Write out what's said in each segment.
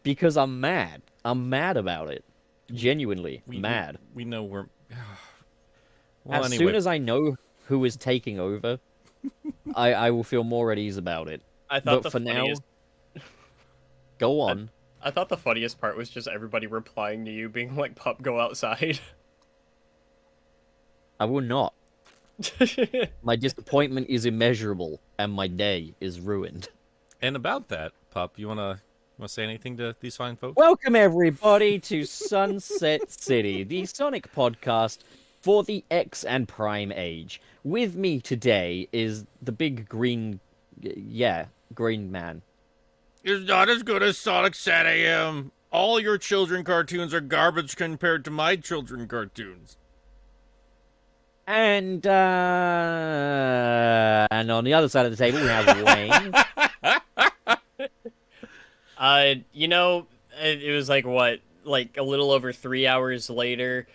Because I'm mad. I'm mad about it. Genuinely We mad. we know we're. Well, As soon anyway, as I know who is taking over, I will feel more at ease about it. I thought But the for now, funniest. go I, on. I thought the funniest part was just everybody replying to you, being like, "Pup, go outside." I will not. My disappointment is immeasurable, and my day is ruined. and about that, pup, you wanna say anything to these fine folks? Welcome, everybody, to Sunset City, the Sonic podcast for the X and Prime age. With me today is the big green. Yeah, green man. It's not as good as Sonic Sat AM. All your children cartoons are garbage compared to my children cartoons. And on the other side of the table, we have Wayne. You know, it was like what, like a little over 3 hours later,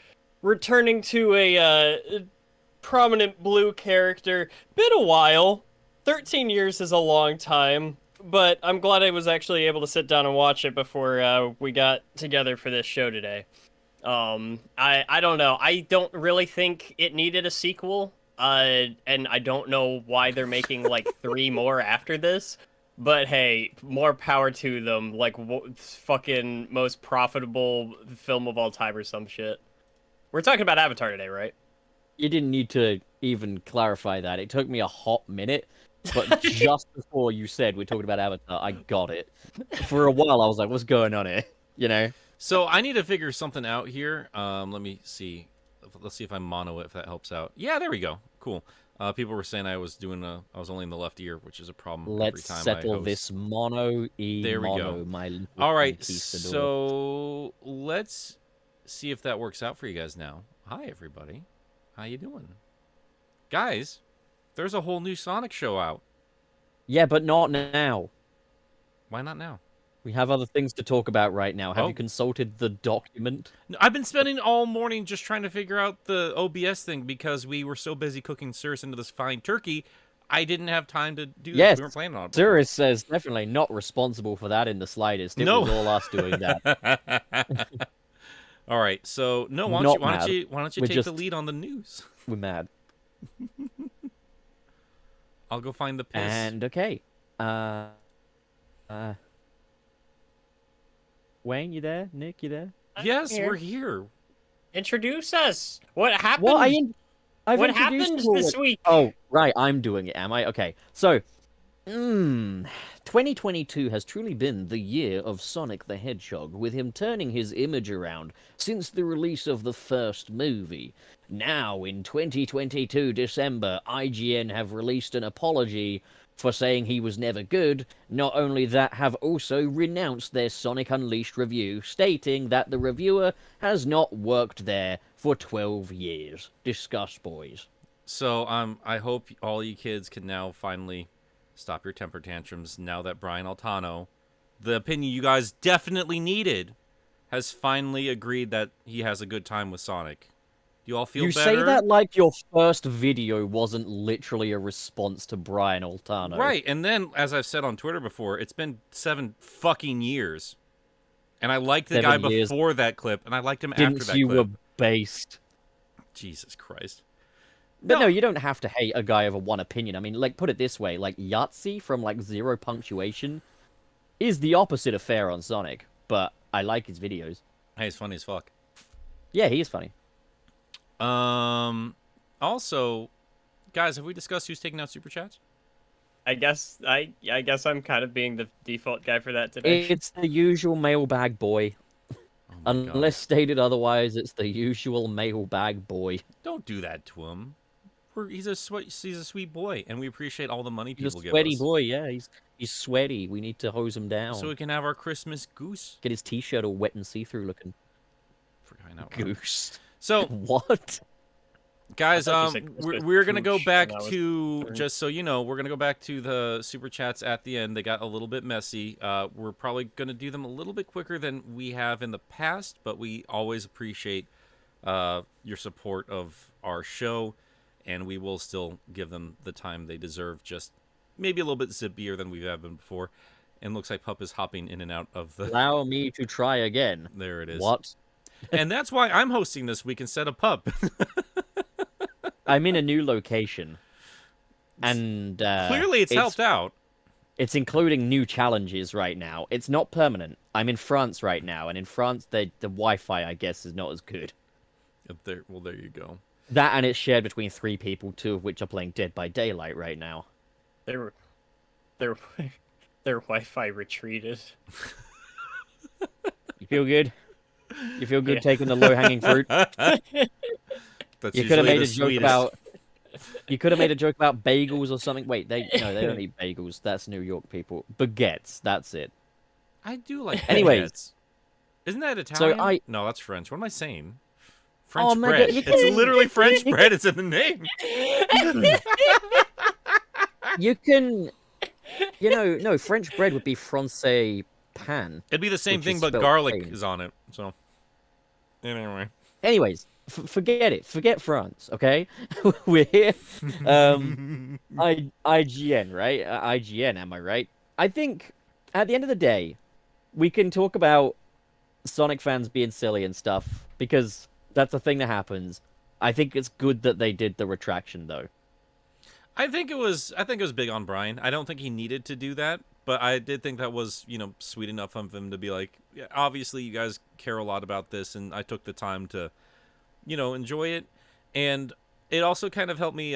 returning to a prominent blue character. Been a while. 13 years is a long time, but I'm glad I was actually able to sit down and watch it before we got together for this show today. I don't know. I don't really think it needed a sequel. And I don't know why they're making like three more after this. But hey, more power to them. Like, fucking most profitable film of all time or some shit. We're talking about Avatar today, right? You didn't need to even clarify that. It took me a hot minute, but just before you said we're talking about Avatar, I got it. For a while, I was like, what's going on here? You know? So I need to figure something out here. Let me see. Let's see if I mono it, if that helps out. Yeah, there we go. Cool. People were saying I was only in the left ear, which is a problem every Let's time I settle host. this mono There we mono, go. my little All right, conquistador. so let's see if that works out for you guys now. Hi, everybody. How you doing? Guys, there's a whole new Sonic show out. Yeah, but not now. Why not now? We have other things to talk about right now. Have Oh. you consulted the document? No, I've been spending all morning just trying to figure out the OBS thing because we were so busy cooking Cirrus into this fine turkey. I didn't have time to do Yes, this. We weren't planning on it. Cirrus says definitely not responsible for that in the slightest. It No. was all us doing that. All right, so no, why Not don't mad. you We're take the just- lead on the news? We're mad. I'll go find the piss. And okay. Wayne, you there? Nick, you there? Yes, here. we're here. Introduce us. What happened? Well, I've what introduced happened you all- this week? Oh, right, I'm doing it, am I? Okay, so, 2022 has truly been the year of Sonic the Hedgehog, with him turning his image around since the release of the first movie. Now, in 2022 December, IGN have released an apology for saying he was never good. Not only that, have also renounced their Sonic Unleashed review, stating that the reviewer has not worked there for 12 years. Discuss, boys. So I hope all you kids can now finally stop your temper tantrums now that Brian Altano, the opinion you guys definitely needed, has finally agreed that he has a good time with Sonic. Do you all feel You better? say that like your first video wasn't literally a response to Brian Altano. Right, and then, as I've said on Twitter before, it's been 7 fucking years. And I liked the 7 guy years. before that clip, and I liked him after Since that you clip. were based. Jesus Christ. But no, you don't have to hate a guy over one opinion. I mean, like, put it this way, like, Yahtzee from, like, Zero Punctuation is the opposite of fair on Sonic, but I like his videos. Hey, it's funny as fuck. Yeah, he is funny. Also, guys, have we discussed who's taking out super chats? I guess I'm kind of being the default guy for that today. It's the usual mailbag boy. Oh my God. Unless stated otherwise, it's the usual mailbag boy. Don't do that to him. He's a sweet boy, and we appreciate all the money He's people a give sweaty us. boy, yeah. He's sweaty. We need to hose him down. So we can have our Christmas goose. Get his t-shirt all wet and see-through looking. For crying out loud. Goose. So, What? guys, I thought you said Christmas we're gonna go gooch, back and I was to concerned. just so you know, we're gonna go back to the super chats at the end. They got a little bit messy. We're probably gonna do them a little bit quicker than we have in the past, but we always appreciate your support of our show, and we will still give them the time they deserve. Just maybe a little bit zippier than we've had been before. And looks like Pup is hopping in and out of the... Allow me to try again. There it is. What? And that's why I'm hosting this week instead of Pup. I'm in a new location. And Clearly it's helped out. It's including new challenges right now. It's not permanent. I'm in France right now, and in France, the Wi-Fi, I guess, is not as good. Well, there you go. That, and it's shared between 3 people, 2 of which are playing Dead by Daylight right now. Their Wi-Fi retreated. You feel good? You feel good taking the low-hanging fruit? That's You could have usually made the a joke sweetest. about... You could have made a joke about bagels or something. Wait, they don't eat bagels. That's New York people. Baguettes, that's it. I do like Anyways. baguettes. Isn't that Italian? So No, that's French. What am I saying? French Oh my bread. God, you It's can't- literally French bread. It's in the name. You can... no, French bread would be francais pan. It'd be the same Which thing, is but spelled garlic plain. is on it. So, anyway. Anyways, forget it. Forget France, okay? We're here. IGN, right? IGN, am I right? I think, at the end of the day, we can talk about Sonic fans being silly and stuff, because that's a thing that happens. I think it's good that they did the retraction, though. I think it was big on Brian. I don't think he needed to do that, but I did think that was, sweet enough of him to be like, yeah, obviously you guys care a lot about this, and I took the time to, enjoy it. And it also kind of helped me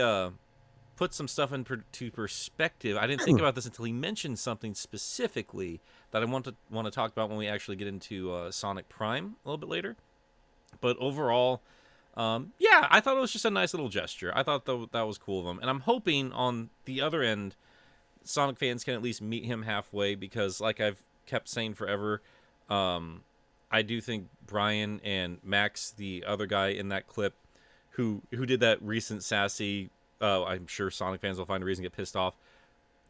put some stuff into perspective. I didn't think about this until he mentioned something specifically that I want to talk about when we actually get into Sonic Prime a little bit later. But overall, yeah, I thought it was just a nice little gesture. I thought that was cool of him. And I'm hoping on the other end, Sonic fans can at least meet him halfway, because like I've kept saying forever, I do think Brian and Max, the other guy in that clip, who did that recent sassy, I'm sure Sonic fans will find a reason to get pissed off.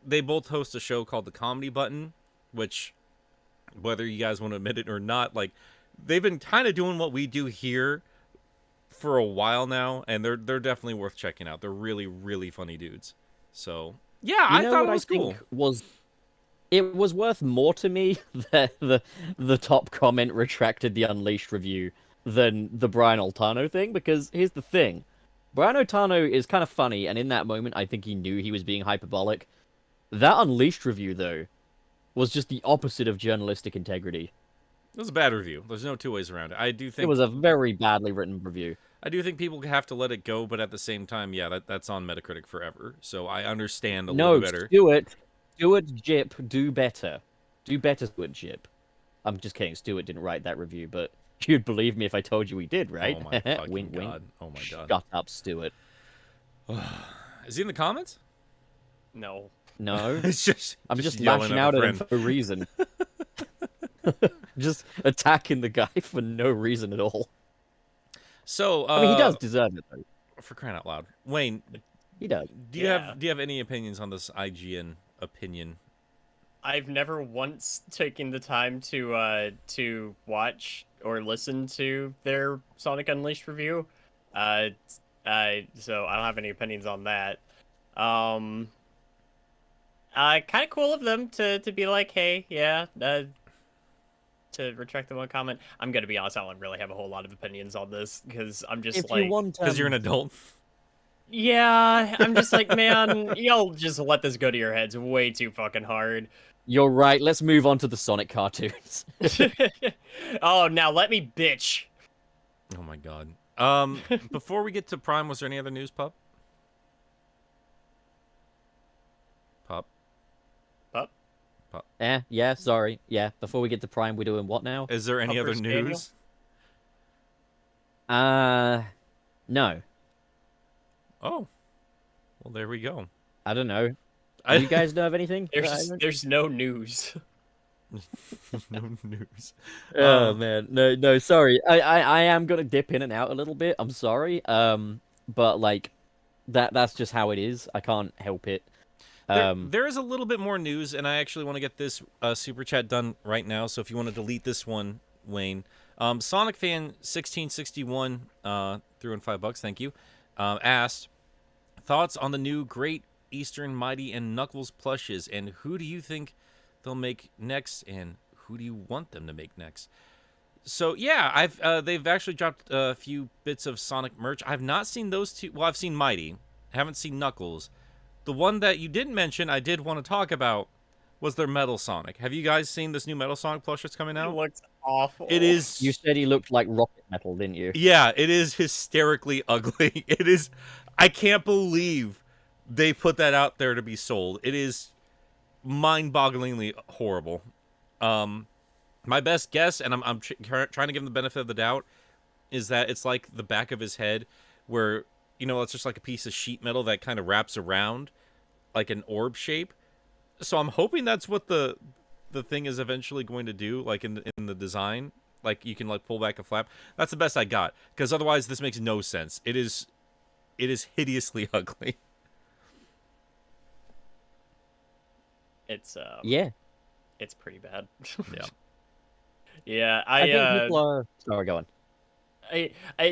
They both host a show called The Comedy Button, which, whether you guys want to admit it or not, like, they've been kind of doing what we do here for a while now, and they're definitely worth checking out. They're really, really funny dudes. So, yeah, I thought it was cool. It was worth more to me that the top comment retracted the Unleashed review than the Brian Altano thing, because here's the thing. Brian Altano is kind of funny, and in that moment, I think he knew he was being hyperbolic. That Unleashed review, though, was just the opposite of journalistic integrity. It was a bad review. There's no two ways around it. I do think It was a very badly written review. I do think people have to let it go, but at the same time, yeah, that's on Metacritic forever. So I understand a little bit better. Stuart Jip, do better. Do better, Stuart Jip. I'm just kidding. Stuart didn't write that review, but you'd believe me if I told you he did, right? Oh my fucking wink, god. wink. Oh my god. Shut up, Stuart. Is he in the comments? No. No. It's just I'm just yelling lashing at a out at him friend. for no reason. Just attacking the guy for no reason at all. So, I mean, he does deserve it, though. for crying out loud. Wayne, He does. do you have any opinions on this IGN opinion? I've never once taken the time to watch or listen to their Sonic Unleashed review. So I don't have any opinions on that. Kind of cool of them to be like, hey, yeah, to retract the one comment. I'm gonna be honest, I don't really have a whole lot of opinions on this, because I'm just If like, you want, Because you're an adult. yeah, I'm just like, man, y'all just let this go to your heads way too fucking hard. You're right. Let's move on to the Sonic cartoons. Oh, now let me bitch. Oh my god. Before we get to Prime, was there any other news, Pup? Pup? Yeah, sorry. Yeah, before we get to Prime, we're doing what now? Is there any Upper other Spaniel? news? No. Oh. Well, there we go. I don't know. Do you guys know of anything? There's no news. No news. Oh man, no, sorry. I am gonna dip in and out a little bit. I'm sorry. But like, that's just how it is. I can't help it. There is a little bit more news, and I actually want to get this super chat done right now. So if you want to delete this one, Wayne, Sonic fan 1661 threw in $5. Thank you. Asked thoughts on the new Great Eastern Mighty and Knuckles plushes, and who do you think they'll make next, and who do you want them to make next? So yeah, they've actually dropped a few bits of Sonic merch. I've not seen those two. Well, I've seen Mighty, haven't seen Knuckles. The one that you didn't mention, I did want to talk about, was their Metal Sonic. Have you guys seen this new Metal Sonic plush that's coming It out? looks awful. It is. You said he looked like rocket metal, didn't you? Yeah, it is hysterically ugly. It is. I can't believe they put that out there to be sold. It is mind-bogglingly horrible. My best guess, and I'm trying to give him the benefit of the doubt, is that it's like the back of his head, where it's just like a piece of sheet metal that kind of wraps around, like an orb shape. So I'm hoping that's what the thing is eventually going to do, like in the design. Like you can like pull back a flap. That's the best I got, because otherwise this makes no sense. It is hideously ugly. It's Yeah. it's pretty bad. Yeah. Yeah, I think people are... Sorry, go on.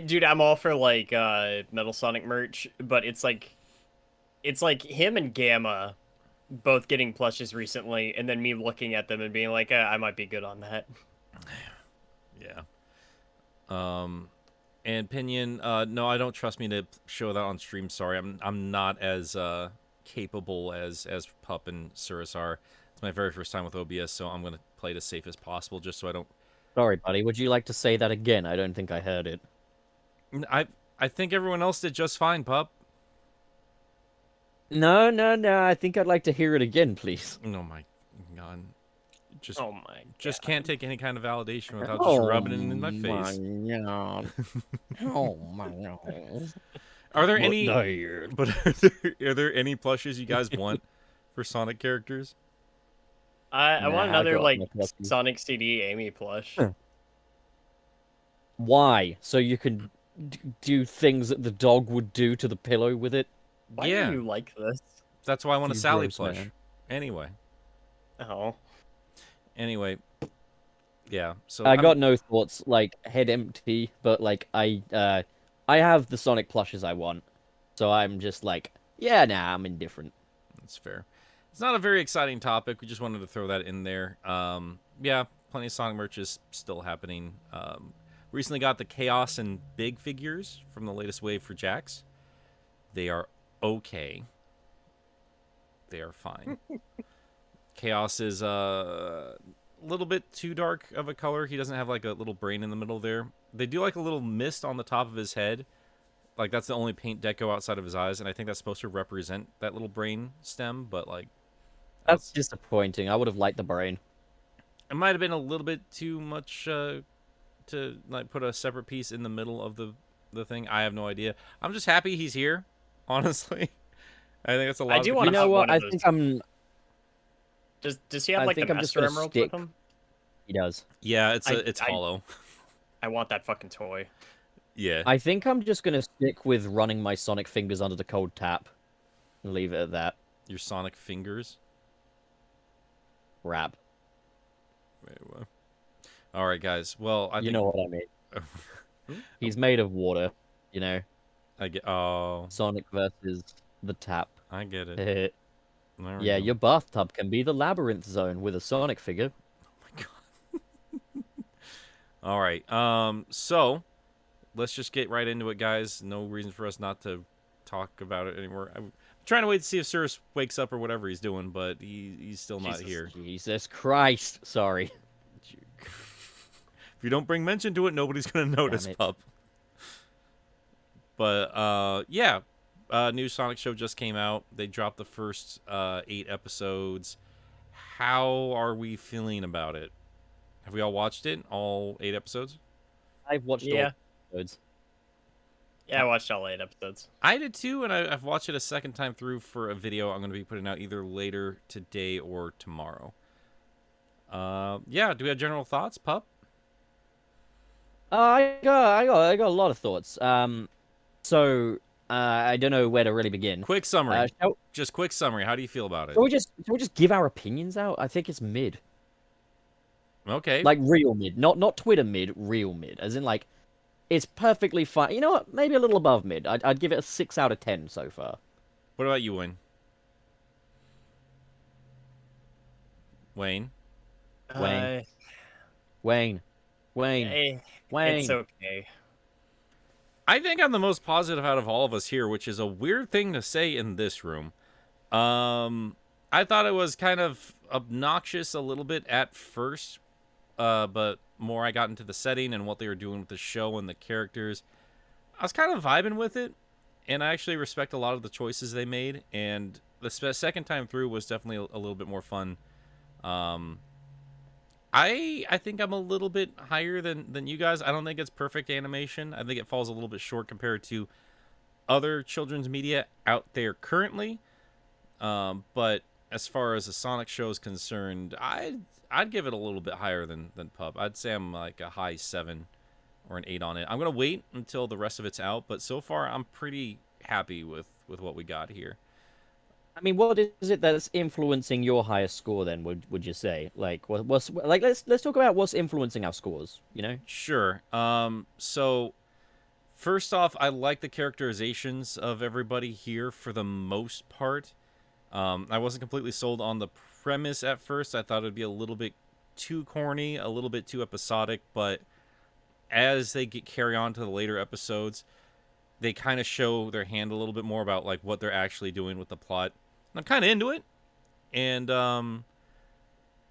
dude, I'm all for like Metal Sonic merch, but it's like him and Gamma both getting plushes recently, and then me looking at them and being like, I might be good on that. Yeah. And Pinion, no, I don't trust me to show that on stream. Sorry, I'm not as capable as Pup and Cirrus are. It's my very first time with OBS, so I'm gonna play it as safe as possible, just so I don't. Sorry, buddy. Would you like to say that again? I don't think I heard it. I think everyone else did just fine, Pup. No. I think I'd like to hear it again, please. Oh my god. Just Oh my just God. can't take any kind of validation without just rubbing it in my face. God. Oh my God. Are there any? Tired. But are there any plushes you guys want for Sonic characters? I want Nah, I another got like no plushes. Sonic CD Amy plush. Why? So you can do things that the dog would do to the pillow with it? Why Yeah. do you like this? That's why I want a You Sally gross plush. man. Anyway, Oh, yeah. So I got no thoughts, like head empty, but like I have the Sonic plushes I want, so I'm just like, yeah, nah, I'm indifferent. That's fair. It's not a very exciting topic. We just wanted to throw that in there. Yeah, plenty of Sonic merch is still happening. Recently got the Chaos and Big figures from the latest wave for Jax. They are okay. They are fine. Chaos is a little bit too dark of a color. He doesn't have like a little brain in the middle there. They do like a little mist on the top of his head. Like that's the only paint deco outside of his eyes, and I think that's supposed to represent that little brain stem, but like That's disappointing. I would have liked the brain. it might have been a little bit too much to like put a separate piece in the middle of the thing. I have no idea. I'm just happy he's here, honestly. I think that's a lot. I do of wanna You know have what? one of I those. think I'm. does he have I like think the I'm just Master gonna Emerald stick- with him? He does. Yeah, it's I- hollow. I want that fucking toy. Yeah. I think I'm just gonna stick with running my Sonic fingers under the cold tap, and leave it at that. Your Sonic fingers. Rap. Wait, what? All right, guys. Well, I You think know what I mean. He's made of water. You know, I get. Oh, Sonic versus the tap. I get it. There There we yeah, go. your bathtub can be the labyrinth zone with a Sonic figure. All right. So let's just get right into it, guys. No reason for us not to talk about it anymore. I'm trying to wait to see if Cirrus wakes up or whatever he's doing, but he's still not Jesus. here. Jesus Christ! Sorry. If you don't bring mention to it, nobody's gonna notice, it. pup. But yeah, new Sonic show just came out. They dropped the first 8 episodes. How are we feeling about it? Have we all watched it? All 8 episodes? I've watched Yeah. all episodes. Yeah, I watched all 8 episodes. I did too, and I've watched it a second time through for a video I'm going to be putting out either later today or tomorrow. Yeah, do we have general thoughts, pup? I got a lot of thoughts. So I don't know where to really begin. Quick summary. Shall Just quick summary. How do you feel about it? we just give our opinions out? I think it's mid. Okay. Like real mid, not Twitter mid, real mid. As in like, it's perfectly fine. You know what? Maybe a little above mid. I'd give it a 6 out of 10 so far. What about you, Wayne? Wayne. Wayne, Uh, Wayne, Wayne, eh, it's Wayne. okay. I think I'm the most positive out of all of us here, which is a weird thing to say in this room. I thought it was kind of obnoxious a little bit at first, but more I got into the setting and what they were doing with the show and the characters, I was kind of vibing with it, and I actually respect a lot of the choices they made. And the second time through was definitely a little bit more fun. Um, I think I'm a little bit higher than you guys. I don't think it's perfect animation. I think it falls a little bit short compared to other children's media out there currently. But as far as the Sonic show is concerned, I'd give it a little bit higher than Pup. I'd say I'm like a high 7 or an 8 on it. I'm gonna wait until the rest of it's out, but so far I'm pretty happy with what we got here. I mean, what is it that's influencing your highest score? Then would you say like what's like let's talk about what's influencing our scores. You know? Sure. So first off, I like the characterizations of everybody here for the most part. I wasn't completely sold on the premise at first. I thought it'd be a little bit too corny, a little bit too episodic, but as they carry on to the later episodes, they kind of show their hand a little bit more about like what they're actually doing with the plot. And I'm kind of into it, and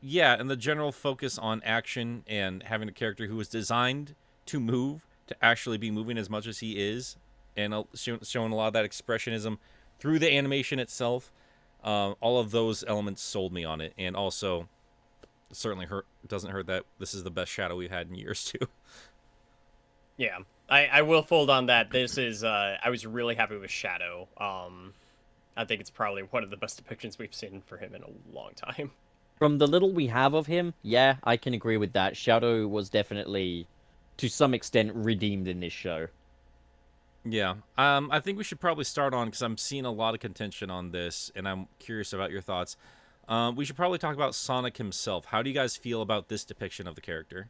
yeah, and the general focus on action and having a character who is designed to move to actually be moving as much as he is, and showing a lot of that expressionism through the animation itself. All of those elements sold me on it, and also certainly doesn't hurt that this is the best Shadow we've had in years too. Yeah, I will fold on that. This is I was really happy with Shadow. I think it's probably one of the best depictions we've seen for him in a long time. From the little we have of him, yeah, I can agree with that. Shadow was definitely, to some extent, redeemed in this show. Yeah, I think we should probably start on because I'm seeing a lot of contention on this, and I'm curious about your thoughts. We should probably talk about Sonic himself. How do you guys feel about this depiction of the character?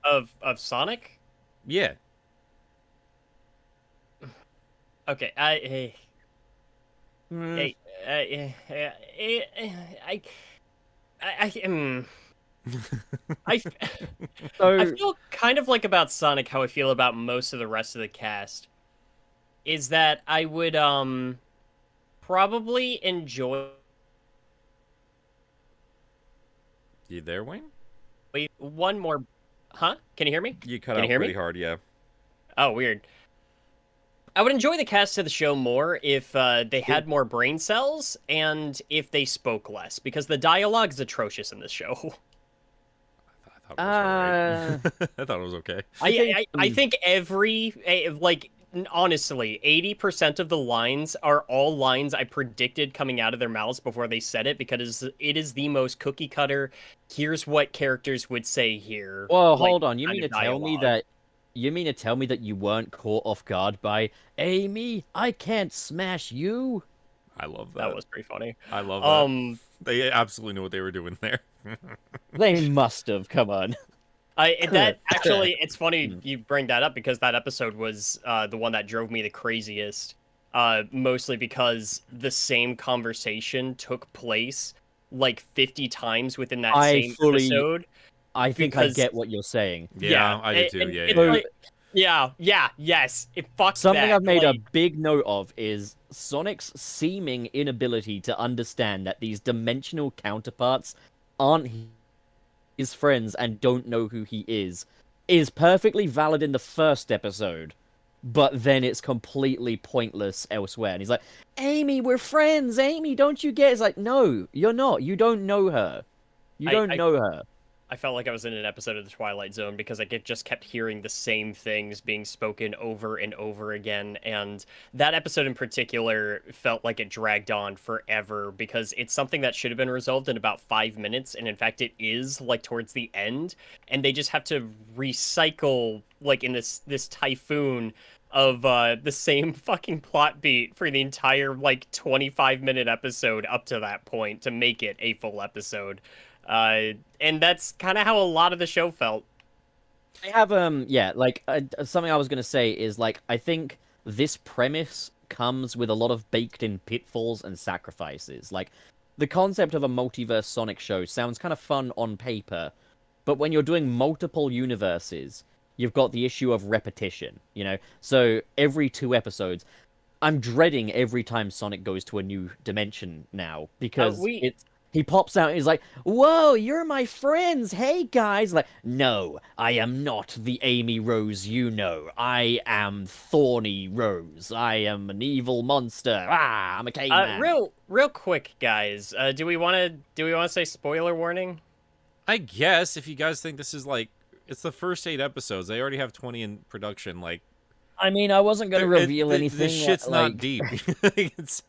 Of Sonic? Yeah. Okay, Mm, I I I so, feel kind of like about Sonic how I feel about most of the rest of the cast is that I would probably enjoy You there, Wayne? one more. Huh? Can you hear me? You cut Can out you hear pretty me? hard, yeah. Oh, weird. I would enjoy the cast of the show more if they had more brain cells and if they spoke less, because the dialogue is atrocious in this show. I thought it was uh, alright. I thought it was okay. I think honestly, 80% of the lines are all lines I predicted coming out of their mouths before they said it, because it is the most cookie cutter. Here's what characters would say here. well, Like, hold on. You kind mean of to tell me dialogue. that you weren't caught off guard by Amy? I can't smash you. I love that. That was pretty funny. I love that. They absolutely knew what they were doing there. They must have. Come on. That actually, it's funny Hmm. you bring that up because that episode was the one that drove me the craziest. Mostly because the same conversation took place like 50 times within that I same fully- episode. I think I Because- get what you're saying. Yeah, I do too. and Yeah, it's yeah. like- yes. It fucked Something that. I've made like, a big note of is Sonic's seeming inability to understand that these dimensional counterparts aren't his friends and don't know who he is perfectly valid in the first episode, but then it's completely pointless elsewhere. And he's like, Amy, we're friends. Amy, don't you get? It's like, no, you're not. You don't know her. You don't know her. I felt like I was in an episode of The Twilight Zone because I just kept hearing the same things being spoken over and over again. And that episode in particular felt like it dragged on forever because it's something that should have been resolved in about 5 minutes. And in fact, it is like towards the end. And they just have to recycle like in this typhoon of the same fucking plot beat for the entire like 25-minute episode up to that point to make it a full episode. And that's kind of how a lot of the show felt. I have something I was gonna say is like I think this premise comes with a lot of baked in pitfalls and sacrifices. Like the concept of a multiverse Sonic show sounds kind of fun on paper, but when you're doing multiple universes, you've got the issue of repetition, you know? So every 2 episodes, I'm dreading every time Sonic goes to a new dimension now because We he pops out and he's like, "Whoa, you're my friends. Hey guys." Like, "No, I am not the Amy Rose you know. I am Thorny Rose. I am an evil monster. Ah, I'm a caveman." real quick, guys. Do we want to say spoiler warning? I guess if you guys think this is like it's the first 8 episodes, they already have 20 in production. Like, I mean, I wasn't going to reveal anything. This shit's not like... deep. It's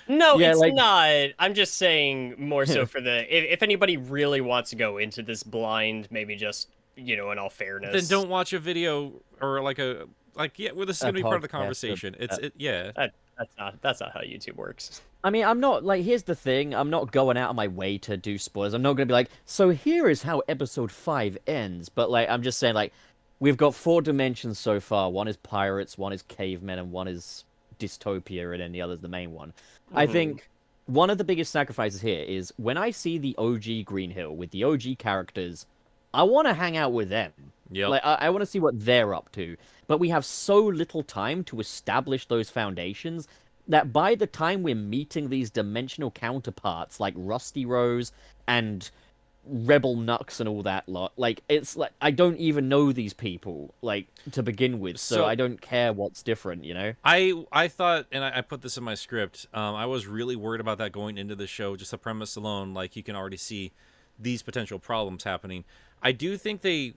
No, Yeah, it's like- not. I'm just saying more so for if anybody really wants to go into this blind, maybe just, in all fairness. then don't watch a video or well, this is gonna be part of the podcast, conversation. Yeah. That's not how YouTube works. I mean, I'm not, like, here's the thing. I'm not going out of my way to do spoilers. I'm not going to be like, so here is how episode 5 ends. But, like, I'm just saying, like, we've got 4 dimensions so far. One is pirates, one is cavemen, and one is dystopia, and then the other's the main one. I think one of the biggest sacrifices here is when I see the OG Green Hill with the OG characters, I want to hang out with them. Yep. Like, I want to see what they're up to. But we have so little time to establish those foundations that by the time we're meeting these dimensional counterparts like Rusty Rose and Rebel Nux and all that lot, like, it's like I don't even know these people, like, to begin with, so I don't care what's different, you know? I thought, and I put this in my script, I was really worried about that going into the show, just the premise alone. Like, you can already see these potential problems happening. I do think they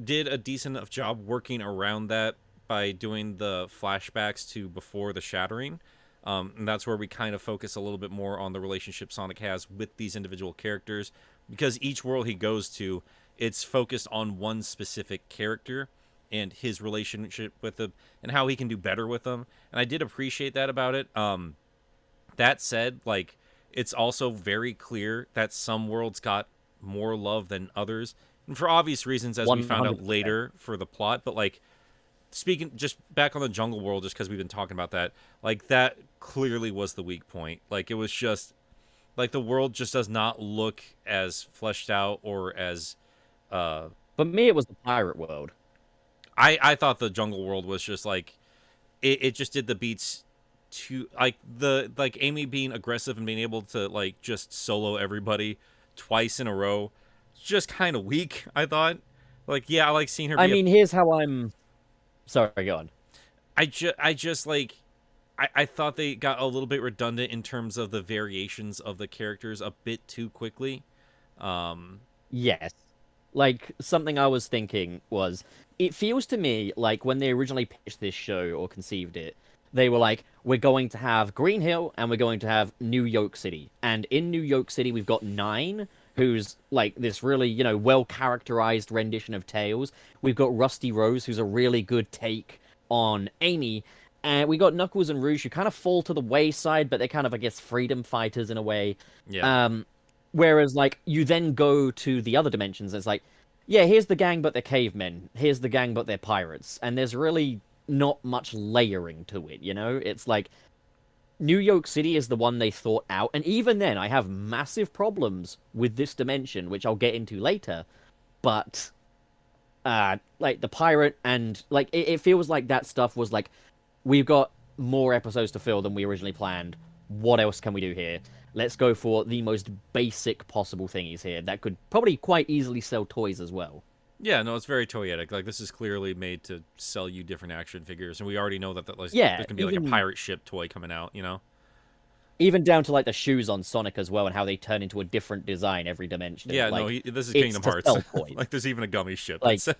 did a decent enough job working around that by doing the flashbacks to before the shattering. And that's where we kind of focus a little bit more on the relationship Sonic has with these individual characters, because each world he goes to, it's focused on one specific character and his relationship with them and how he can do better with them. And I did appreciate that about it. That said, like, it's also very clear that some worlds got more love than others, and for obvious reasons, as we found out 100%. later for the plot. But, like, speaking just back on the jungle world, just because we've been talking about that, like, that clearly was the weak point. Like, it was just like the world just does not look as fleshed out or as For me, it was the pirate world. I thought the jungle world was just like it just did the beats to like Amy being aggressive and being able to, like, just solo everybody twice in a row. Just kind of weak, I thought. Like, yeah, I like seeing her. I mean, here's how I'm. Sorry, go on. I just like I thought they got a little bit redundant in terms of the variations of the characters a bit too quickly. Yes. Like, something I was thinking was, it feels to me like when they originally pitched this show or conceived it, they were like, we're going to have Green Hill and we're going to have New York City. And in New York City, we've got Nine, who's like this really, well-characterized rendition of Tails. We've got Rusty Rose, who's a really good take on Amy. And we got Knuckles and Rouge, who kind of fall to the wayside, but they're kind of, I guess, freedom fighters in a way. Yeah. Whereas, like, you then go to the other dimensions, and it's like, yeah, here's the gang, but they're cavemen. Here's the gang, but they're pirates. And there's really not much layering to it, you know? It's like, New York City is the one they thought out, and even then, I have massive problems with this dimension, which I'll get into later. But, like, the pirate and, like, it feels like that stuff was like, we've got more episodes to fill than we originally planned. What else can we do here? Let's go for the most basic possible thingies here that could probably quite easily sell toys as well. Yeah, no, it's very toyetic. Like, this is clearly made to sell you different action figures, and we already know that like, Yeah, there's gonna be like a pirate ship toy coming out, you know? Even down to, like, the shoes on Sonic as well, and how they turn into a different design every dimension. Yeah, like, no, this is it's Kingdom to Hearts. sell toys. Like, there's even a gummy ship. Like- That's-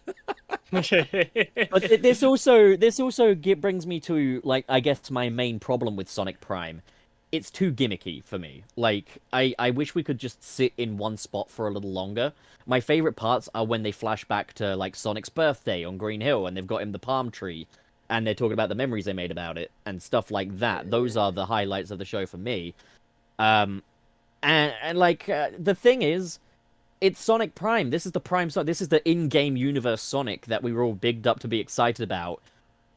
But this also brings me to, like, I guess my main problem with Sonic Prime. It's too gimmicky for me. Like, I wish we could just sit in one spot for a little longer. My favorite parts are when they flash back to, like, Sonic's birthday on Green Hill, and they've got him the palm tree, and they're talking about the memories they made about it, and stuff like that. Those are the highlights of the show for me. And the thing is, it's Sonic Prime. This is the Prime Sonic. This is the in-game universe Sonic that we were all bigged up to be excited about.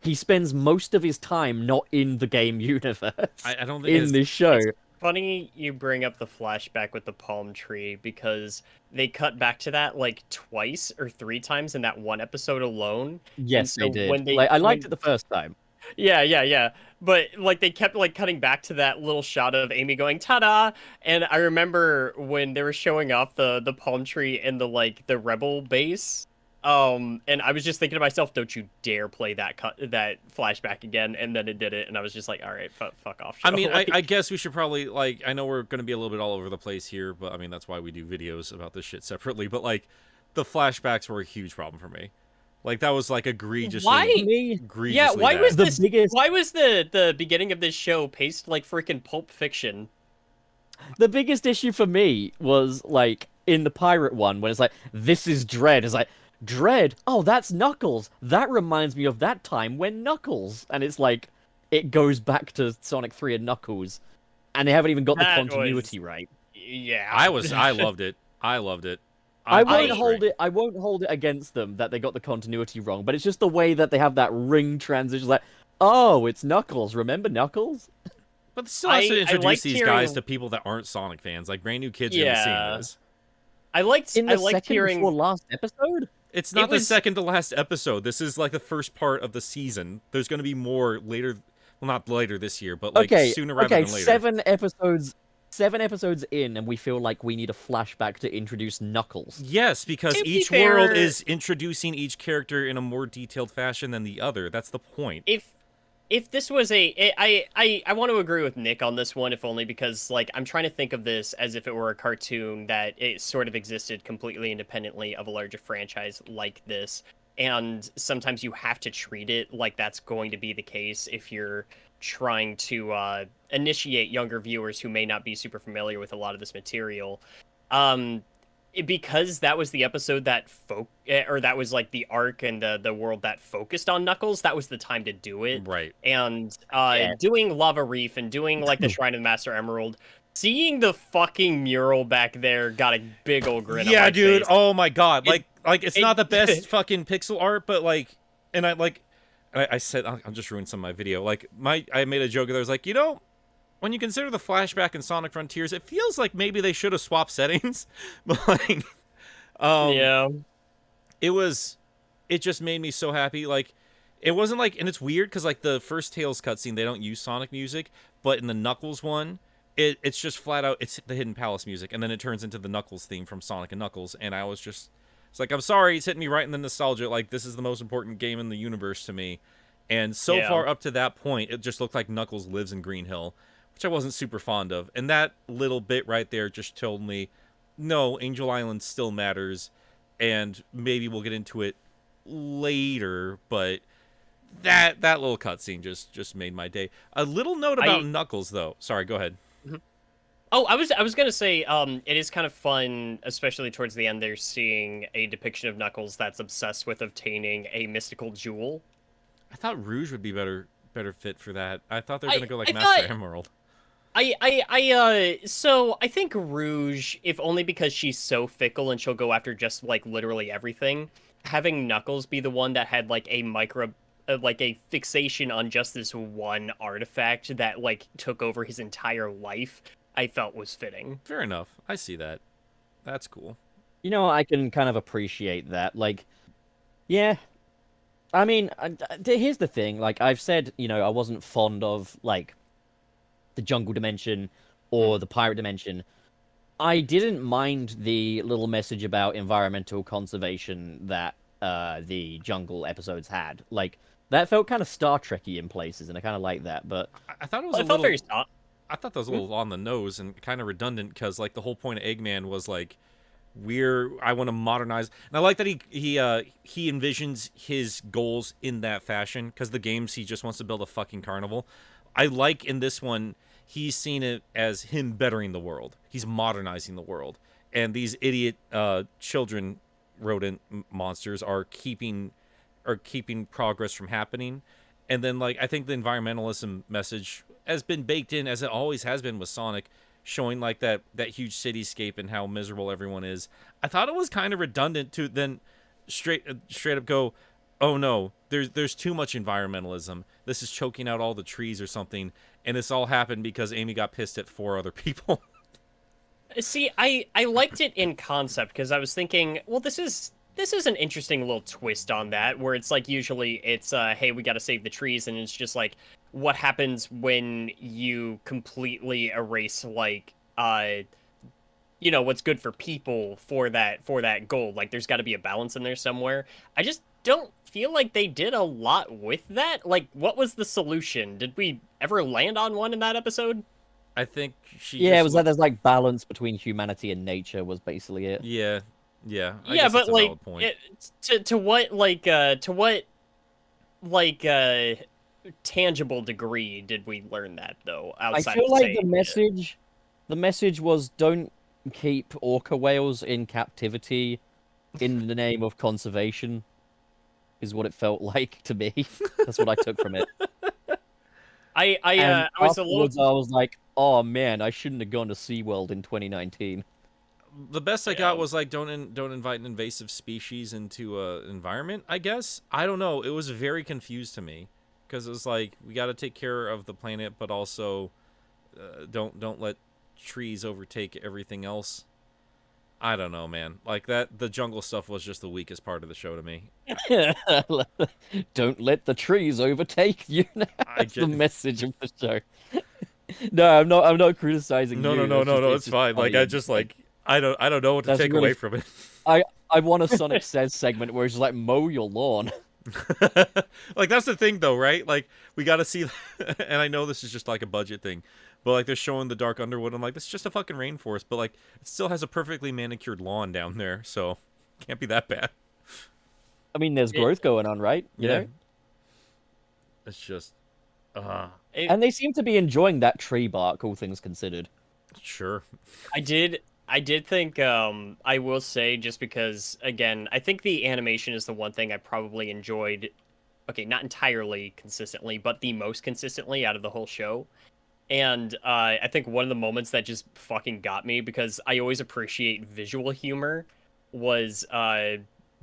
He spends most of his time not in the game universe. I don't think in this show. funny you bring up the flashback with the palm tree because they cut back to that like twice or three times in that one episode alone. And Yes, they so did. when they Like, I liked when it the first time. yeah. But like they kept like cutting back to that little shot of Amy going ta-da, and I remember when they were showing off the palm tree and the like the rebel base. And I was just thinking to myself, don't you dare play that flashback again. And then it did it, and I was just like, all right, fuck off. Show. I mean, Like, I guess we should probably, like, I know we're going to be a little bit all over the place here, but I mean, that's why we do videos about this shit separately. But, like, the flashbacks were a huge problem for me. Like, that was, like, egregiously, why? egregiously Yeah, why bad. was The this? biggest- Why was the beginning of this show paced like freaking Pulp Fiction? The biggest issue for me was, like, in the pirate one, when it's like, this is Dread. It's like, Dread? Oh, that's Knuckles. That reminds me of that time when Knuckles. And it's like, it goes back to Sonic 3 and Knuckles. And they haven't even got the That continuity was- right. Yeah, I loved it. I loved it. I thought won't was hold great. it. I won't hold it against them that they got the continuity wrong. But it's just the way that they have that ring transition. Like, oh, it's Knuckles. Remember Knuckles? But still has to I introduce liked these hearing- guys to people that aren't Sonic fans. Like, brand new kids are going to be Yeah. seeing this. I liked In the liked second hearing before last episode. It's not It the was- second to last episode. This is, like, the first part of the season. There's going to be more later. Well, not later this year, but, like, sooner rather than later. 7 episodes in, and we feel like we need a flashback to introduce Knuckles. Yes, because To be each world fair- is introducing each character in a more detailed fashion than the other. That's the point. if this was I want to agree with Nick on this one, if only because like I'm trying to think of this as if it were a cartoon that it sort of existed completely independently of a larger franchise like this. And sometimes you have to treat it like that's going to be the case if you're trying to initiate younger viewers who may not be super familiar with a lot of this material. Because that was the episode that that was like the arc and the world that focused on Knuckles, that was the time to do it. Right. And Yeah. doing Lava Reef and doing like the Shrine of the Master Emerald, seeing the fucking mural back there got a big old grin on Yeah, my dude. face. Oh my god. It- Like it's it- not the best fucking pixel art, but like, and I said I'm just ruining some of my video. Like I made a joke that I was like, when you consider the flashback in Sonic Frontiers, it feels like maybe they should have swapped settings. But like, Yeah. it just made me so happy. Like, it wasn't like, and it's weird because like the first Tails cutscene, they don't use Sonic music, but in the Knuckles one, it's just flat out, it's the Hidden Palace music, and then it turns into the Knuckles theme from Sonic and Knuckles, and I was just, it's like, I'm sorry, it's hitting me right in the nostalgia. Like, this is the most important game in the universe to me, and so Yeah. far up to that point, it just looked like Knuckles lives in Green Hill, which I wasn't super fond of, and that little bit right there just told me, no, Angel Island still matters, and maybe we'll get into it later, but that little cutscene just made my day. A little note about Knuckles, though. Sorry, go ahead. Oh, I was gonna say, it is kind of fun, especially towards the end there, seeing a depiction of Knuckles that's obsessed with obtaining a mystical jewel. I thought Rouge would be better fit for that. I thought they were gonna go like I Master thought- Emerald. So I think Rouge, if only because she's so fickle and she'll go after just like literally everything, having Knuckles be the one that had like like a fixation on just this one artifact that like took over his entire life, I felt was fitting. Fair enough. I see that. That's cool. I can kind of appreciate that. Like, yeah. I mean, here's the thing. Like, I've said, I wasn't fond of, like, the jungle dimension or the pirate dimension. I didn't mind the little message about environmental conservation that the jungle episodes had. Like, that felt kind of Star Trek-y in places, and I kind of like that, but... I thought it was Well, a it felt little... very soft. I thought that was a little on the nose and kind of redundant because, like, the whole point of Eggman was, like, I want to modernize. And I like that he envisions his goals in that fashion because the games, he just wants to build a fucking carnival. I like in this one, he's seen it as him bettering the world. He's modernizing the world. And these idiot children rodent monsters are keeping progress from happening. And then, like, I think the environmentalism message has been baked in, as it always has been with Sonic, showing like that huge cityscape and how miserable everyone is. I thought it was kind of redundant to then straight up go, oh no, there's too much environmentalism. This is choking out all the trees or something, and this all happened because Amy got pissed at 4 other people. See, I liked it in concept because I was thinking, well, this is an interesting little twist on that, where it's like usually it's hey, we got to save the trees, and it's just like what happens when you completely erase like what's good for people for that goal. Like there's got to be a balance in there somewhere. I just don't feel like they did a lot with that. Like what was the solution? Did we ever land on one in that episode? I think she Yeah, just it was like there's like balance between humanity and nature was basically it. yeah, yeah. I Yeah, guess that's but a like valid point. to what like tangible degree did we learn that though I outside feel of like saying it? the message was don't keep orca whales in captivity in the name of conservation, is what it felt like to me. That's what I took from it. And I was a little. afterwards, I was like, oh man, I shouldn't have gone to SeaWorld in 2019. The best I got Yeah. was like don't invite an invasive species into a environment. I guess I don't know. It was very confused to me because it was like we got to take care of the planet, but also don't let trees overtake everything else. I don't know, man. Like that, the jungle stuff was just the weakest part of the show to me. Don't let the trees overtake you. I That's the get message of the show. No, I'm not. I'm not criticizing no, no, you. no, It's no, just, no. it's It's just fine. Like funny I and just like I don't know what to that's take really. away from it. I want a Sonic Says segment where it's just like mow your lawn. Like that's the thing though, right? Like we got to see and I know this is just like a budget thing, but like they're showing the dark underwood. I'm like, this is just a fucking rainforest, but like it still has a perfectly manicured lawn down there, so can't be that bad. I mean, there's It, growth going on, right? You Yeah, know, it's just uh it, and they seem to be enjoying that tree bark, all things considered. sure. I did think I will say just because again, I think the animation is the one thing I probably enjoyed, okay, not entirely consistently, but the most consistently out of the whole show. And I think one of the moments that just fucking got me because I always appreciate visual humor was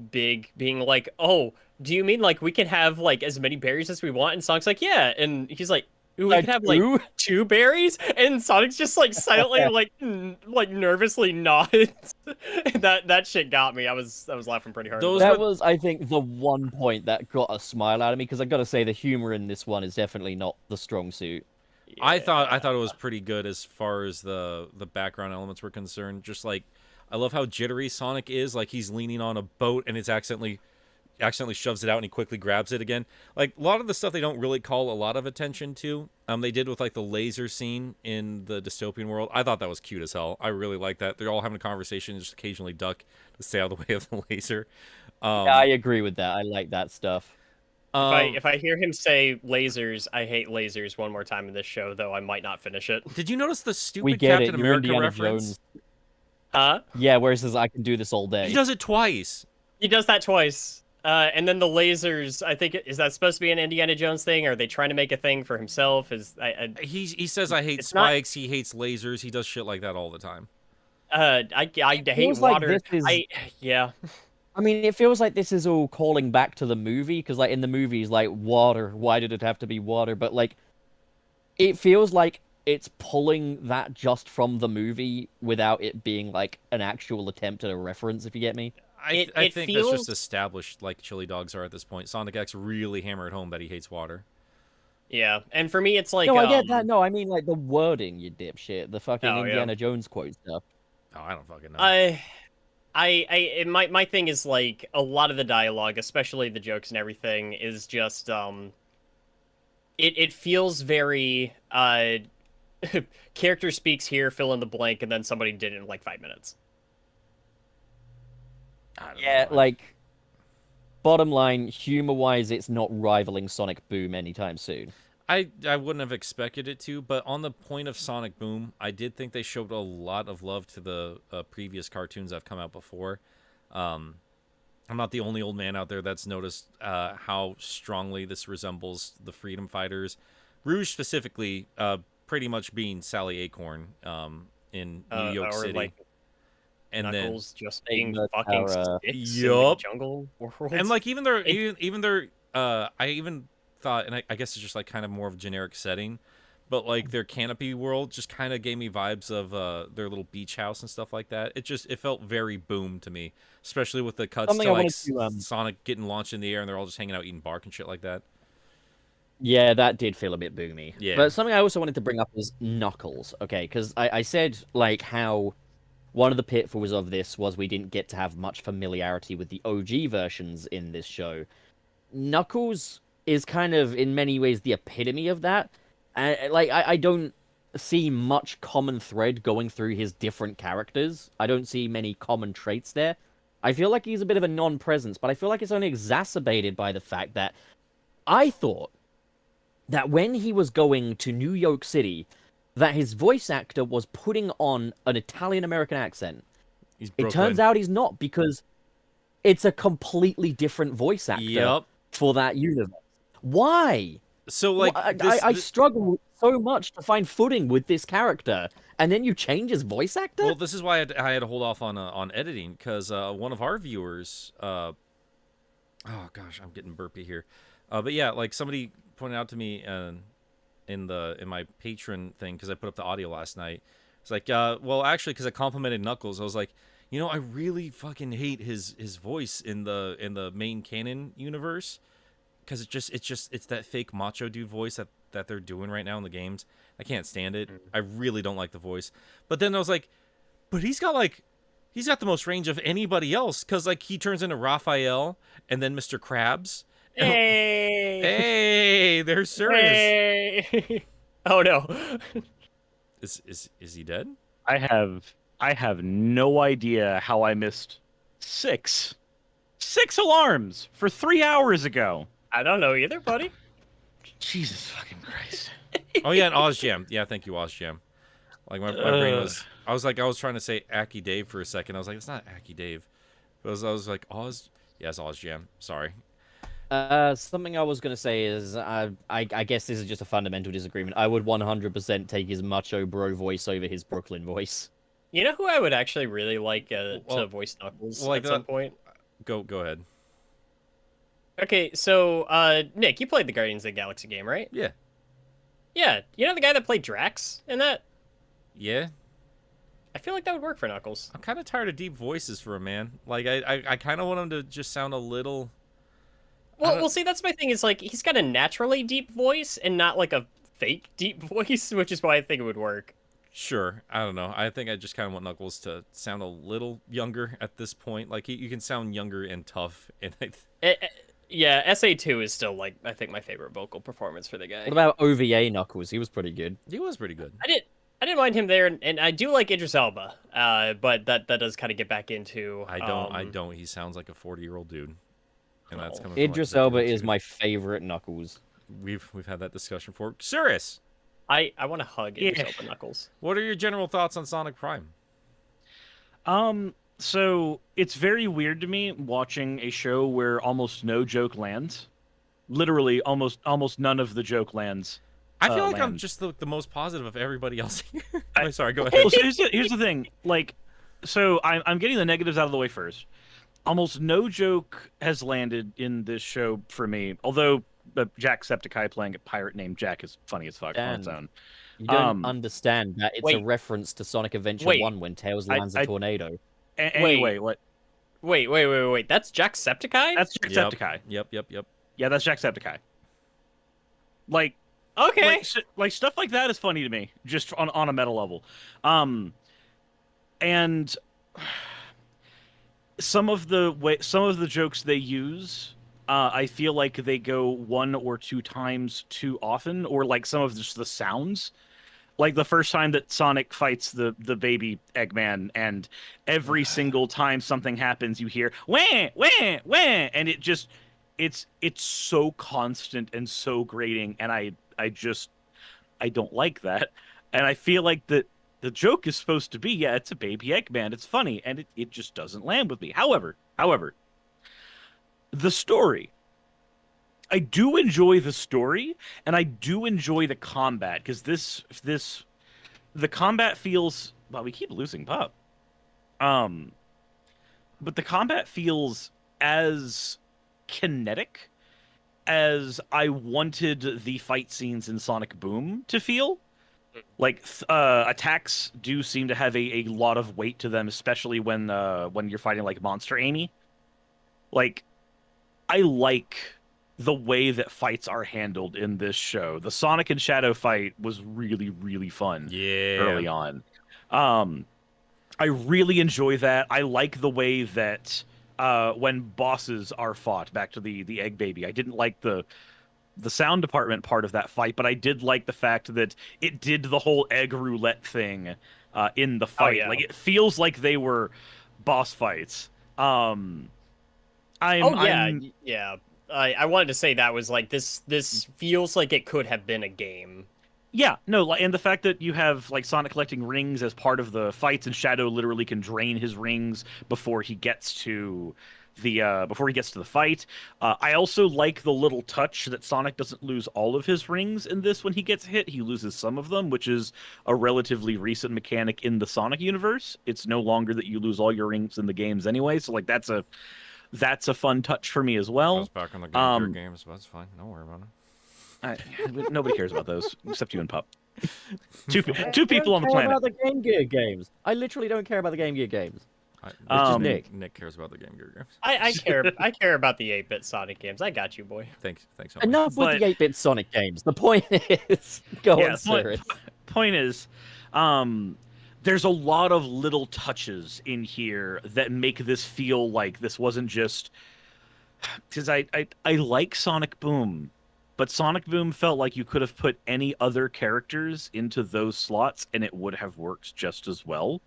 Big being like, "Oh, do you mean like we can have like as many berries as we want?" And Sonic's like, "Yeah." And he's like, "Ooh, we Like, can have like ooh. 2 berries?" And Sonic's just like silently like like nervously nods. And that shit got me. I was laughing pretty hard at Those that. That were was, I think, the one point that got a smile out of me because I got to say the humor in this one is definitely not the strong suit. I Yeah. thought it was pretty good as far as the background elements were concerned. Just like I love how jittery Sonic is. Like he's leaning on a boat and it's accidentally shoves it out and he quickly grabs it again. Like a lot of the stuff they don't really call a lot of attention to. They did with like the laser scene in the dystopian world. I thought that was cute as hell. I really like that. They're all having a conversation, and just occasionally duck to stay out of the way of the laser. Yeah, I Um, agree with that. I like that stuff. If I um, if I hear him say lasers, I hate lasers one more time in this show, though I might not finish it. did you notice the We stupid get Captain it. You're America Indiana reference? Jones. Huh? Yeah, where he says, I can do this all He day. does it twice. He does that twice. And then the lasers, I think, is that supposed to be an Indiana Jones thing? Or are they trying to make a thing for himself? He says I hate It's not. spikes. He hates lasers. He does shit like that all the time. I It hate feels like water. this is. Yeah. I mean, it feels like this is all calling back to the movie because, like, in the movies, like, water. Why did it have to be water? But, like, it feels like it's pulling that just from the movie without it being, like, an actual attempt at a reference, if you get me. I It think that's just feels. established like chili dogs are at this point. Sonic X really hammered home that he hates water. Yeah. And for me, it's like No, I get that. No, I mean, like, the wording, you dipshit. The fucking Oh yeah. Indiana Jones quote stuff. Oh, I don't fucking know. My thing is like a lot of the dialogue, especially the jokes and everything, is just it feels very character speaks here, fill in the blank, and then somebody did it in like 5 minutes. I don't Yeah, know. like, bottom line, humor-wise, it's not rivaling Sonic Boom anytime soon. I wouldn't have expected it to, but on the point of Sonic Boom, I did think they showed a lot of love to the previous cartoons that have come out before. Um, I'm not the only old man out there that's noticed how strongly this resembles the Freedom Fighters. Rouge specifically, pretty much being Sally Acorn in New York Or City. like and then Knuckles just being Enigma fucking Terra. sticks in the Yup. jungle world. and like even their It- even their I even thought, and I guess it's just like kind of more of a generic setting, but like their canopy world just kind of gave me vibes of their little beach house and stuff like that. It felt very Boom to me, especially with the cuts Something to I like wanted to Sonic getting launched in the air and they're all just hanging out eating bark and shit like that. Yeah, that did feel a bit boomy. Yeah. But something I also wanted to bring up is Knuckles. Okay, because I said like how one of the pitfalls of this was we didn't get to have much familiarity with the OG versions in this show. Knuckles is kind of in many ways the epitome of that. I don't see much common thread going through his different characters. I don't see many common traits there. I feel like he's a bit of a non-presence, but I feel like it's only exacerbated by the fact that I thought that when he was going to New York City, that his voice actor was putting on an Italian-American accent. He's It Brooklyn. turns out he's not, because it's a completely different voice actor Yep. for that universe. Why? So like I struggle so much to find footing with this character, and then you change his voice actor? well, this is why I had to hold off on editing, because one of our viewers, oh gosh, I'm getting burpy here, but yeah, like somebody pointed out to me in my patron thing, because I put up the audio last night. It's like, well, actually, because I complimented Knuckles, I was like, I really fucking hate his voice in the main canon universe, because it's that fake macho dude voice that they're doing right now in the games. I can't stand it. I really don't like the voice. But then I was like, but he's got the most range of anybody else, because like he turns into Raphael and then Mr. Krabs. Hey! Hey, there's Sirius. Hey! Oh no. Is he dead? I have no idea how I missed six alarms for 3 hours ago. I don't know either, buddy. Jesus fucking Christ. Oh yeah, and OzJam. Yeah, thank you, OzJam. Like my brain was, I was trying to say Aki Dave for a second. I was like, it's not Aki Dave. But I was like, yes, OzJam. Sorry. Something I was going to say is, I guess this is just a fundamental disagreement. I would 100% take his macho bro voice over his Brooklyn voice. You know who I would actually really like to Well, voice Knuckles like at some point? Go ahead. Okay, so Nick, you played the Guardians of the Galaxy game, right? Yeah. Yeah, you know the guy that played Drax in that? Yeah. I feel like that would work for Knuckles. I'm kind of tired of deep voices for a man. Like I kind of want him to just sound a little. Well, see, that's my thing. Is like he's got a naturally deep voice and not like a fake deep voice, which is why I think it would work. Sure, I don't know. I think I just kind of want Knuckles to sound a little younger at this point. Like you can sound younger and tough, and Yeah, SA2 is still like I think my favorite vocal performance for the guy. What about OVA Knuckles? He was pretty good. he was pretty good. I didn't mind him there, and I do like Idris Elba. But that does kind of get back into. I don't. He sounds like a 40-year-old dude, and that's Oh. coming. From, like, Idris the Elba dude, is too. my favorite Knuckles. We've had that discussion before. Sirius, I want to hug Idris Yeah. Elba Knuckles. what are your general thoughts on Sonic Prime? So it's very weird to me watching a show where almost no joke lands. Literally, almost none of the joke lands. I feel like I'm land. just the most positive of everybody else here. I'm sorry, go ahead. Well, so here's the thing. Like, so I'm getting the negatives out of the way first. Almost no joke has landed in this show for me. Although Jacksepticeye playing a pirate named Jack is funny as fuck on its Dan, own. You don't understand that it's a wait. reference to Sonic Adventure Wait. 1 when Tails lands a tornado. Anyway, what? Wait. That's Jacksepticeye? That's Jacksepticeye. Yep. Yeah, that's Jacksepticeye. Like, Okay. like stuff like that is funny to me, just on a meta level. And some of the jokes they use, I feel like they go one or two times too often, or like some of just the sounds. Like the first time that Sonic fights the baby Eggman, and every single time something happens, you hear wah wah wah, and it's so constant and so grating, and I don't like that, and I feel like that the joke is supposed to be, yeah, it's a baby Eggman, it's funny, and it just doesn't land with me. However, the story. I do enjoy the story, and I do enjoy the combat, because the combat feels. Wow, we keep losing Pup. Um, but the combat feels as kinetic as I wanted the fight scenes in Sonic Boom to feel. Like attacks do seem to have a lot of weight to them, especially when you're fighting like Monster Amy. Like I like the way that fights are handled in this show. The Sonic and Shadow fight was really, really fun early on. I really enjoy that. I like the way that when bosses are fought, back to the Egg Baby, I didn't like the sound department part of that fight, but I did like the fact that it did the whole egg roulette thing in the fight. yeah. Like it feels like they were boss fights. Yeah. I wanted to say that was like this feels like it could have been a game. Yeah, no, and the fact that you have like Sonic collecting rings as part of the fights, and Shadow literally can drain his rings before he gets to the fight. I also like the little touch that Sonic doesn't lose all of his rings in this when he gets hit. He loses some of them, which is a relatively recent mechanic in the Sonic universe. It's no longer that you lose all your rings in the games anyway, so like that's a fun touch for me as I well. was back on the Game Gear games, but that's fine. Don't worry about it. Nobody cares about those except you and Pup. Two people on the I don't care planet. about the Game Gear games. I literally don't care about the Game Gear games. It's just Nick. Nick. Nick cares about the Game Gear games. I care about the 8-bit Sonic games. I got you, boy. Thanks so much. Enough with But- the 8-bit Sonic games. The point is, go Yeah, on, Cyrus. Point is, there's a lot of little touches in here that make this feel like this wasn't just because I like Sonic Boom, but Sonic Boom felt like you could have put any other characters into those slots and it would have worked just as well.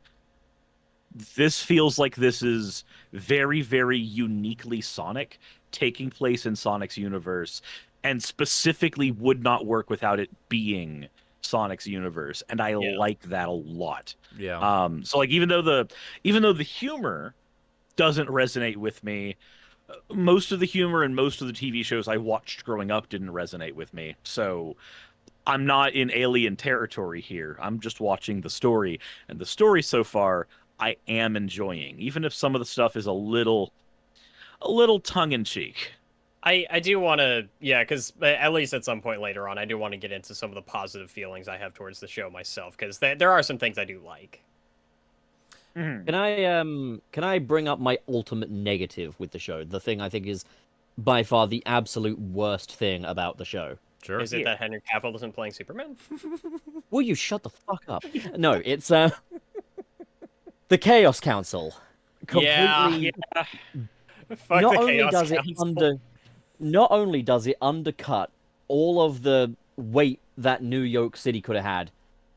This feels like this is very, very uniquely Sonic, taking place in Sonic's universe, and specifically would not work without it being Sonic's universe, and I like that a lot. Yeah. So like even though the humor doesn't resonate with me, most of the humor and most of the TV shows I watched growing up didn't resonate with me. So I'm not in alien territory here. I'm just watching the story, and the story so far I am enjoying, even if some of the stuff is a little tongue in cheek. I do want to, because at least at some point later on, I do want to get into some of the positive feelings I have towards the show myself, because there are some things I do like. Mm-hmm. Can I bring up my ultimate negative with the show? The thing I think is by far the absolute worst thing about the show. Sure. Is it that Henry Cavill isn't playing Superman? Will you shut the fuck up? No, it's the Chaos Council. Completely. Fuck Not the only Chaos does it Council. not only does it undercut all of the weight that New York City could have had,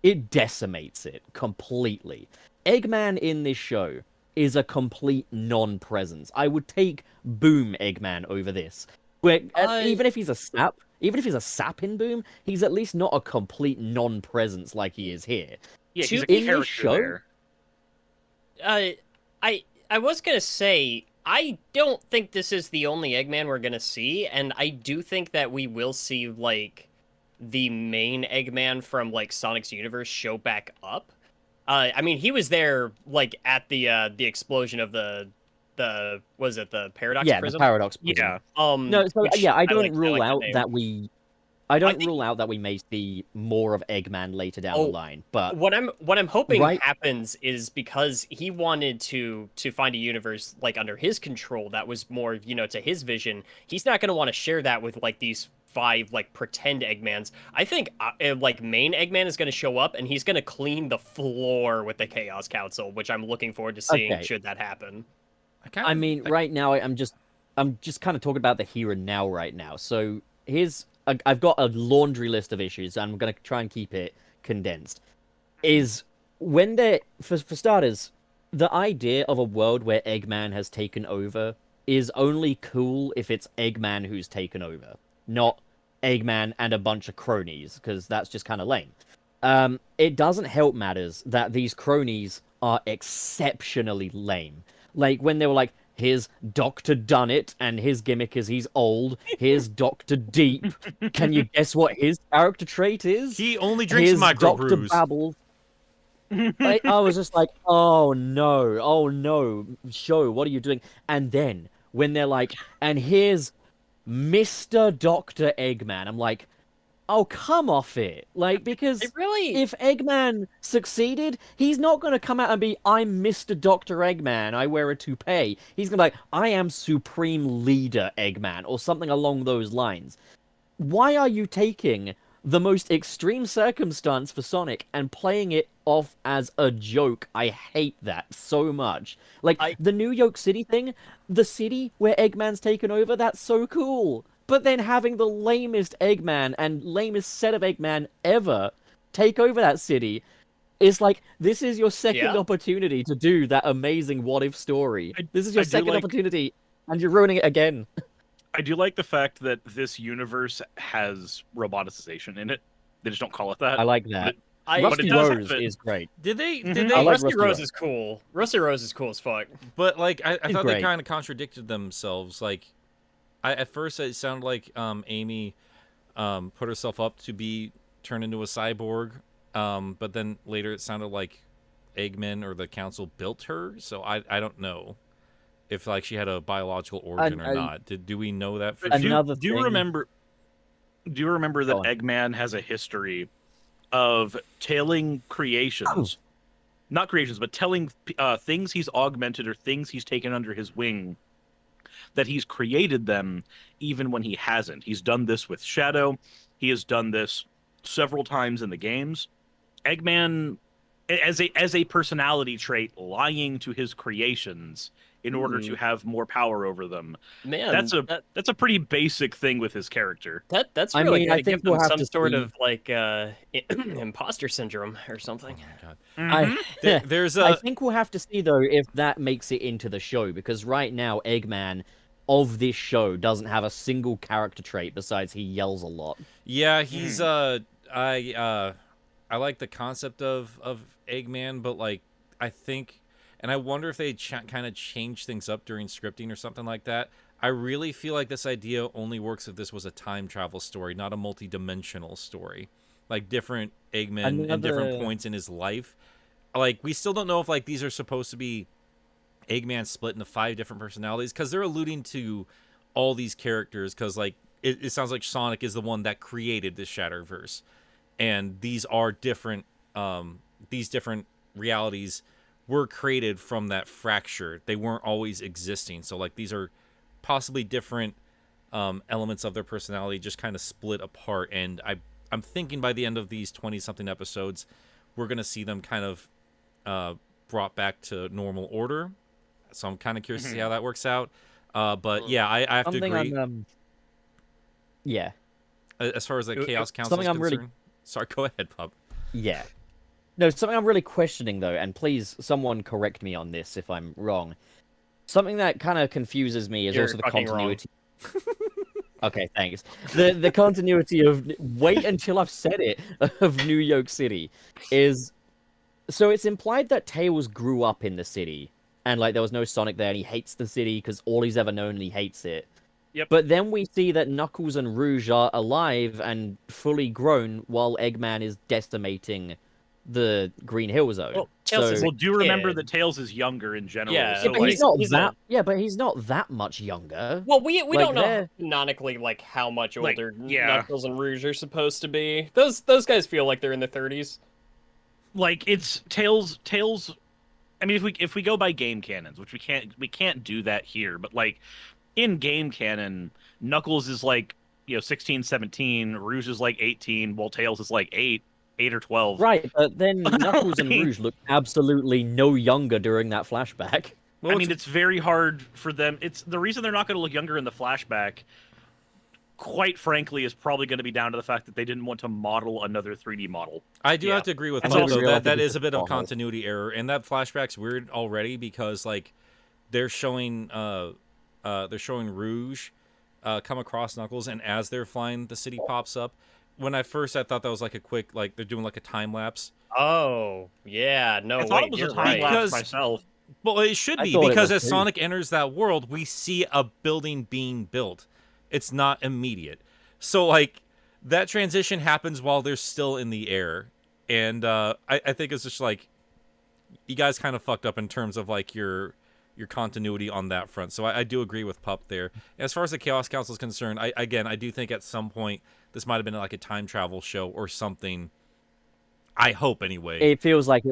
it decimates it completely. Eggman in this show is a complete non-presence. I would take Boom Eggman over this. Where even if he's a sap in Boom, he's at least not a complete non-presence like he is here. Yeah, he's a in this character show, there. I was gonna say, I don't think this is the only Eggman we're gonna see, and I do think that we will see like the main Eggman from like Sonic's universe show back up. I mean, he was there like at the explosion of the was it the Paradox Prism? the Paradox Prism. Yeah. No, so which I don't like rule the out name. that we. I don't rule out that we may see more of Eggman later down the line, but What I'm hoping Right. happens is because he wanted to find a universe like under his control that was more, to his vision. He's not going to want to share that with like these 5 like pretend Eggmans. I think like main Eggman is going to show up and he's going to clean the floor with the Chaos Council, which I'm looking forward to seeing Okay. should that happen. I mean, right now I'm just kind of talking about the here and now right now. So I've got a laundry list of issues. And I'm gonna try and keep it condensed. Is when for starters, the idea of a world where Eggman has taken over is only cool if it's Eggman who's taken over, not Eggman and a bunch of cronies, because that's just kind of lame. It doesn't help matters that these cronies are exceptionally lame. Like when they were like, here's Dr. Dunnit, and his gimmick is he's old. Here's Dr. Deep. Can you guess what his character trait is? He only drinks Here's Dr. microbrews. Babbles. I was just like, oh no, show, what are you doing? And then when they're like, and here's Mr. Dr. Eggman, I'm like, oh, come off it. Like, It because really, if Eggman succeeded, he's not going to come out and be, I'm Mr. Dr. Eggman, I wear a toupee. He's going to be like, I am Supreme Leader Eggman, or something along those lines. Why are you taking the most extreme circumstance for Sonic and playing it off as a joke? I hate that so much. Like, I the New York City thing, the city where Eggman's taken over, that's so cool. But then having the lamest Eggman and lamest set of Eggman ever take over that city, it's like, this is your second yeah. opportunity to do that amazing what if story. I, This is your I do second like opportunity, and you're ruining it again. I do like the fact that this universe has roboticization in it. They just don't call it that. I like But that. it, I but Rusty it does Rose have it. is great. Did they? Mhm. Did I they? like Rusty Rusty Rose Rose. is cool. Rusty Rose is cool as fuck. But like, I He's thought they great. kind of contradicted themselves. Like, at first it sounded like Amy put herself up to be turned into a cyborg, but then later it sounded like Eggman or the council built her. So I don't know if like she had a biological origin or not. Do we know that for But sure? Another do you thing- remember? Do you remember that Go on. Eggman has a history of tailing creations, not creations, but telling things he's augmented or things he's taken under his wing, that he's created them even when he hasn't. He's done this with Shadow. He has done this several times in the games. Eggman, as a personality trait, lying to his creations in order to have more power over them. Man, That's a pretty basic thing with his character. that's I really mean, gotta I think give them we'll have some to sort see- of like imposter syndrome or something. Oh my God. Mhm. There's I a think we'll have to see though if that makes it into the show, because right now Eggman of this show doesn't have a single character trait besides he yells a lot. yeah. He's I like the concept of Eggman, but like I think, and I wonder if they kind of change things up during scripting or something like that. I really feel like this idea only works if this was a time travel story, not a multi-dimensional story. Like different Eggman and different Another- points in his life. Like we still don't know if like these are supposed to be Eggman split into 5 different personalities, because they're alluding to all these characters, because like it sounds like Sonic is the one that created this Shatterverse, and these are different these different realities were created from that fracture. They weren't always existing, so like these are possibly different elements of their personality just kind of split apart. And I'm thinking by the end of these 20 something episodes we're gonna see them kind of brought back to normal order. So I'm kind of curious to see how that works out. But yeah, I have to Something agree. yeah, As far as the Chaos Council is something I'm concerned. really- Sorry, go ahead, Pub. yeah. No, something I'm really questioning though, and please someone correct me on this if I'm wrong. Something that kind of confuses me is You're also the fucking wrong. continuity. Okay, thanks. The continuity of wait until I've said it of New York City is, so it's implied that Tails grew up in the city and like there was no Sonic there and he hates the city because all he's ever known and he hates it. Yep. But then we see that Knuckles and Rouge are alive and fully grown while Eggman is decimating the Green Hill Zone. Well, Tails is Well, do you remember kid. that Tails is younger in general? Yeah, yeah, so but like, he's not he's that. a- Yeah, but he's not that much younger. Well, we Like, don't know they're- canonically like how much Like, older yeah. Knuckles and Rouge are supposed to be. Those guys feel like they're in their 30s. like it's Tails. I mean, if we go by game canons, which we can't do that here, but like in game canon, Knuckles is like 16, 17, Rouge is like 18, while Tails is like 8 or 12. Right, but then Knuckles and Like- Rouge look absolutely no younger during that flashback. Well, I mean, it's very hard for them. It's the reason they're not going to look younger in the flashback. Quite frankly, is probably going to be down to the fact that they didn't want to model another 3D model. I do Yeah. have to agree with That's Pub, also- though, that Realizing is a bit of it's a continuity error, and that flashback's weird already because like they're showing Rouge come across Knuckles, and as they're flying, the city pops up. When I thought that was like a quick, like they're doing like a time lapse. Oh, yeah. No, I thought wait, it was you're a time right. lapse Because- myself. Well, it should I be thought it because was as too. Sonic enters that world, we see a building being built. It's not immediate, so like that transition happens while they're still in the air, and I think it's just like you guys kind of fucked up in terms of like your continuity on that front. So I do agree with Pup there. As far as the Chaos Council is concerned, I do think at some point this might have been like a time travel show or something. I hope anyway. It feels like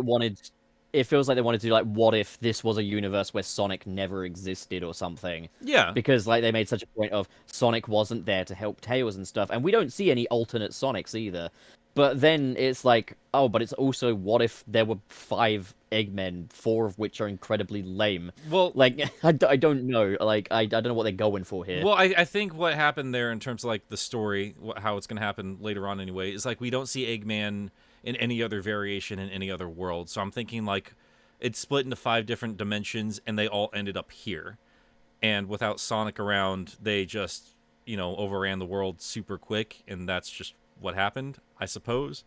it feels like they wanted to do like, what if this was a universe where Sonic never existed or something? Yeah. Because like they made such a point of Sonic wasn't there to help Tails and stuff, and we don't see any alternate Sonics either. But then it's like, oh, but it's also, what if there were 5 Eggmen, 4 of which are incredibly lame? Well, Like, I don't know. Like, I don't know what they're going for here. well, I think what happened there in terms of like the story, how it's going to happen later on anyway, is like we don't see Eggman in any other variation in any other world. So I'm thinking like it's split into 5 different dimensions and they all ended up here. And without Sonic around, they just, overran the world super quick, and that's just what happened, I suppose.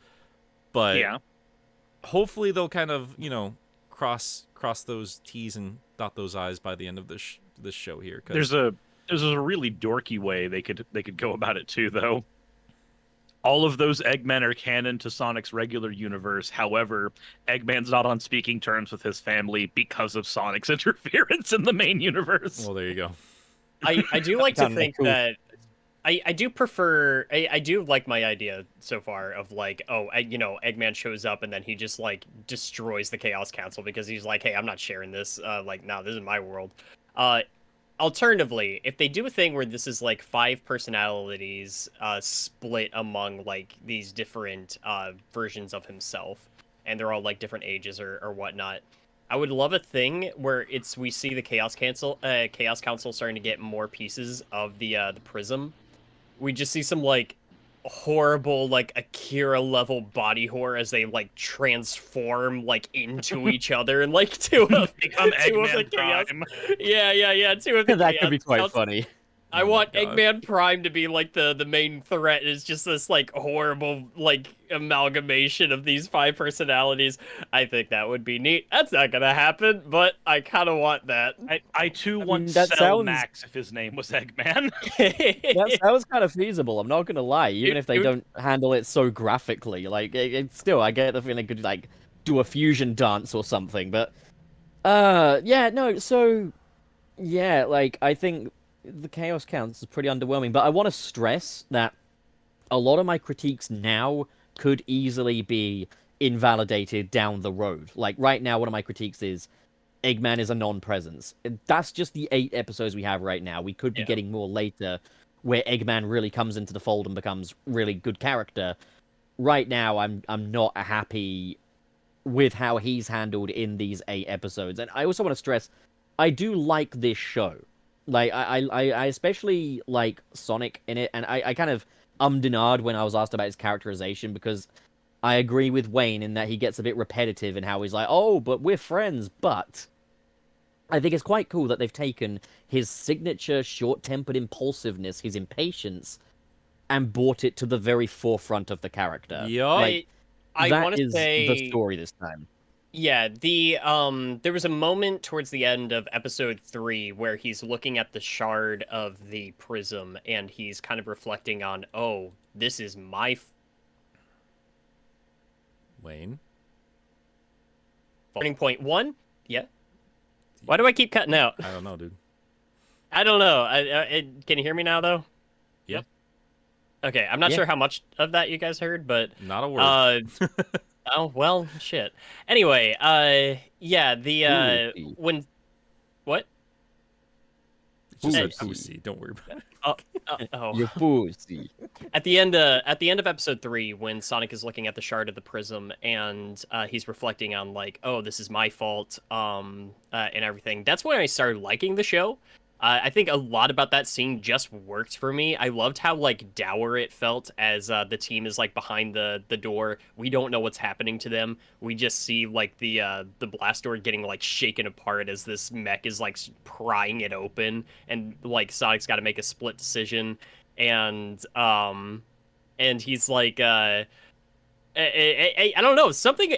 But Yeah. hopefully they'll kind of, cross those T's and dot those I's by the end of this show here. 'Cause There's a really dorky way they could go about it too, though. All of those Eggmen are canon to Sonic's regular universe. However, Eggman's not on speaking terms with his family because of Sonic's interference in the main universe. well, there you go. I do like to Kinda think cool. that I do prefer I do like my idea so far of like, Eggman shows up and then he just like destroys the Chaos Council because he's like, hey, I'm not sharing this. Like, no, this is my world. Alternatively, if they do a thing where this is like 5 personalities split among like these different versions of himself, and they're all like different ages or whatnot, I would love a thing where we see the Chaos Council starting to get more pieces of the prism. We just see some like horrible like Akira level body horror as they like transform like into each other and like two of Become two of the Eggman Chaos. Prime. Yeah, two of the That could be Chaos quite Council. funny. I Oh my want God. Eggman Prime to be like the main threat. It's just this like horrible like amalgamation of these 5 personalities. I think that would be neat. That's not gonna happen, but I kind of want that. I too want mean, that Cell sounds- Max if his name was Eggman. That was kind of feasible. I'm not gonna lie, even if they it would- don't handle it so graphically. Like, still, I get the feeling they could like do a fusion dance or something. But, yeah, no. So, yeah, like I think the Chaos Counts is pretty underwhelming. But I want to stress that a lot of my critiques now could easily be invalidated down the road. Like right now, one of my critiques is Eggman is a non-presence. That's just the 8 episodes we have right now. We could be Yeah. getting more later where Eggman really comes into the fold and becomes really good character. Right now, I'm not happy with how he's handled in these 8 episodes. And I also want to stress, I do like this show. Like, I especially like Sonic in it, and I kind of and ahed when I was asked about his characterization, because I agree with Wayne in that he gets a bit repetitive in how he's like, oh, but we're friends, but I think it's quite cool that they've taken his signature short-tempered impulsiveness, his impatience, and brought it to the very forefront of the character. Yup. Like, I that want to is say the story this time. Yeah, there was a moment towards the end of episode 3 where he's looking at the shard of the prism and he's kind of reflecting on, oh, this is my Wayne. turning point. 1? Yeah. Why do I keep cutting out? I don't know, dude. I don't know. Can you hear me now though? Yep. Okay, I'm not Yeah. sure how much of that you guys heard, but Not a word. oh well, shit. Anyway, yeah, Ooh. when what? It's just Hey. a pussy. Don't worry about it. Oh. Your pussy. At the end of episode 3, when Sonic is looking at the shard of the prism and he's reflecting on like, oh, this is my fault, and everything. That's when I started liking the show. I think a lot about that scene just worked for me. I loved how like dour it felt as the team is like behind the door. We don't know what's happening to them. We just see like the blast door getting like shaken apart as this mech is like prying it open, and like Sonic's got to make a split decision, and he's like I don't know,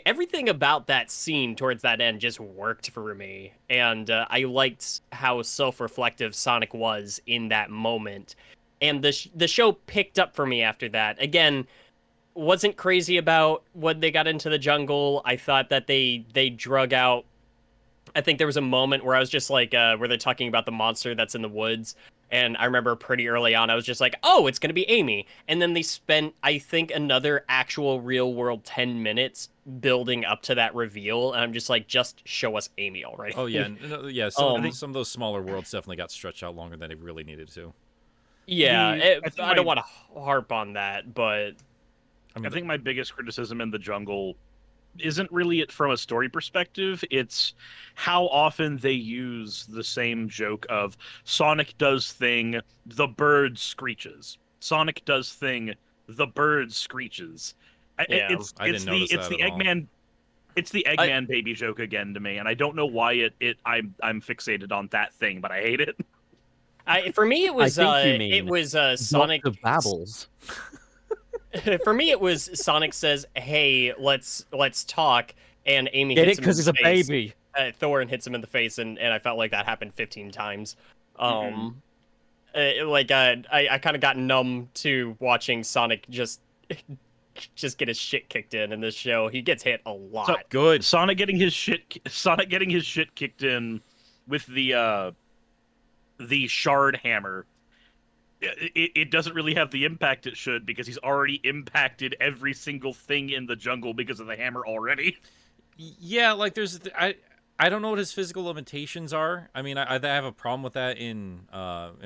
everything about that scene towards that end just worked for me, and I liked how self-reflective Sonic was in that moment, and the show picked up for me after that. Again, wasn't crazy about when they got into the jungle. I thought that they drug out. I think there was a moment where I was just like, where they're talking about the monster that's in the woods. And I remember pretty early on, I was just like, oh, it's going to be Amy. And then they spent, I think, another actual real world 10 minutes building up to that reveal. And I'm just like, just show us Amy already. Oh yeah, yeah. Some of those smaller worlds definitely got stretched out longer than they really needed to. Yeah, I don't my- want to harp on that, but I mean, I think my biggest criticism in the jungle isn't really it from a story perspective. It's how often they use the same joke of Sonic does thing, the bird screeches. Sonic does thing, the bird screeches. Yeah, I didn't notice it's that the at all. Eggman. It's the Eggman baby joke again to me, and I don't know why I'm fixated on that thing, but I hate it. for me it was think you it mean was Sonic. Dr. Babbles. For me, it was Sonic says, "Hey, let's talk," and Amy Get hits it? him in Because he's the a face. baby. Thorin hits him in the face, and I felt like that happened 15 times. I kind of got numb to watching Sonic just get his shit kicked in this show. He gets hit a lot. So- good. Sonic getting his shit kicked in with the shard hammer. It doesn't really have the impact it should because he's already impacted every single thing in the jungle because of the hammer already. Yeah, like I don't know what his physical limitations are. I mean, I have a problem with that in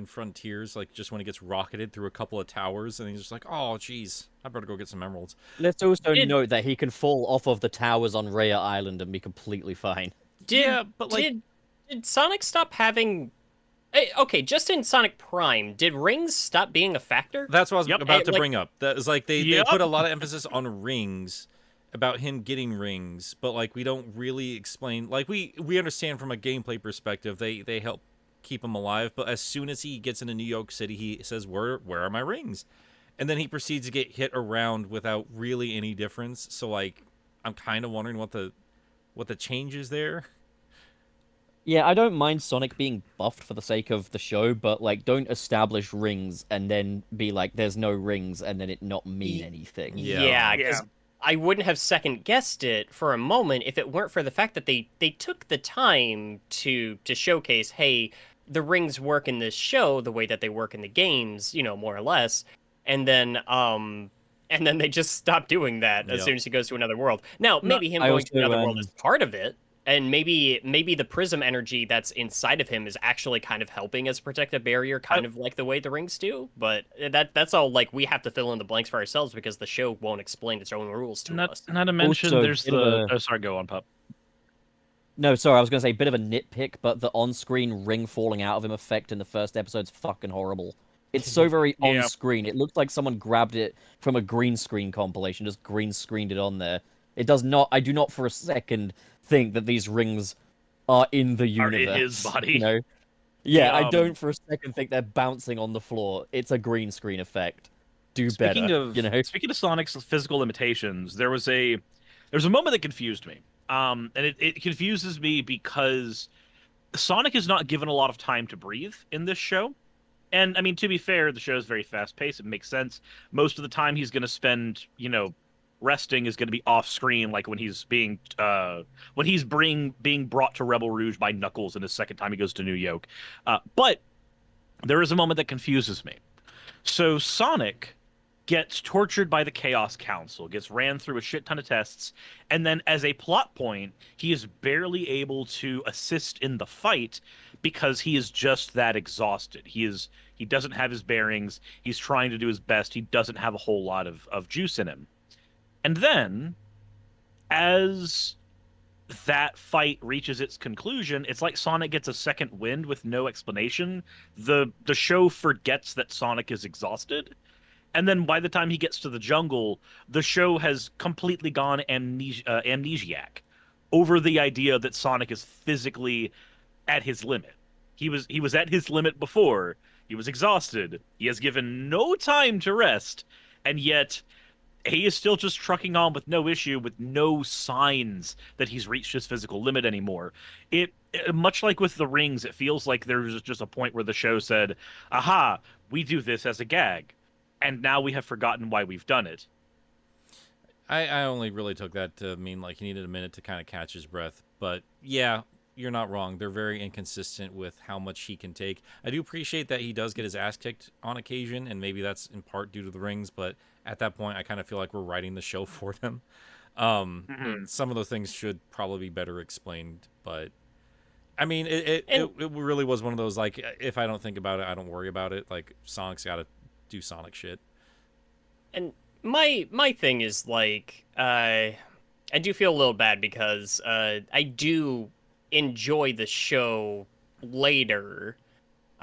Frontiers, like just when he gets rocketed through a couple of towers and he's just like, oh, geez, I better go get some emeralds. Let's also Did- note that he can fall off of the towers on Rhea Island and be completely fine. Yeah, but like, Did Sonic stop having? Okay, just in Sonic Prime, did rings stop being a factor? that's what I was Yep. about to Like- bring up. That is like they Yep. put a lot of emphasis on rings, about him getting rings, but like we don't really explain. Like we understand from a gameplay perspective, they help keep him alive. But as soon as he gets into New York City, he says, "Where are my rings?" And then he proceeds to get hit around without really any difference. So like, I'm kind of wondering what the change is there. Yeah, I don't mind Sonic being buffed for the sake of the show, but like, don't establish rings and then be like, "There's no rings," and then it not mean anything. Yeah. because I wouldn't have second guessed it for a moment if it weren't for the fact that they took the time to showcase, hey, the rings work in this show the way that they work in the games, more or less, and then they just stopped doing that as Yep. soon as he goes to another world. Now, maybe him I going to also, another world is part of it. And maybe the prism energy that's inside of him is actually kind of helping as a protective barrier, kind of like the way the rings do. But that's all like we have to fill in the blanks for ourselves because the show won't explain its own rules to us. Not to mention, Also, there's bit of the. Oh, sorry, go on, pup. No, sorry, I was gonna say bit of a nitpick, but the on-screen ring falling out of him effect in the first episode's fucking horrible. It's so very Yeah. on-screen. It looks like someone grabbed it from a green screen compilation, just green screened it on there. It does not. I do not for a second think that these rings are in the Are in universe. his body. You know? Yeah, The, I don't for a second think they're bouncing on the floor. It's a green screen effect. Do Speaking better. of speaking of Sonic's physical limitations, there was a moment that confused me. And it confuses me because Sonic is not given a lot of time to breathe in this show. And I mean, to be fair, the show is very fast paced. It makes sense. Most of the time he's going to spend, resting is going to be off screen, like when he's being brought to Rebel Rouge by Knuckles in his second time he goes to New York. But there is a moment that confuses me. So Sonic gets tortured by the Chaos Council, gets ran through a shit ton of tests, and then as a plot point, he is barely able to assist in the fight because he is just that exhausted. He doesn't have his bearings. He's trying to do his best. He doesn't have a whole lot of juice in him. And then, as that fight reaches its conclusion, it's like Sonic gets a second wind with no explanation. The show forgets that Sonic is exhausted. And then by the time he gets to the jungle, the show has completely gone amnesiac over the idea that Sonic is physically at his limit. He was at his limit before. He was exhausted. He has given no time to rest, and yet he is still just trucking on with no issue, with no signs that he's reached his physical limit anymore. It much like with the rings, it feels like there's just a point where the show said, "Aha, we do this as a gag, and now we have forgotten why we've done it." I only really took that to mean like he needed a minute to kind of catch his breath. But yeah, you're not wrong. They're very inconsistent with how much he can take. I do appreciate that he does get his ass kicked on occasion, and maybe that's in part due to the rings. But at that point, I kind of feel like we're writing the show for them. Mhm. Some of those things should probably be better explained, but I mean, And it really was one of those like if I don't think about it, I don't worry about it. Like Sonic's got to do Sonic shit. and my thing is like I do feel a little bad because I do enjoy the show later.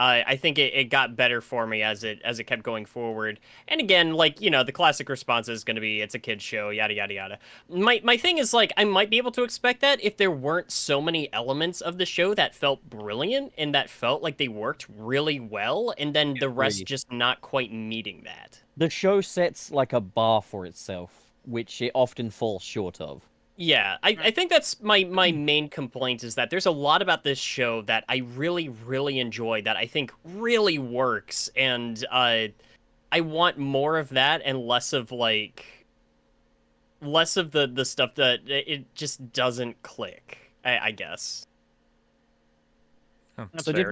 I think it got better for me as it kept going forward. And again, like, the classic response is going to be it's a kid's show, yada yada yada. My thing is like I might be able to expect that if there weren't so many elements of the show that felt brilliant and that felt like they worked really well, and then the rest Agree. just not quite meeting that. The show sets like a bar for itself, which it often falls short of. Yeah, I think that's my main complaint is that there's a lot about this show that I really, really enjoy that I think really works, and I want more of that and less of the stuff that it just doesn't click, I guess. Huh. That's So fair.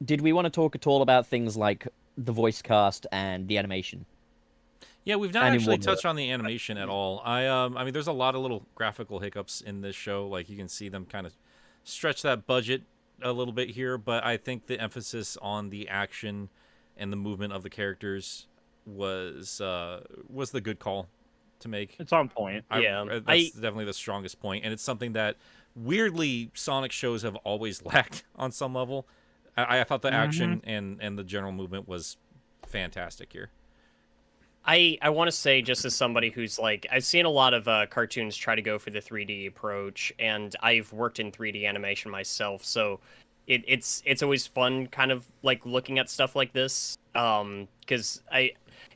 did we want to talk at all about things like the voice cast and the animation? Yeah, we've not And in actually what order? touched on the animation at all. I mean, there's a lot of little graphical hiccups in this show. Like you can see them kind of stretch that budget a little bit here, but I think the emphasis on the action and the movement of the characters was the good call to make. It's on point. Yeah, That's definitely the strongest point, and it's something that weirdly Sonic shows have always lacked on some level. I thought the action and the general movement was fantastic here. I want to say, just as somebody who's like, I've seen a lot of cartoons try to go for the 3D approach, and I've worked in 3D animation myself, so it's always fun, kind of like looking at stuff like this, because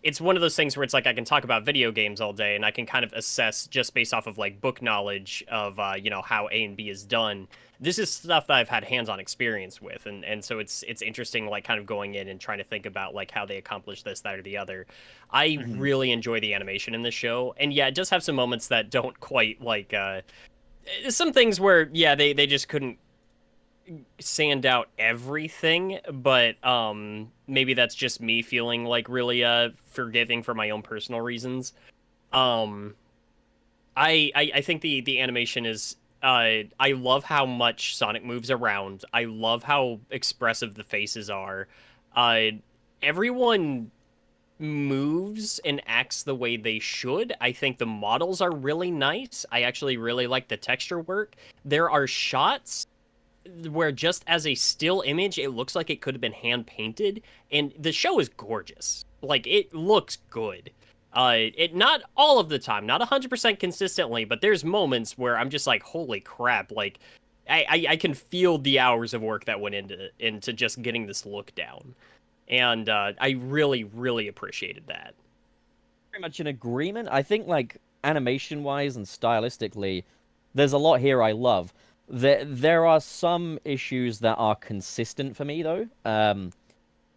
it's one of those things where it's like I can talk about video games all day, and I can kind of assess just based off of like book knowledge of how A and B is done. This is stuff that I've had hands-on experience with, and so it's interesting, like kind of going in and trying to think about like how they accomplish this, that, or the other. I Mhm. really enjoy the animation in this show, and yeah, it does have some moments that don't quite like some things where yeah they just couldn't sand out everything, but maybe that's just me feeling like really forgiving for my own personal reasons. Um I think the animation is I love how much Sonic moves around. I love how expressive the faces are. Uh Everyone moves and acts the way they should. I think the models are really nice. I actually really like the texture work. There are shots where just as a still image, it looks like it could have been hand painted, and the show is gorgeous. Like it looks good. It not all of the time, not 100% consistently, but there's moments where I'm just like, holy crap! Like, I can feel the hours of work that went into just getting this look down, and I really really appreciated that. Very much in agreement. I think like animation wise and stylistically, there's a lot here I love. There are some issues that are consistent for me though.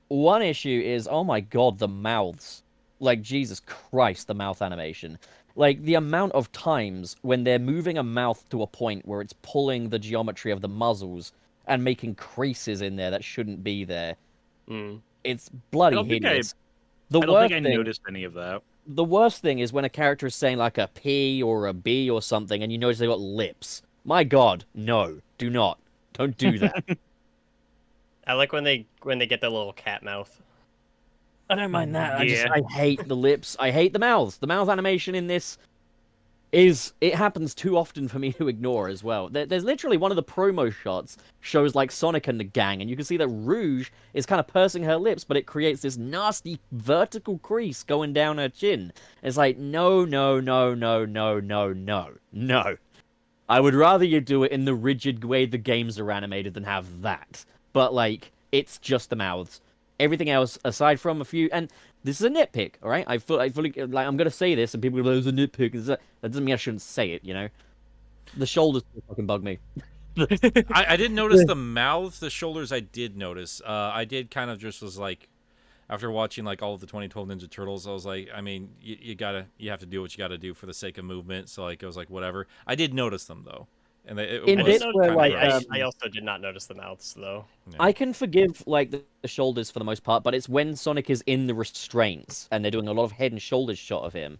One issue is, oh my god, the mouths. Like Jesus Christ, the mouth animation. Like the amount of times when they're moving a mouth to a point where it's pulling the geometry of the muzzles and making creases in there that shouldn't be there. Mm. It's I bloody don't think I. hideous. The I don't think worst I thing noticed any of that. the worst thing is when a character is saying like a P or a B or something, and you notice they got lips. My God, no, do not, don't do that. I like when they get the little cat mouth. I don't mind that. Yeah. I hate the lips. I hate the mouths. The mouth animation in this it happens too often for me to ignore as well. There's literally one of the promo shots shows like Sonic and the gang, and you can see that Rouge is kind of pursing her lips, but it creates this nasty vertical crease going down her chin. It's like, no, no, no, no, no, no, no, no. I would rather you do it in the rigid way the games are animated than have that. But, like, it's just the mouths. Everything else, aside from a few... And this is a nitpick, all right? I fully... Like, I'm going to say this, and people are like, it's a nitpick. That doesn't mean I shouldn't say it, you know? The shoulders fucking bug me. I didn't notice the mouths. The shoulders I did notice. I did kind of just was like... after watching like all of the 2012 Ninja Turtles, I was like, I mean, you have to do what you gotta do for the sake of movement. So like, it was like whatever. I did notice them though, and it In I was bits didn't where, kind of like, gross. I also did not notice the mouths though. Yeah. I can forgive like the shoulders for the most part, but it's when Sonic is in the restraints and they're doing a lot of head and shoulders shot of him,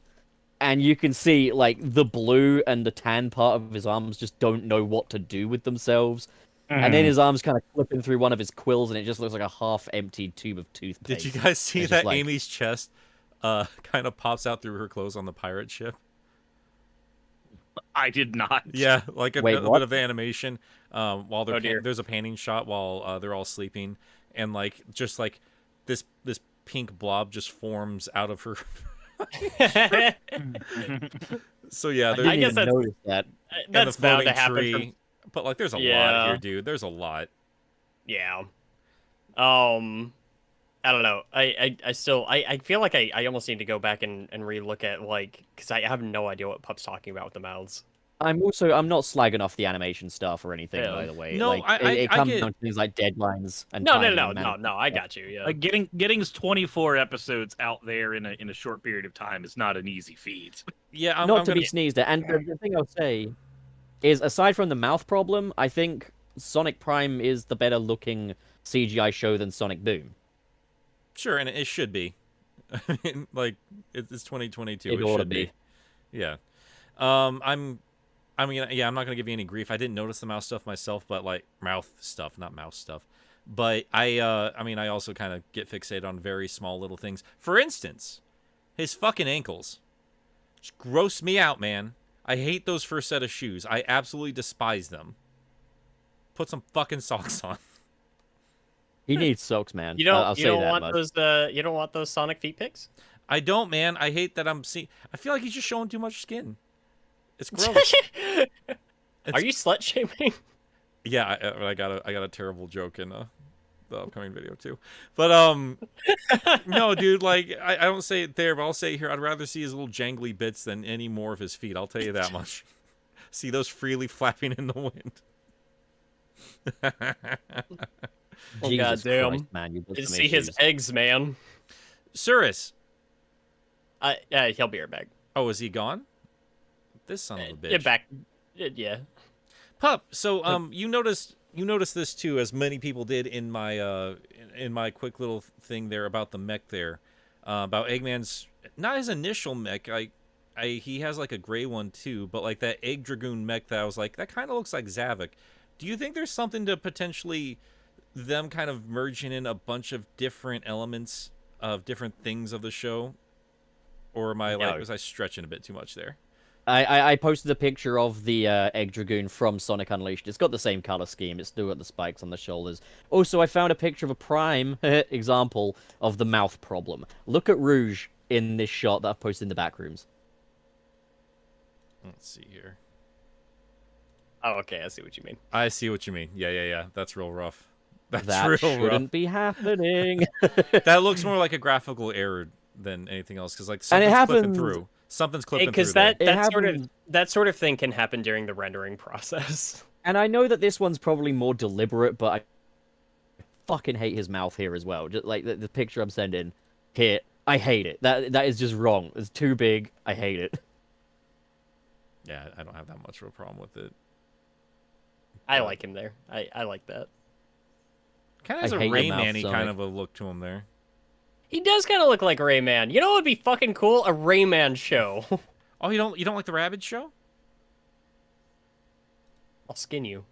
and you can see like the blue and the tan part of his arms just don't know what to do with themselves, and then his arms kind of clipping through one of his quills, and it just looks like a half-emptied tube of toothpaste. Did you guys see It's that just like- Amy's chest kind of pops out through her clothes on the pirate ship? I did not. Yeah, like a Wait, bit what? of animation while they're Oh, dear. there's a panning shot while they're all sleeping, and like just like this pink blob just forms out of her. So yeah, I there's didn't I guess even that's- notice that. and That's the bound floating to happen. tree. But like, there's a lot Yeah. here, dude. There's a lot. Yeah. I don't know. I still I feel like I almost need to go back and relook at like because I have no idea what Pup's talking about with the mouths. I'm not slagging off the animation stuff or anything, Yeah. by the way. No, like, I it comes get- down to things like deadlines and No, timing no, and no, management no. I stuff. got you. Yeah. Like getting his 24 episodes out there in a short period of time is not an easy feat. Yeah, I'm Not to gonna. be sneezed at. And the thing I'll say is, aside from the mouth problem, I think Sonic Prime is the better looking CGI show than Sonic Boom. Sure, and it should be. I mean, like it's 2022. It It ought to should be. Yeah. I mean, yeah, I'm not gonna give you any grief. I didn't notice the mouse stuff myself, but like mouth stuff, not mouse stuff. But I mean, I also kind of get fixated on very small little things. For instance, his fucking ankles just gross me out, man. I hate those first set of shoes. I absolutely despise them. Put some fucking socks on. He needs socks, man. You don't I'll you say don't that want much. those you don't want those Sonic feet pics? I don't, man. I hate that I'm seeing. I feel like he's just showing too much skin. It's gross. Are you slut shaming? Yeah, I got a terrible joke in the upcoming video too. But no, dude, like I don't say it there, but I'll say it here. I'd rather see his little jangly bits than any more of his feet. I'll tell you that much. See those freely flapping in the wind. Oh, Jesus goddamn. Christ, man, you've got To some see his issues. eggs, man. Cirrus. Yeah, he'll be right back. Oh, is he gone? This son of a bitch. Yeah, back. Yeah. Pup. So you noticed this too, as many people did in my quick little thing there about the mech there, about Eggman's not his initial mech. He has like a gray one too, but like that Egg Dragoon mech that I was like, that kind of looks like Zavik. Do you think there's something to potentially them kind of merging in a bunch of different elements of different things of the show, or am I like No. was I stretching a bit too much there? I posted a picture of the Egg Dragoon from Sonic Unleashed. It's got the same color scheme. It's still got the spikes on the shoulders. Also, I found a picture of a prime example of the mouth problem. Look at Rouge in this shot that I've posted in the back rooms. Let's see here. Oh, okay. I see what you mean. I see what you mean. Yeah. That's real rough. That's That real shouldn't rough. be happening. That looks more like a graphical error than anything else, because like And it something's clipping happens- through. Something's clipping through. Because there. that sort of thing can happen during the rendering process. And I know that this one's probably more deliberate, but I fucking hate his mouth here as well. Just like the picture I'm sending here, I hate it. That is just wrong. It's too big. I hate it. Yeah, I don't have that much of a problem with it. I like him there. I like that. Kind of has I a hate your mouth, Rayman-y kind Sonic. of a look to him there. He does kind of look like Rayman. You know what would be fucking cool? A Rayman show. Oh, you don't like the Rabbids show? I'll skin you.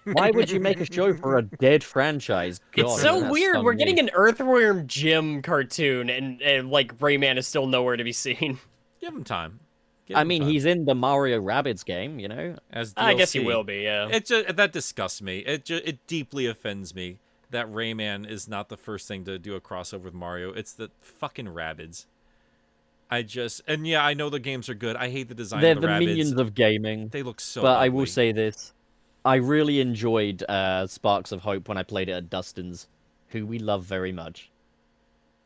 Why would you make a show for a dead franchise? God, It's so that's weird. some We're getting new- an Earthworm Jim cartoon, and like Rayman is still nowhere to be seen. Give him time. Give I him mean, time. he's in the Mario Rabbids game, you know. as I guess he DLC. will be. Yeah. It just, that disgusts me. It deeply offends me that Rayman is not the first thing to do a crossover with Mario. It's the fucking Rabbids. And yeah, I know the games are good. I hate the design They're of the the Rabbids. minions of gaming. They look so But ugly. I will say this: I really enjoyed Sparks of Hope when I played it at Dustin's, who we love very much.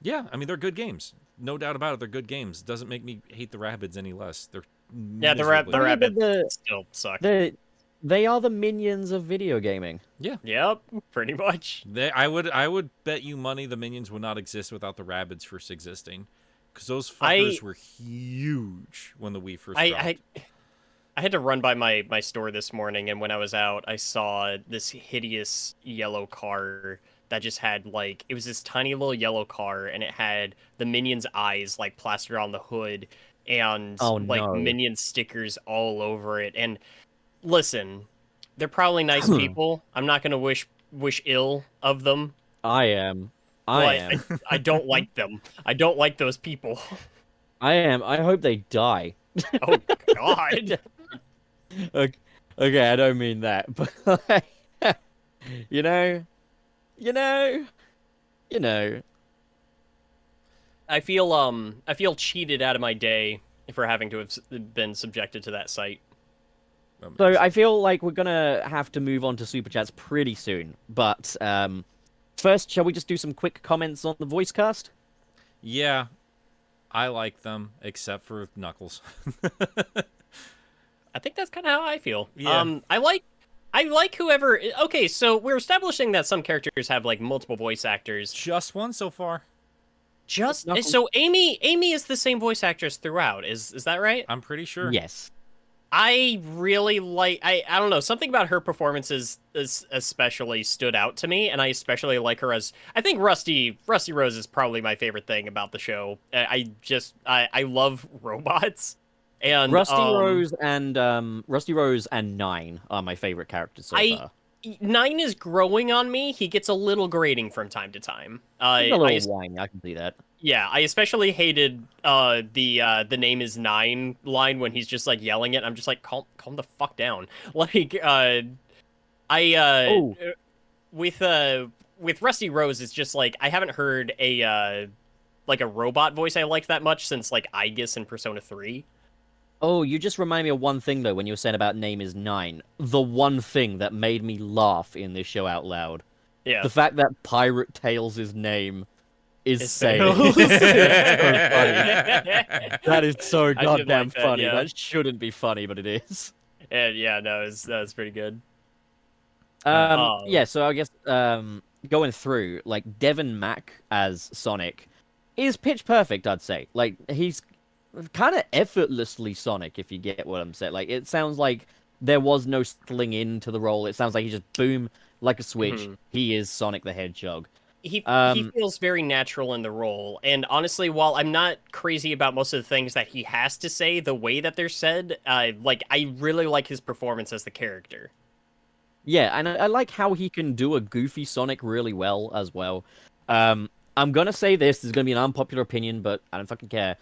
Yeah, I mean, they're good games. No doubt about it, they're good games. Doesn't make me hate the Rabbids any less. They're Yeah, the miserably- rabbit the- still suck. The They are the minions of video gaming. Yep, pretty much. I would bet you money the minions would not exist without the Rabbids first existing, because those I- fuckers were huge when the Wii first dropped. I had to run by my store this morning, and when I was out, I saw this hideous yellow car that just had, like, it was this tiny little yellow car, and it had the Minions' eyes, like, plastered on the hood, and, Oh, like, no. Minion stickers all over it. And listen, they're probably nice people. I'm not gonna wish ill of them, I am. but I don't like them. I don't like those people. I am. I hope they die. Oh, God. Okay, I don't mean that, but like, you know. I feel cheated out of my day for having to have been subjected to that site. So I feel like we're gonna have to move on to super chats pretty soon. But first, shall we just do some quick comments on the voice cast? Yeah, I like them, except for Knuckles. I think that's kind of how I feel. Yeah. I like whoever. Okay, so we're establishing that some characters have like multiple voice actors. Just one so far. Just Knuckles- so Amy is the same voice actress throughout. Is that right? I'm pretty sure. Yes. I really like. I don't know, something about her performances is especially stood out to me, and I especially like her as. I think Rusty Rose is probably my favorite thing about the show. I love robots. And Rusty Rose and Nine are my favorite characters so far. Nine is growing on me. He gets a little grating from time to time. He's a little whiny, I can see that. Yeah, I especially hated the name is Nine line when he's just like yelling it. I'm just like, calm the fuck down. Like with Rusty Rose, it's just like I haven't heard a robot voice I liked that much since like Aegis in Persona 3. Oh, you just remind me of one thing though when you were saying about name is Nine. The one thing that made me laugh in this show out loud. Yeah. The fact that Pirate Tails' name is It's Sails. Sails. That is so I did goddamn like that, funny. yeah. That shouldn't be funny, but it is. And yeah, no, that was pretty good. Yeah, so I guess going through, like, Devin Mack as Sonic is pitch perfect, I'd say. Like, he's kind of effortlessly Sonic, if you get what I'm saying. Like, it sounds like there was no settling into the role. It sounds like he just, boom, like a switch, he is Sonic the Hedgehog. He feels very natural in the role, and honestly, while I'm not crazy about most of the things that he has to say, the way that they're said, I really like his performance as the character. Yeah, and I like how he can do a goofy Sonic really well as well. I'm gonna say this is gonna be an unpopular opinion, but I don't fucking care.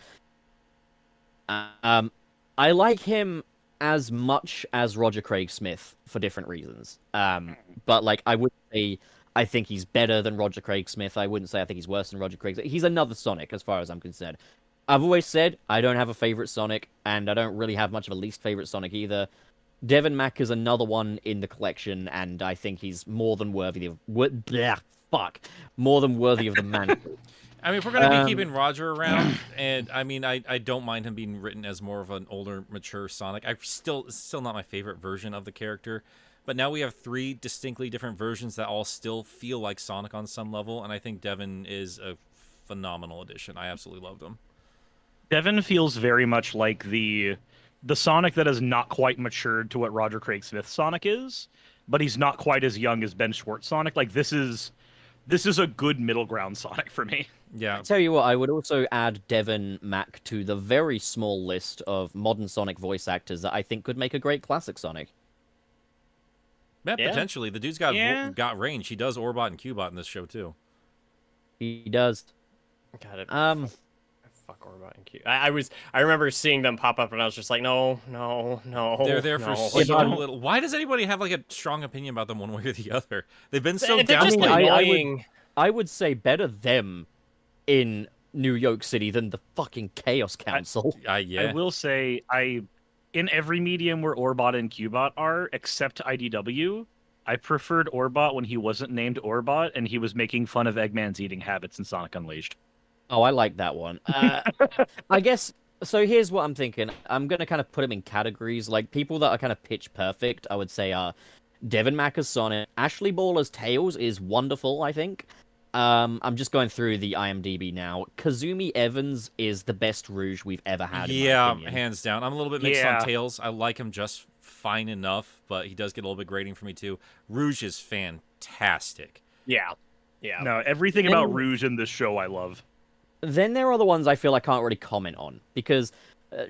I like him as much as Roger Craig Smith for different reasons. But like I would say I think he's better than Roger Craig Smith. I wouldn't say I think he's worse than Roger Craig. He's another Sonic as far as I'm concerned. I've always said I don't have a favorite Sonic, and I don't really have much of a least favorite Sonic either. Devin Mack is another one in the collection, and I think he's more than worthy of more than worthy of the mantle. I mean, if we're going to be keeping Roger around, and I mean, I don't mind him being written as more of an older, mature Sonic. It's still not my favorite version of the character. But now we have 3 distinctly different versions that all still feel like Sonic on some level, and I think Devin is a phenomenal addition. I absolutely loved him. Devin feels very much like the Sonic that has not quite matured to what Roger Craig Smith's Sonic is, but he's not quite as young as Ben Schwartz Sonic. Like this is a good middle ground Sonic for me. Yeah. Tell you what, I would also add Devin Mack to the very small list of modern Sonic voice actors that I think could make a great classic Sonic. Yeah, Yeah. potentially. The dude's got range. He does Orbot and Cubot in this show too. He does. Got it. Fuck Orbot and Q. I remember seeing them pop up, and I was just like, no. They're there for no. so little. Why does anybody have like a strong opinion about them one way or the other? They've been so They're just downplayed. annoying. I would say better them in New York City than the fucking Chaos Council. Yeah. I will say, in every medium where Orbot and Cubot are, except IDW, I preferred Orbot when he wasn't named Orbot and he was making fun of Eggman's eating habits in Sonic Unleashed. Oh, I like that one. I guess So here's what I'm thinking. I'm gonna kind of put them in categories. Like people that are kind of pitch perfect, I would say are Devin Mack as Sonic, Ashley Ball as Tails is wonderful, I think. I'm just going through the IMDb now. Kazumi Evans is the best Rouge we've ever had, in my Yeah, opinion. hands down. I'm a little bit mixed on Yeah. Tails. I like him just fine enough, but he does get a little bit grating for me too. Rouge is fantastic. Yeah. Yeah. No, everything about And- Rouge in this show I love. Then there are the ones I feel I can't really comment on because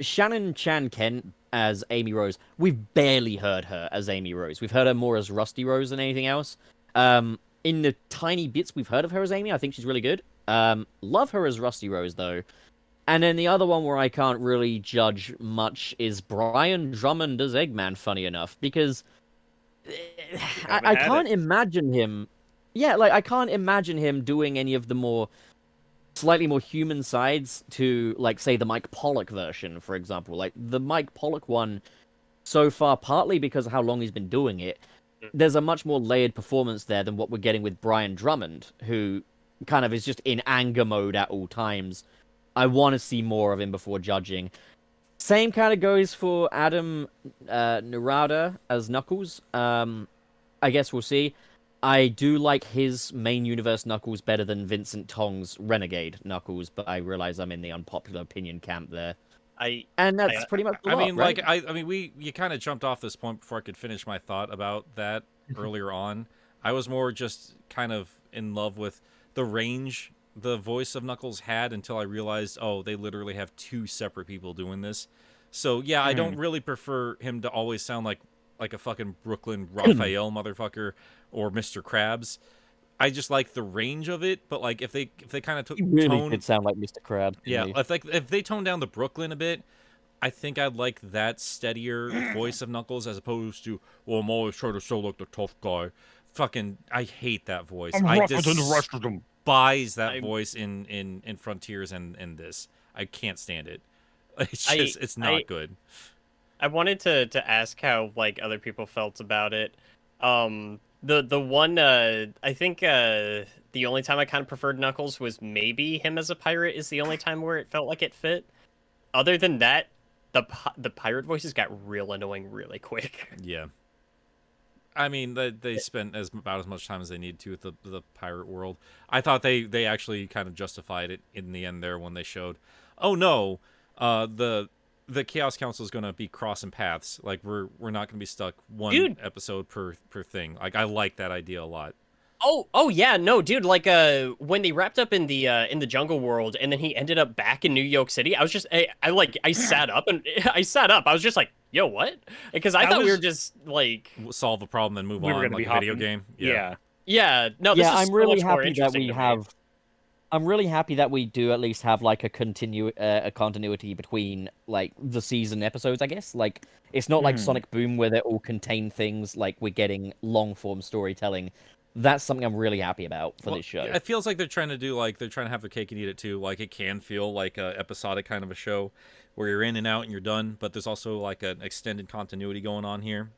Shannon Chan Kent as Amy Rose, we've barely heard her as Amy Rose. We've heard her more as Rusty Rose than anything else. In the tiny bits we've heard of her as Amy, I think she's really good. Love her as Rusty Rose though. And then the other one where I can't really judge much is Brian Drummond as Eggman. Funny enough, because Haven't I had can't it. imagine him. Yeah, like I can't imagine him doing any of the more slightly more human sides to, like, say, the Mike Pollock version, for example. Like, the Mike Pollock one, so far, partly because of how long he's been doing it, there's a much more layered performance there than what we're getting with Brian Drummond, who kind of is just in anger mode at all times. I want to see more of him before judging. Same kind of goes for Adam Narada as Knuckles. I guess we'll see. I do like his main universe Knuckles better than Vincent Tong's Renegade Knuckles, but I realize I'm in the unpopular opinion camp there. And that's pretty much the I lot, mean, right? like, I mean, you kind of jumped off this point before I could finish my thought about that earlier on. I was more just kind of in love with the range the voice of Knuckles had until I realized, oh, they literally have two separate people doing this. So yeah, I don't really prefer him to always sound like a fucking Brooklyn Raphael motherfucker or Mr. Krabs. I just like the range of it, but like if they kind of took He really tone, did sound like Mr. Krabs. to yeah, me. if they tone down the Brooklyn a bit, I think I'd like that steadier voice of Knuckles as opposed to, well, I'm always trying to sound like the tough guy. Fucking, I hate that voice. I despise that voice in Frontiers and this. I can't stand it. It's just, it's not good. I wanted to ask how like other people felt about it. The one I think the only time I kind of preferred Knuckles was maybe him as a pirate is the only time where it felt like it fit. Other than that, the pirate voices got real annoying really quick. Yeah. I mean, they spent about as much time as they needed to with the pirate world. I thought they actually kind of justified it in the end there when they showed, oh no, the Chaos Council is going to be crossing paths. Like we're not going to be stuck one episode per thing. Like I like that idea a lot. Oh yeah, no, dude, like when they wrapped up in the jungle world and then he ended up back in New York City, I was just I sat up and I sat up. I was just like, "Yo, what?" Because I thought we were just like solve a problem and move we were on gonna like be a video hopping. game. Yeah. Yeah, no, this Yeah, is I'm so really much more happy that interesting we to me. have. I'm really happy that we do at least have like a continuity between like the season episodes. I guess like it's not like Sonic Boom where they're all contained things. Like we're getting long form storytelling. That's something I'm really happy about for this show. It feels like they're trying to have their cake and eat it too. Like it can feel like a episodic kind of a show where you're in and out and you're done, but there's also like an extended continuity going on here.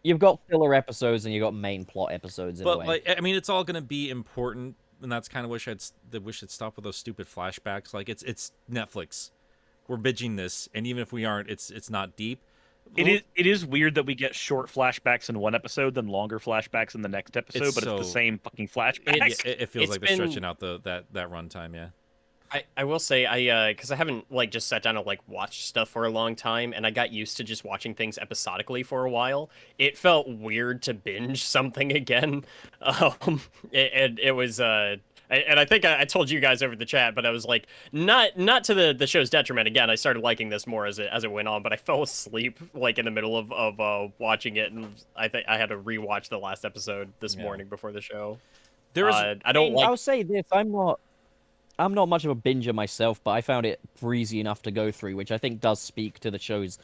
You've got filler episodes and you've got main plot episodes. In a way. Like I mean, it's all gonna be important, and that's kind of wish I'd stop with those stupid flashbacks. Like it's Netflix, we're binging this, and even if we aren't, it's not deep. It is weird that we get short flashbacks in one episode, then longer flashbacks in the next episode, but it's the same fucking flashback. It feels like they're stretching out that runtime. Yeah. I will say because I haven't like just sat down and like watched stuff for a long time, and I got used to just watching things episodically for a while. It felt weird to binge something again. It was and I think I told you guys over the chat, but I was like not to the show's detriment. Again, I started liking this more as it went on, but I fell asleep like in the middle of watching it, and I think I had to rewatch the last episode this morning before the show. I'll say this: I'm not much of a binger myself, but I found it breezy enough to go through, which I think does speak to the show's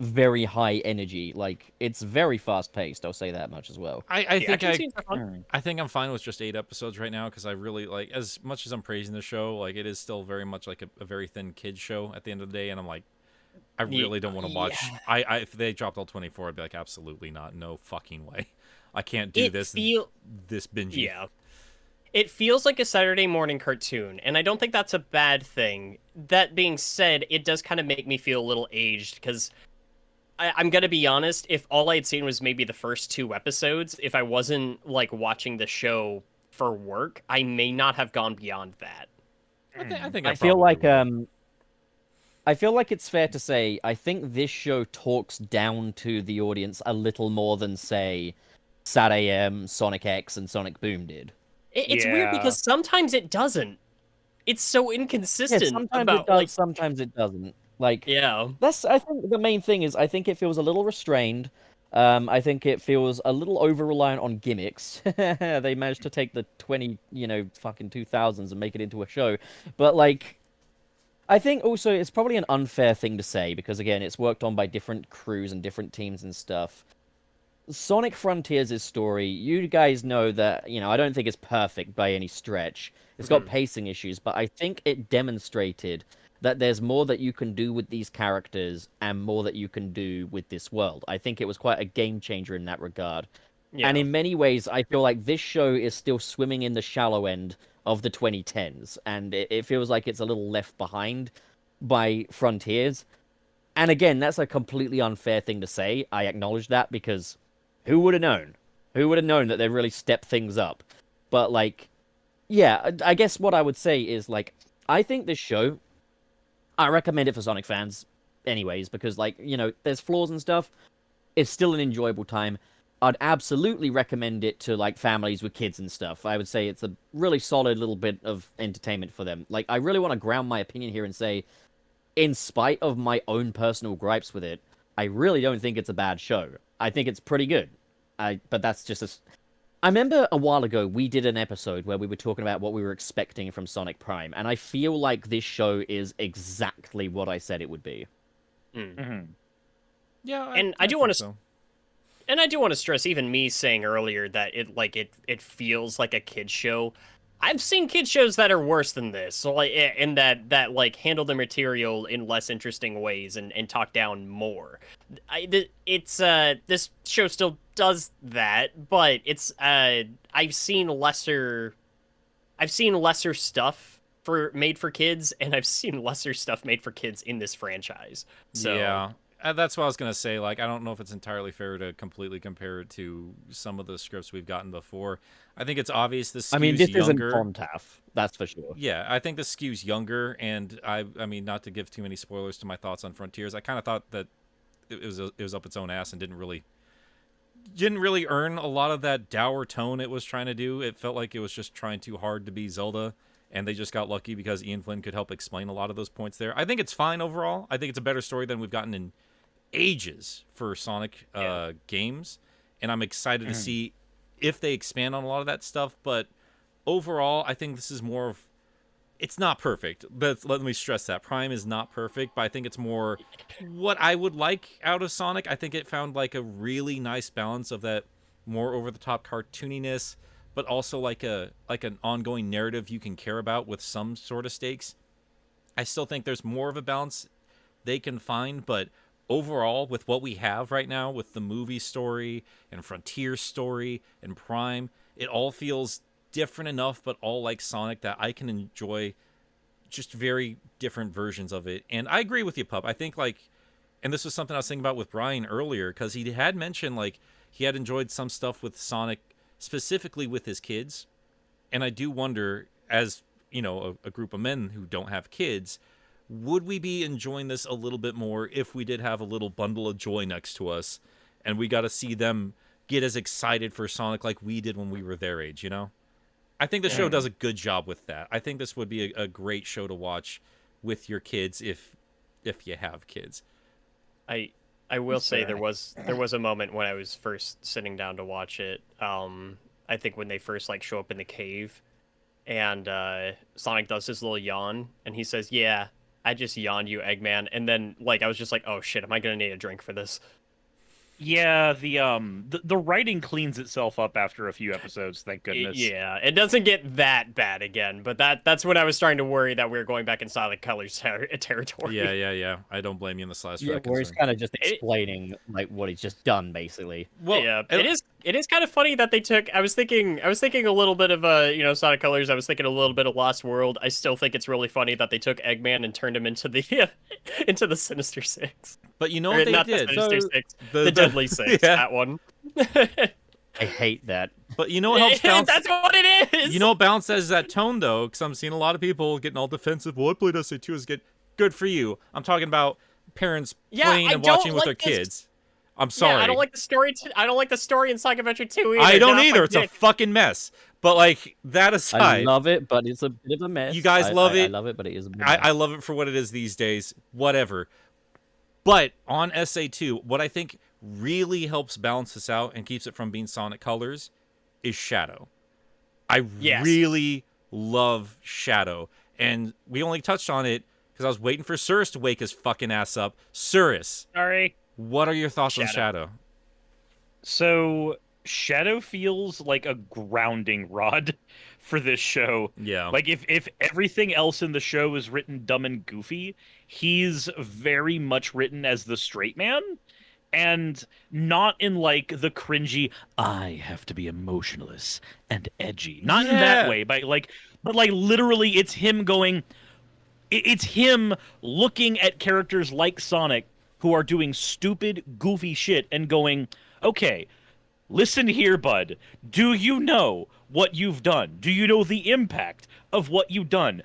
very high energy. Like, it's very fast paced, I'll say that much as well. I think I'm fine with just 8 episodes right now because I really like, as much as I'm praising the show, like it is still very much like a very thin kid show at the end of the day, and I'm like, I really don't want to watch. If they dropped all 24, I'd be like, absolutely not, no fucking way. I can't do this binging. Yeah. It feels like a Saturday morning cartoon, and I don't think that's a bad thing. That being said, it does kind of make me feel a little aged because I'm gonna be honest. If all I had seen was maybe the first 2 episodes, if I wasn't like watching the show for work, I may not have gone beyond that. I think I I feel probably like would. I feel like it's fair to say I think this show talks down to the audience a little more than say Sat AM, Sonic X, and Sonic Boom did. It's weird Yeah. because sometimes it doesn't. It's so Yeah, inconsistent sometimes it about does, like sometimes it doesn't. Like yeah. that's I think the main thing is I think it feels a little restrained. I think it feels a little over reliant on gimmicks. They managed to take the 20, fucking 2000s and make it into a show. But like I think also it's probably an unfair thing to say because again, it's worked on by different crews and different teams and stuff. Sonic Frontiers' story, you guys know that, I don't think it's perfect by any stretch. It's got Mhm. pacing issues, but I think it demonstrated that there's more that you can do with these characters and more that you can do with this world. I think it was quite a game changer in that regard. And Yeah. in many ways, I feel like this show is still swimming in the shallow end of the 2010s, and it feels like it's a little left behind by Frontiers. And again, that's a completely unfair thing to say. I acknowledge that because who would have known? Who would have known that they really stepped things up? But like, yeah, I guess what I would say is like, I think this show, I recommend it for Sonic fans, anyways, because like, there's flaws and stuff. It's still an enjoyable time. I'd absolutely recommend it to like families with kids and stuff. I would say it's a really solid little bit of entertainment for them. Like, I really want to ground my opinion here and say, in spite of my own personal gripes with it, I really don't think it's a bad show. I think it's pretty good. But that's just a. I remember a while ago we did an episode where we were talking about what we were expecting from Sonic Prime, and I feel like this show is exactly what I said it would be. Mm. Mhm. Yeah, And I I do think want to so. and I do want to stress, even me saying earlier that it feels like a kid show. I've seen kid shows that are worse than this, so like and that like handle the material in less interesting ways and talk down more. This show still does that, but it's I've seen lesser stuff for made for kids, and I've seen lesser stuff made for kids in this franchise. So Yeah, that's what I was gonna say. Like, I don't know if it's entirely fair to completely compare it to some of the scripts we've gotten before. I think it's obvious this I mean, skews this isn't younger. Fontaf, that's for sure. Yeah, I think this skews younger, and I mean, not to give too many spoilers to my thoughts on Frontiers, I kind of thought that it was up its own ass and didn't really earn a lot of that dour tone it was trying to do. It felt like it was just trying too hard to be Zelda, and they just got lucky because Ian Flynn could help explain a lot of those points there. I think it's fine overall. I think it's a better story than we've gotten in ages for Sonic games, and I'm excited to see if they expand on a lot of that stuff. But overall, I think this is more of, it's not perfect. But let me stress that Prime is not perfect, but I think it's more what I would like out of Sonic. I think it found like a really nice balance of that more over the top cartooniness, but also like an ongoing narrative you can care about with some sort of stakes. I still think there's more of a balance they can find, but overall, with what we have right now, with the movie story and Frontier story and Prime, it all feels different enough, but all like Sonic, that I can enjoy just very different versions of it. And I agree with you, Pup. I think like, and this was something I was thinking about with Brian earlier, because he had mentioned like he had enjoyed some stuff with Sonic, specifically with his kids. And I do wonder, as a group of men who don't have kids, would we be enjoying this a little bit more if we did have a little bundle of joy next to us and we got to see them get as excited for Sonic like we did when we were their age? I think the show does a good job with that. I think this would be a great show to watch with your kids if you have kids. I I will That's say fair. there was a moment when I was first sitting down to watch it. I think when they first like show up in the cave, and Sonic does his little yawn, and he says, "Yeah, I just yawned you, Eggman." And then like I was just like, "Oh shit, am I gonna need a drink for this?" Yeah, the writing cleans itself up after a few episodes, thank goodness. Yeah, it doesn't get that bad again, but that's when I was starting to worry that we were going back in Silent Colors territory. Yeah. I don't blame you in the slightest for Yeah, that where he's concern. kind of just explaining like what he's just done, basically. Well, Yeah, it is. It is kind of funny that they took. I was thinking a little bit of Sonic Colors. I was thinking a little bit of Lost World. I still think it's really funny that they took Eggman and turned him into the into the Sinister Six, But you know or what they not the did? Sinister So, Six, the Deadly Six. Yeah. That one. I hate that. But you know what helps balance? That's what it is. You know what balances that tone though? Because I'm seeing a lot of people getting all defensive. Well, I played SA2 as good for you. I'm talking about parents playing and watching with their kids. I'm sorry. Yeah, I don't like the story. I don't like the story in Sonic Adventure 2 either. I don't Get off either. my It's a dick. fucking mess. But like that I aside, love it, but it's a bit of a mess. You guys love I it. love it, but it is a bit of a mess. I love it for what it is these days. Whatever. But on SA2, what I think really helps balance this out and keeps it from being Sonic Colors is Shadow. I Yes. really love Shadow. And we only touched on it because I was waiting for Cirrus to wake his fucking ass up. Cirrus, Sorry. what are your thoughts on Shadow? So Shadow feels like a grounding rod for this show. Yeah. Like if everything else in the show is written dumb and goofy, he's very much written as the straight man. And not in like the cringy, I have to be emotionless and edgy. Not in that Yeah. way, but like literally it's him going, it's him looking at characters like Sonic who are doing stupid, goofy shit and going, okay, listen here, bud. Do you know what you've done? Do you know the impact of what you've done?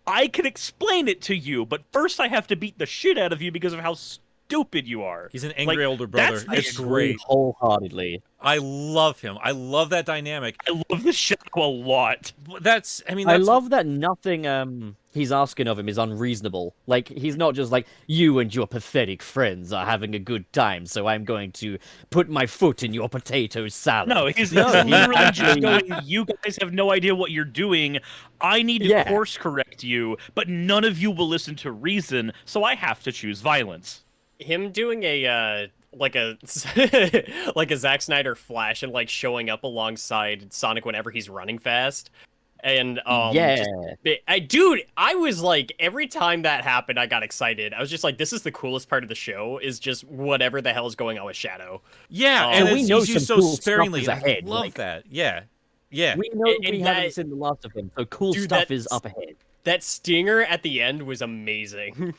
I can explain it to you, but first I have to beat the shit out of you because of how stupid you are. He's an angry Like, older brother. that's the It's agree great. Wholeheartedly. I love him. I love that dynamic. I love the Shadow a lot. That's, I mean, I that's love that nothing he's asking of him is unreasonable. Like, he's not just like, you and your pathetic friends are having a good time, so I'm going to put my foot in your potato salad. No, he's No, he's literally just actually- going, you guys have no idea what you're doing. I need to Yeah. course correct you, but none of you will listen to reason, so I have to choose violence. Him doing a like a like a Zack Snyder Flash and like showing up alongside Sonic whenever he's running fast. And yeah. dude, I was like, every time that happened, I got excited. I was just like, this is the coolest part of the show, is just whatever the hell is going on with Shadow. yeah, Oh. and So we it's know used some so cool stuff sparingly. is and I ahead, love like- that. Yeah, yeah. We know And we that- haven't seen the last of him, so cool Dude, stuff is that's- up ahead. That stinger at the end was amazing.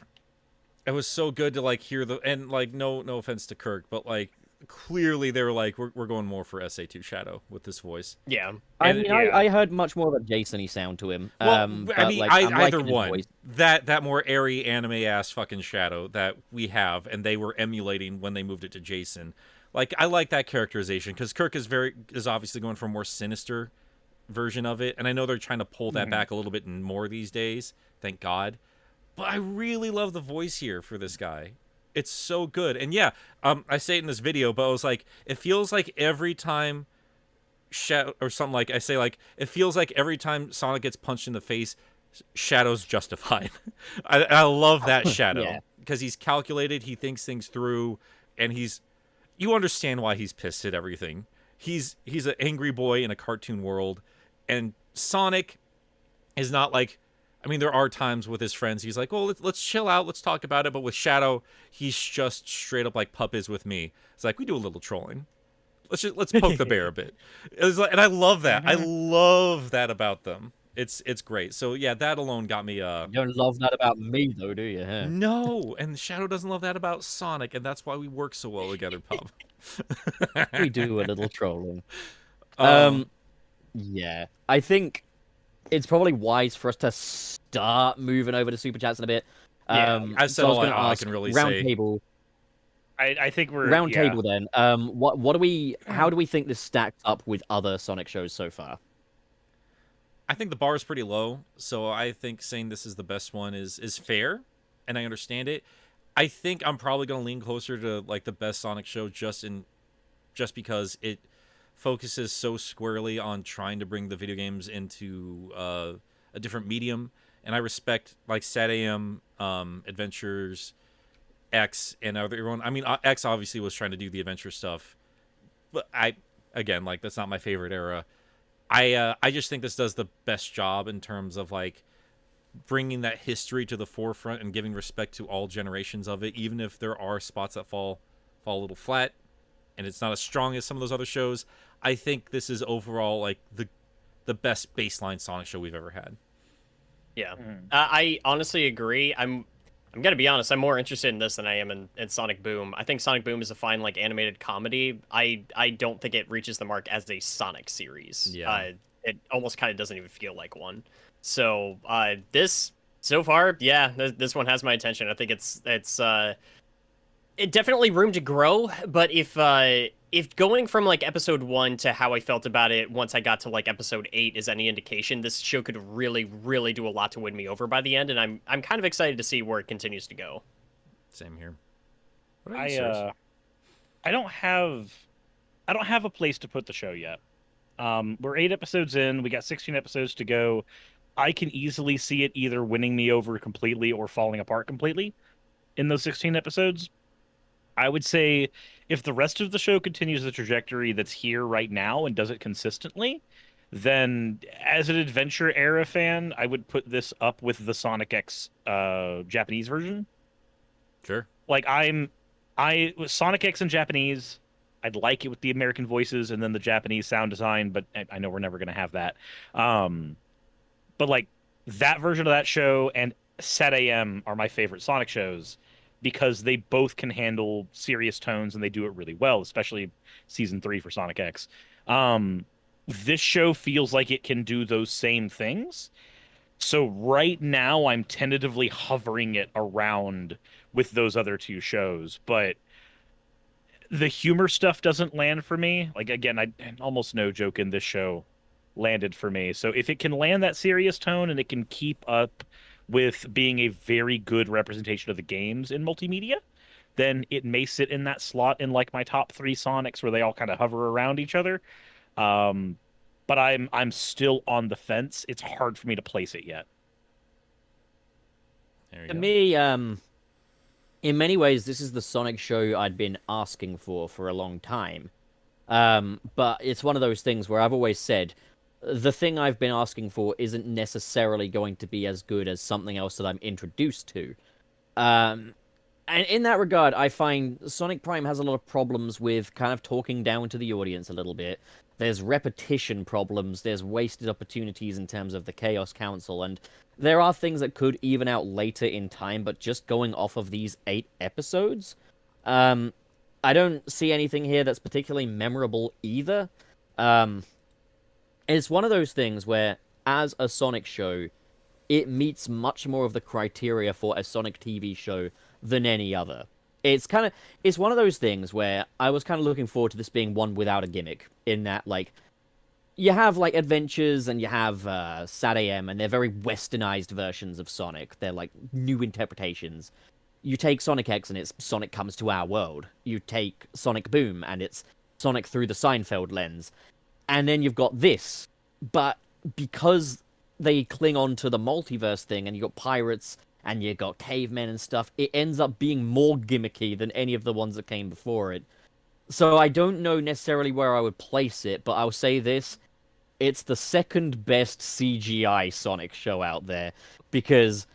It was so good to like hear the, and like no offense to Kirk, but like clearly they were like, we're going more for SA2 Shadow with this voice. Yeah. I And- mean, yeah. I heard much more of a Jason-y sound to him. Well, I but, mean, like, I'm either liking his one. voice. That more airy anime ass fucking Shadow that we have, and they were emulating when they moved it to Jason. Like, I like that characterization because Kirk is obviously going for a more sinister version of it, and I know they're trying to pull that back a little bit more these days. Thank God. But I really love the voice here for this guy. It's so good. And yeah, I say it in this video, but I was like, it feels like every time Shadow or something, like I say, like it feels like every time Sonic gets punched in the face, Shadow's justified. I love that Shadow Yeah. because he's calculated, he thinks things through, and you understand why he's pissed at everything. He's an angry boy in a cartoon world, and Sonic is not like, I mean, there are times with his friends he's like, well, let's chill out, let's talk about it. But with Shadow, he's just straight up like Pup is with me. It's like, we do a little trolling. Let's poke the bear a bit. It was like, and I love that. I love that about them. It's great. So yeah, that alone got me. You don't love that about me, though, do you? Huh? No, and Shadow doesn't love that about Sonic, and that's why we work so well together, Pup. We do a little trolling. Um, Yeah, I think it's probably wise for us to start moving over to super chats in a bit. Yeah, I've said so I was all gonna I ask, can really round say. table. I think we're Round yeah. table then. What do we? How do we think this stacks up with other Sonic shows so far? I think the bar is pretty low, so I think saying this is the best one is fair, and I understand it. I think I'm probably gonna lean closer to like the best Sonic show just because it focuses so squarely on trying to bring the video games into a different medium, and I respect like SatAM, Adventures, X, and everyone. I mean, X obviously was trying to do the adventure stuff, but again, like that's not my favorite era. I just think this does the best job in terms of like bringing that history to the forefront and giving respect to all generations of it, even if there are spots that fall a little flat. and it's not as strong as some of those other shows, I think this is overall like the best baseline Sonic show we've ever had. Yeah, I honestly agree. I'm gonna be honest. I'm more interested in this than I am in Sonic Boom. I think Sonic Boom is a fine like animated comedy. I don't think it reaches the mark as a Sonic series. Yeah. It almost kind of doesn't even feel like one. So this so far, yeah, this one has my attention. I think it's it definitely room to grow. But if going from like episode 1 to how I felt about it once I got to like episode 8 is any indication, this show could really, really do a lot to win me over by the end, and I'm kind of excited to see where it continues to go. Same here. What about you, Serge? I don't have a place to put the show yet. We're 8 episodes in. We got 16 episodes to go. I can easily see it either winning me over completely or falling apart completely in those 16 episodes. I would say if the rest of the show continues the trajectory that's here right now and does it consistently, then as an adventure era fan, I would put this up with the Sonic X Japanese version. Sure. Like with Sonic X in Japanese, I'd like it with the American voices and then the Japanese sound design, but I know we're never going to have that. But like that version of that show and Set AM are my favorite Sonic shows because they both can handle serious tones and they do it really well, especially season 3 for Sonic X. This show feels like it can do those same things. So right now I'm tentatively hovering it around with those other 2 shows, but the humor stuff doesn't land for me. Like again, I almost no joke in this show landed for me. So if it can land that serious tone and it can keep up with being a very good representation of the games in multimedia, then it may sit in that slot in like my top 3 Sonics where they all kind of hover around each other. But I'm still on the fence. It's hard for me to place it yet. There you To go. me, in many ways, this is the Sonic show I'd been asking for a long time. But it's one of those things where I've always said the thing I've been asking for isn't necessarily going to be as good as something else that I'm introduced to. And in that regard, I find Sonic Prime has a lot of problems with kind of talking down to the audience a little bit. There's repetition problems, there's wasted opportunities in terms of the Chaos Council, and there are things that could even out later in time, but just going off of these 8 episodes, I don't see anything here that's particularly memorable either. It's one of those things where, as a Sonic show, it meets much more of the criteria for a Sonic TV show than any other. It's one of those things where I was kind of looking forward to this being one without a gimmick, in that, like, you have, like, Adventures and you have Sad AM, and they're very westernized versions of Sonic. They're, like, new interpretations. You take Sonic X and it's Sonic Comes to Our World. You take Sonic Boom and it's Sonic through the Seinfeld lens. And then you've got this. But because they cling on to the multiverse thing, and you got pirates and you got cavemen and stuff, it ends up being more gimmicky than any of the ones that came before it. So I don't know necessarily where I would place it, but I'll say this. It's the second best CGI Sonic show out there. Because,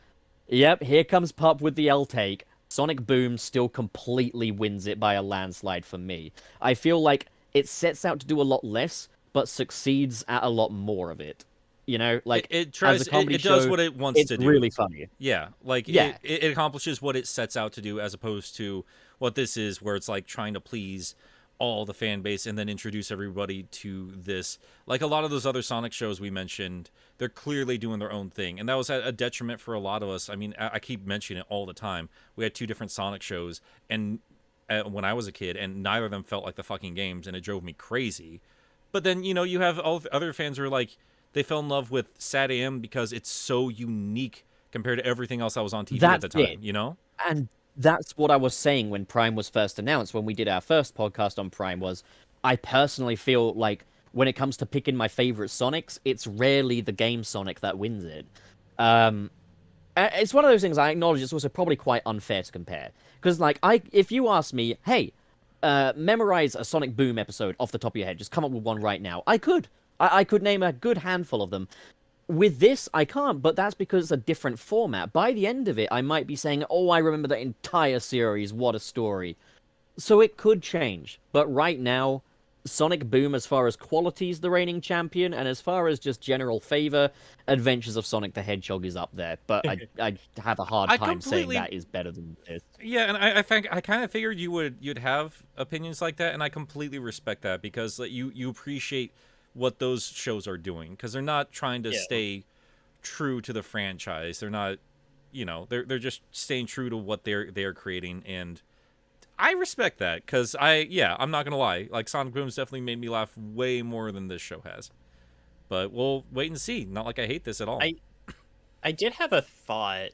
yep, here comes Pup with the L take. Sonic Boom still completely wins it by a landslide for me. I feel like it sets out to do a lot less, but succeeds at a lot more of it. You know, like it tries, as a comedy it does show, what it wants to do. It's really funny. Yeah, like Yeah. it accomplishes what it sets out to do, as opposed to what this is, where it's like trying to please all the fan base and then introduce everybody to this. Like a lot of those other Sonic shows we mentioned, they're clearly doing their own thing, and that was a detriment for a lot of us. I mean, I keep mentioning it all the time. We had 2 different Sonic shows, and when I was a kid, and neither of them felt like the fucking games, and it drove me crazy. But then, you know, you have all other fans who are like, they fell in love with Sad AM because it's so unique compared to everything else that was on TV at the time, you know? And that's what I was saying when Prime was first announced, when we did our first podcast on Prime, was I personally feel like when it comes to picking my favorite Sonics, it's rarely the game Sonic that wins it. It's one of those things I acknowledge it's also probably quite unfair to compare. Because, like, if you ask me, hey, memorize a Sonic Boom episode off the top of your head, just come up with one right now, I could. I could name a good handful of them. With this, I can't, but that's because it's a different format. By the end of it, I might be saying, oh, I remember that entire series, what a story. So it could change, but right now, Sonic Boom, as far as quality, is the reigning champion, and as far as just general favor, Adventures of Sonic the Hedgehog is up there. But I have a hard I time saying completely- that is better than this. Yeah, and I think I kind of figured you'd have opinions like that, and I completely respect that because like, you appreciate what those shows are doing because they're not trying to stay true to the franchise. They're not, they're just staying true to what they're creating, and I respect that because I'm not gonna lie, like Sonic Boom's definitely made me laugh way more than this show has. But we'll wait and see. Not like I hate this at all. I did have a thought.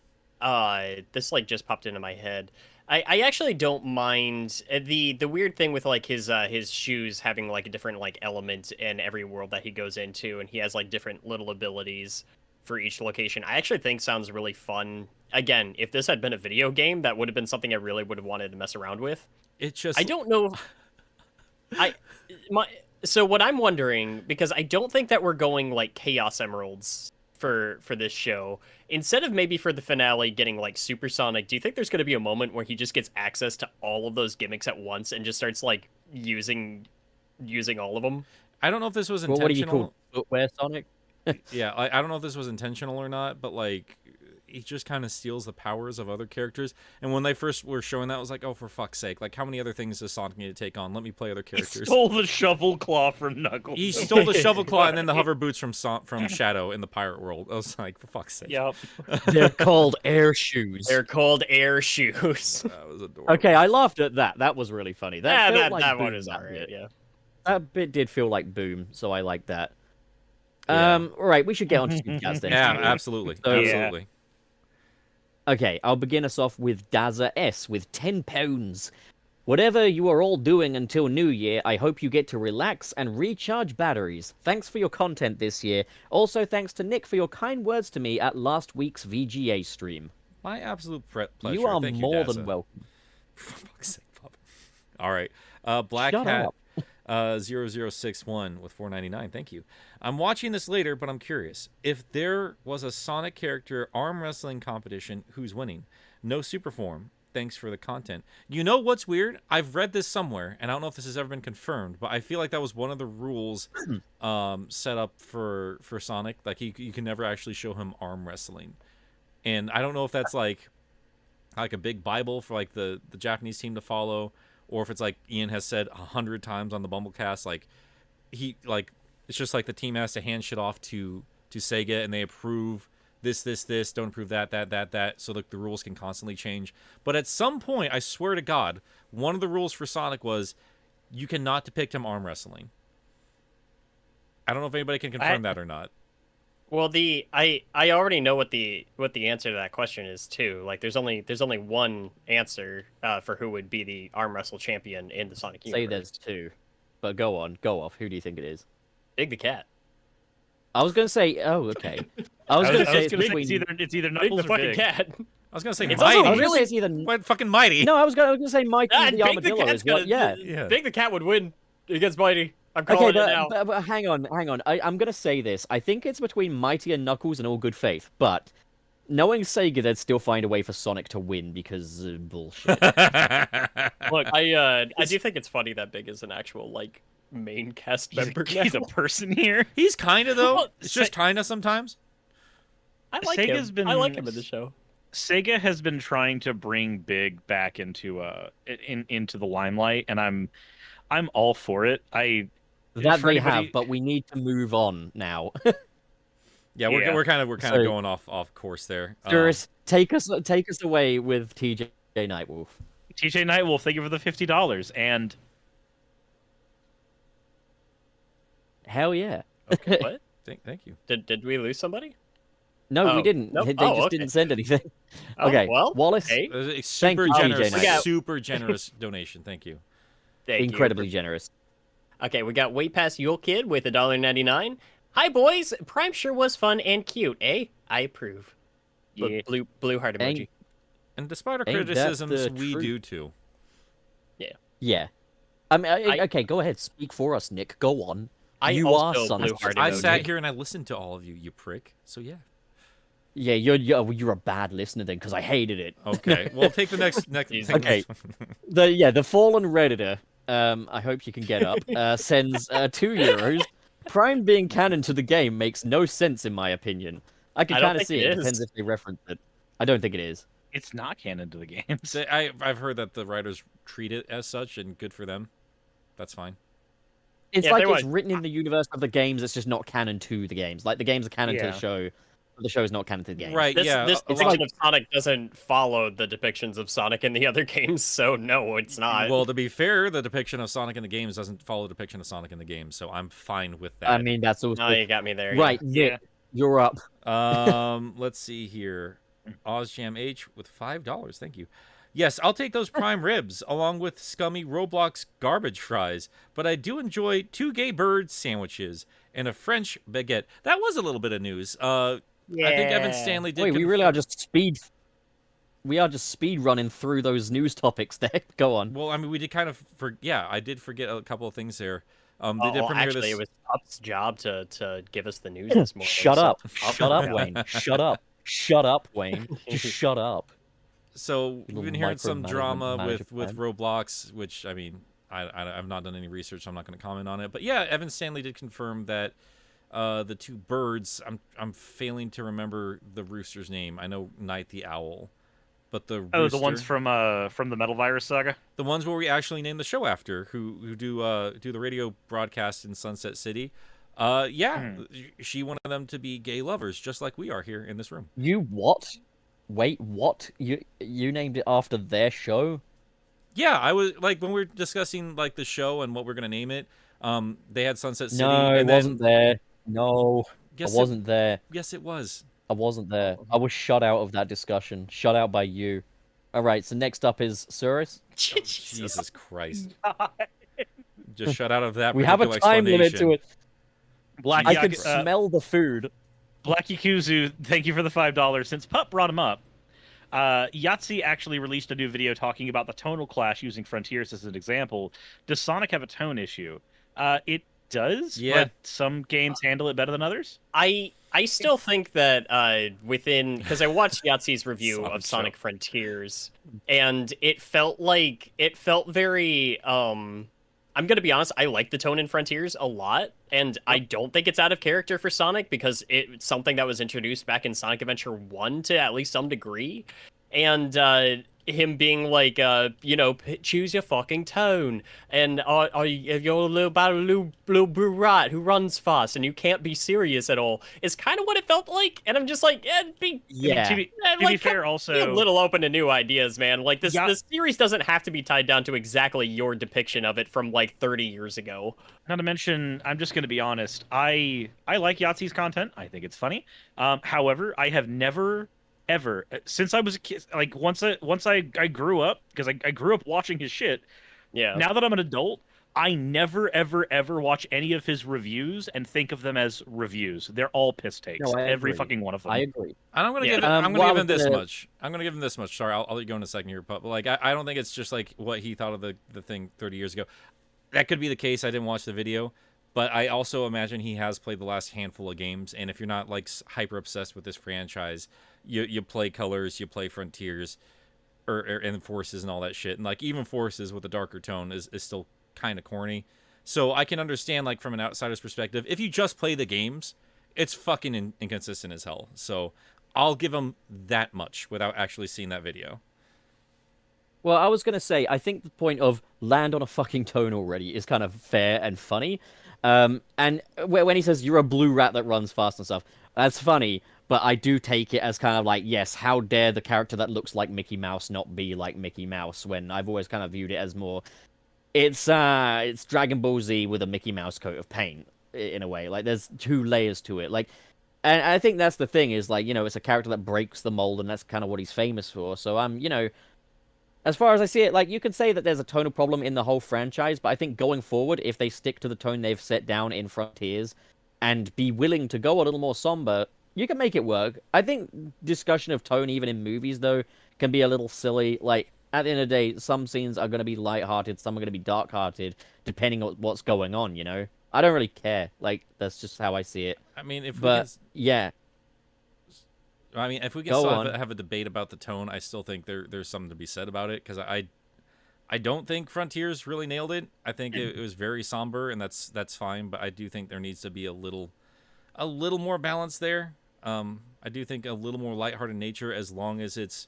This like just popped into my head. I actually don't mind the weird thing with like his shoes having like a different like element in every world that he goes into, and he has like different little abilities for each location. I actually think sounds really fun. Again, if this had been a video game, that would have been something I really would have wanted to mess around with. It just I don't know. So what I'm wondering, because I don't think that we're going like Chaos Emeralds for this show. Instead of maybe for the finale getting like supersonic, do you think there's going to be a moment where he just gets access to all of those gimmicks at once and just starts like using all of them? I don't know if this was Well, what do you intentional. call footwear Sonic? Yeah, I don't know if this was intentional or not, but like he just kind of steals the powers of other characters. And when they first were showing that, I was like, oh, for fuck's sake! Like, how many other things does Sonic need to take on? Let me play other He characters. stole the shovel claw from Knuckles. He stole the shovel claw and then the hover boots from Shadow in the pirate world. I was like, for fuck's sake! Yep. They're called air shoes. They're called air shoes. That was adorable. Okay, I laughed at that. That was really funny. That felt like that Boom, one is that alright. bit. Yeah. That bit did feel like Boom, so I like that. Yeah. All right, we should get on to Super Jazz then. Yeah, shall we? absolutely, So- absolutely. Okay, I'll begin us off with Dazza S with £10. Whatever you are all doing until New Year, I hope you get to relax and recharge batteries. Thanks for your content this year. Also, thanks to Nick for your kind words to me at last week's VGA stream. My absolute pleasure. You are Thank more Dazza. than welcome. For fuck's sake, Pop. All right. Black Shut Hat up. 0061 with 4.99. Thank you. I'm watching this later, but I'm curious. If there was a Sonic character arm wrestling competition, who's winning? No super form. Thanks for the content. You know what's weird? I've read this somewhere, and I don't know if this has ever been confirmed, but I feel like that was one of the rules set up for Sonic. Like you can never actually show him arm wrestling, and I don't know if that's like a big Bible for like the Japanese team to follow, or if it's like Ian has said 100 times on the Bumblecast, like it's just like the team has to hand shit off to Sega and they approve this, don't approve that, so the rules can constantly change. But at some point, I swear to God, one of the rules for Sonic was you cannot depict him arm wrestling. I don't know if anybody can confirm that or not. Well, I already know what the answer to that question is too. Like, there's only one answer for who would be the arm wrestle champion in the Sonic universe. Say there's two. But go off. Who do you think it is? Big the Cat. I was going to say, oh, okay. I was going to say it's gonna between... it's either Big Knuckles the or fucking Big. cat. I was gonna say It's Mighty. also I was going to really- say it's either... What fucking Mighty? No, I was going to say Mikey the Big the Armadillo Cat's is what... Yeah. Yeah. Big the Cat would win against Mighty. I'm calling Okay, it now. but hang on. I'm going to say this. I think it's between Mighty and Knuckles in all good faith, but knowing Sega, they'd still find a way for Sonic to win because bullshit. Look, I do think it's funny that Big is an actual like main cast member. He's a now. person here. He's kind of though. Well, It's just kind of sometimes. I like Sega's him. been- I like him in the show. Sega has been trying to bring Big back into into the limelight, and I'm all for it. That For they anybody- have, but we need to move on now. Yeah, Yeah. we're kind of So- going off course there. Cirrus, take us away with TJ Nightwolf. TJ Nightwolf, thank you for the $50, and Hell yeah. What? Thank you. Did we lose somebody? No, Oh, we didn't. nope. They Oh, just okay. didn't send anything. Oh, Okay, well, Wallace, hey. It was a Thank super you, generous, TJ Knight. super generous donation. Thank you. Thank you. incredibly generous. Okay, we got Way Past Yule Kid with $1.99. Hi, boys. Prime sure was fun and cute, eh? I approve. Yeah. Blue heart emoji. Ain't- And despite our Ain't that criticisms, the we truth? do too. Yeah. I mean, I- okay, go ahead. Speak for us, Nick. Go on. I you also are Sonic. blue heart I emoji. sat here and I listened to all of you, you prick. So yeah. Yeah, you're a bad listener then, because I hated it. Okay, well, take the next. Take the Okay. next one. The fallen redditor. I hope you can get up. Sends €2. Prime being canon to the game makes no sense in my opinion. I can I don't kind of think see it it. is. Depends if they reference it. I don't think it is. It's not canon to the games. I've heard that the writers treat it as such, and good for them. That's fine. It's Yeah, like they it's want- written in the universe of the games. It's just not canon to the games. Like the games are canon to Yeah. the show. But the show is not canon to the games. Right? This yeah. this a lot- depiction of Sonic doesn't follow the depictions of Sonic in the other games, so no, it's not. Well, to be fair, the depiction of Sonic in the games doesn't follow the depiction of Sonic in the games, so I'm fine with that. I mean, that's also No, you got me there. right. Yeah. You're up. Let's see here. OzJam H with $5. Thank you. Yes, I'll take those prime ribs along with scummy Roblox garbage fries, but I do enjoy 2 gay bird sandwiches and a French baguette. That was a little bit of news. I think Evan Stanley did. Wait, we really are just speed. We are just speed running through those news topics there. Go on. Well, I mean, we did kind of. Yeah, I did forget a couple of things there. They did Well, premiere actually, this. it was Pup's job to give us the news this morning. Shut so- up. Shut up, Wayne. Shut up. Shut up, Wayne. Just shut up. So we've been hearing some drama manager with Roblox, which I mean, I've not done any research, so I'm not going to comment on it. But yeah, Evan Stanley did confirm that the 2 birds. I'm failing to remember the rooster's name. I know Night the Owl, but the Oh, rooster, the ones from the Metal Virus saga. the ones where we actually named the show after, who do the radio broadcast in Sunset City. Yeah, she wanted them to be gay lovers, just like we are here in this room. You what? Wait, what? You named it after their show? Yeah, I was like when we were discussing like the show and what we're gonna name it. They had Sunset City. No, and it wasn't there. No, Yes, I wasn't there. Yes, it was. I wasn't there. I was shut out of that discussion. Shut out by you. All right. So next up is Surus. Jesus Christ! Just shut out of that. We have a particular time limit explanation. to it. Black I could smell the food. Black Yakuzu, thank you for the $5. Since Pup brought him up, Yahtzee actually released a new video talking about the tonal clash using Frontiers as an example. Does Sonic have a tone issue? It does, Yeah. but some games handle it better than others. I still think that within, because I watched Yahtzee's review Sonic of show. Sonic Frontiers, and it felt very I'm gonna be honest, I like the tone in Frontiers a lot, and I don't think it's out of character for Sonic because it's something that was introduced back in Sonic Adventure 1 to at least some degree. And him being like, choose your fucking tone, and you're a little brat who runs fast, and you can't be serious at all. Is kind of what it felt like, and I'm just like, Yeah. To be fair, be a also, little open to new ideas, man. Like this, Yeah. this series doesn't have to be tied down to exactly your depiction of it from like 30 years ago. not to mention, I'm just going to be honest. I like Yahtzee's content. I think it's funny. However, I have never ever since I was a kid, like once I grew up, because I grew up watching his shit. Yeah. Now that I'm an adult, I never ever watch any of his reviews and think of them as reviews. They're all piss takes. No, I Every agree. fucking one of them. I agree. And I'm gonna Yeah. give it. I'm gonna Well, give I him was this gonna- much. I'm gonna give him this much. Sorry, I'll let you go in a second here, but like I don't think it's just like what he thought of the thing 30 years ago. That could be the case. I didn't watch the video, but I also imagine he has played the last handful of games. And if you're not like hyper obsessed with this franchise, you play Colors, you play Frontiers, and Forces and all that shit. And like even Forces with a darker tone is still kind of corny. So I can understand like from an outsider's perspective, if you just play the games, it's fucking inconsistent as hell. So I'll give him that much without actually seeing that video. Well, I was gonna say, I think the point of land on a fucking tone already is kind of fair and funny. And when he says you're a blue rat that runs fast and stuff, that's funny. But I do take it as kind of like, yes, how dare the character that looks like Mickey Mouse not be like Mickey Mouse? When I've always kind of viewed it as more, it's Dragon Ball Z with a Mickey Mouse coat of paint in a way. Like there's 2 layers to it. Like, and I think that's the thing is like, it's a character that breaks the mold, and that's kind of what he's famous for. So as far as I see it, like, you could say that there's a tonal problem in the whole franchise, but I think going forward, if they stick to the tone they've set down in Frontiers and be willing to go a little more somber, you can make it work. I think discussion of tone, even in movies, though, can be a little silly. Like, at the end of the day, some scenes are going to be lighthearted, some are going to be dark-hearted, depending on what's going on, I don't really care. Like, that's just how I see it. I mean, if But, we can... yeah. I mean, if we can Go still on. have a debate about the tone, I still think there's something to be said about it, because I don't think Frontiers really nailed it. I think it was very somber, and that's fine. But I do think there needs to be a little more balance there. I do think a little more lighthearted nature, as long as it's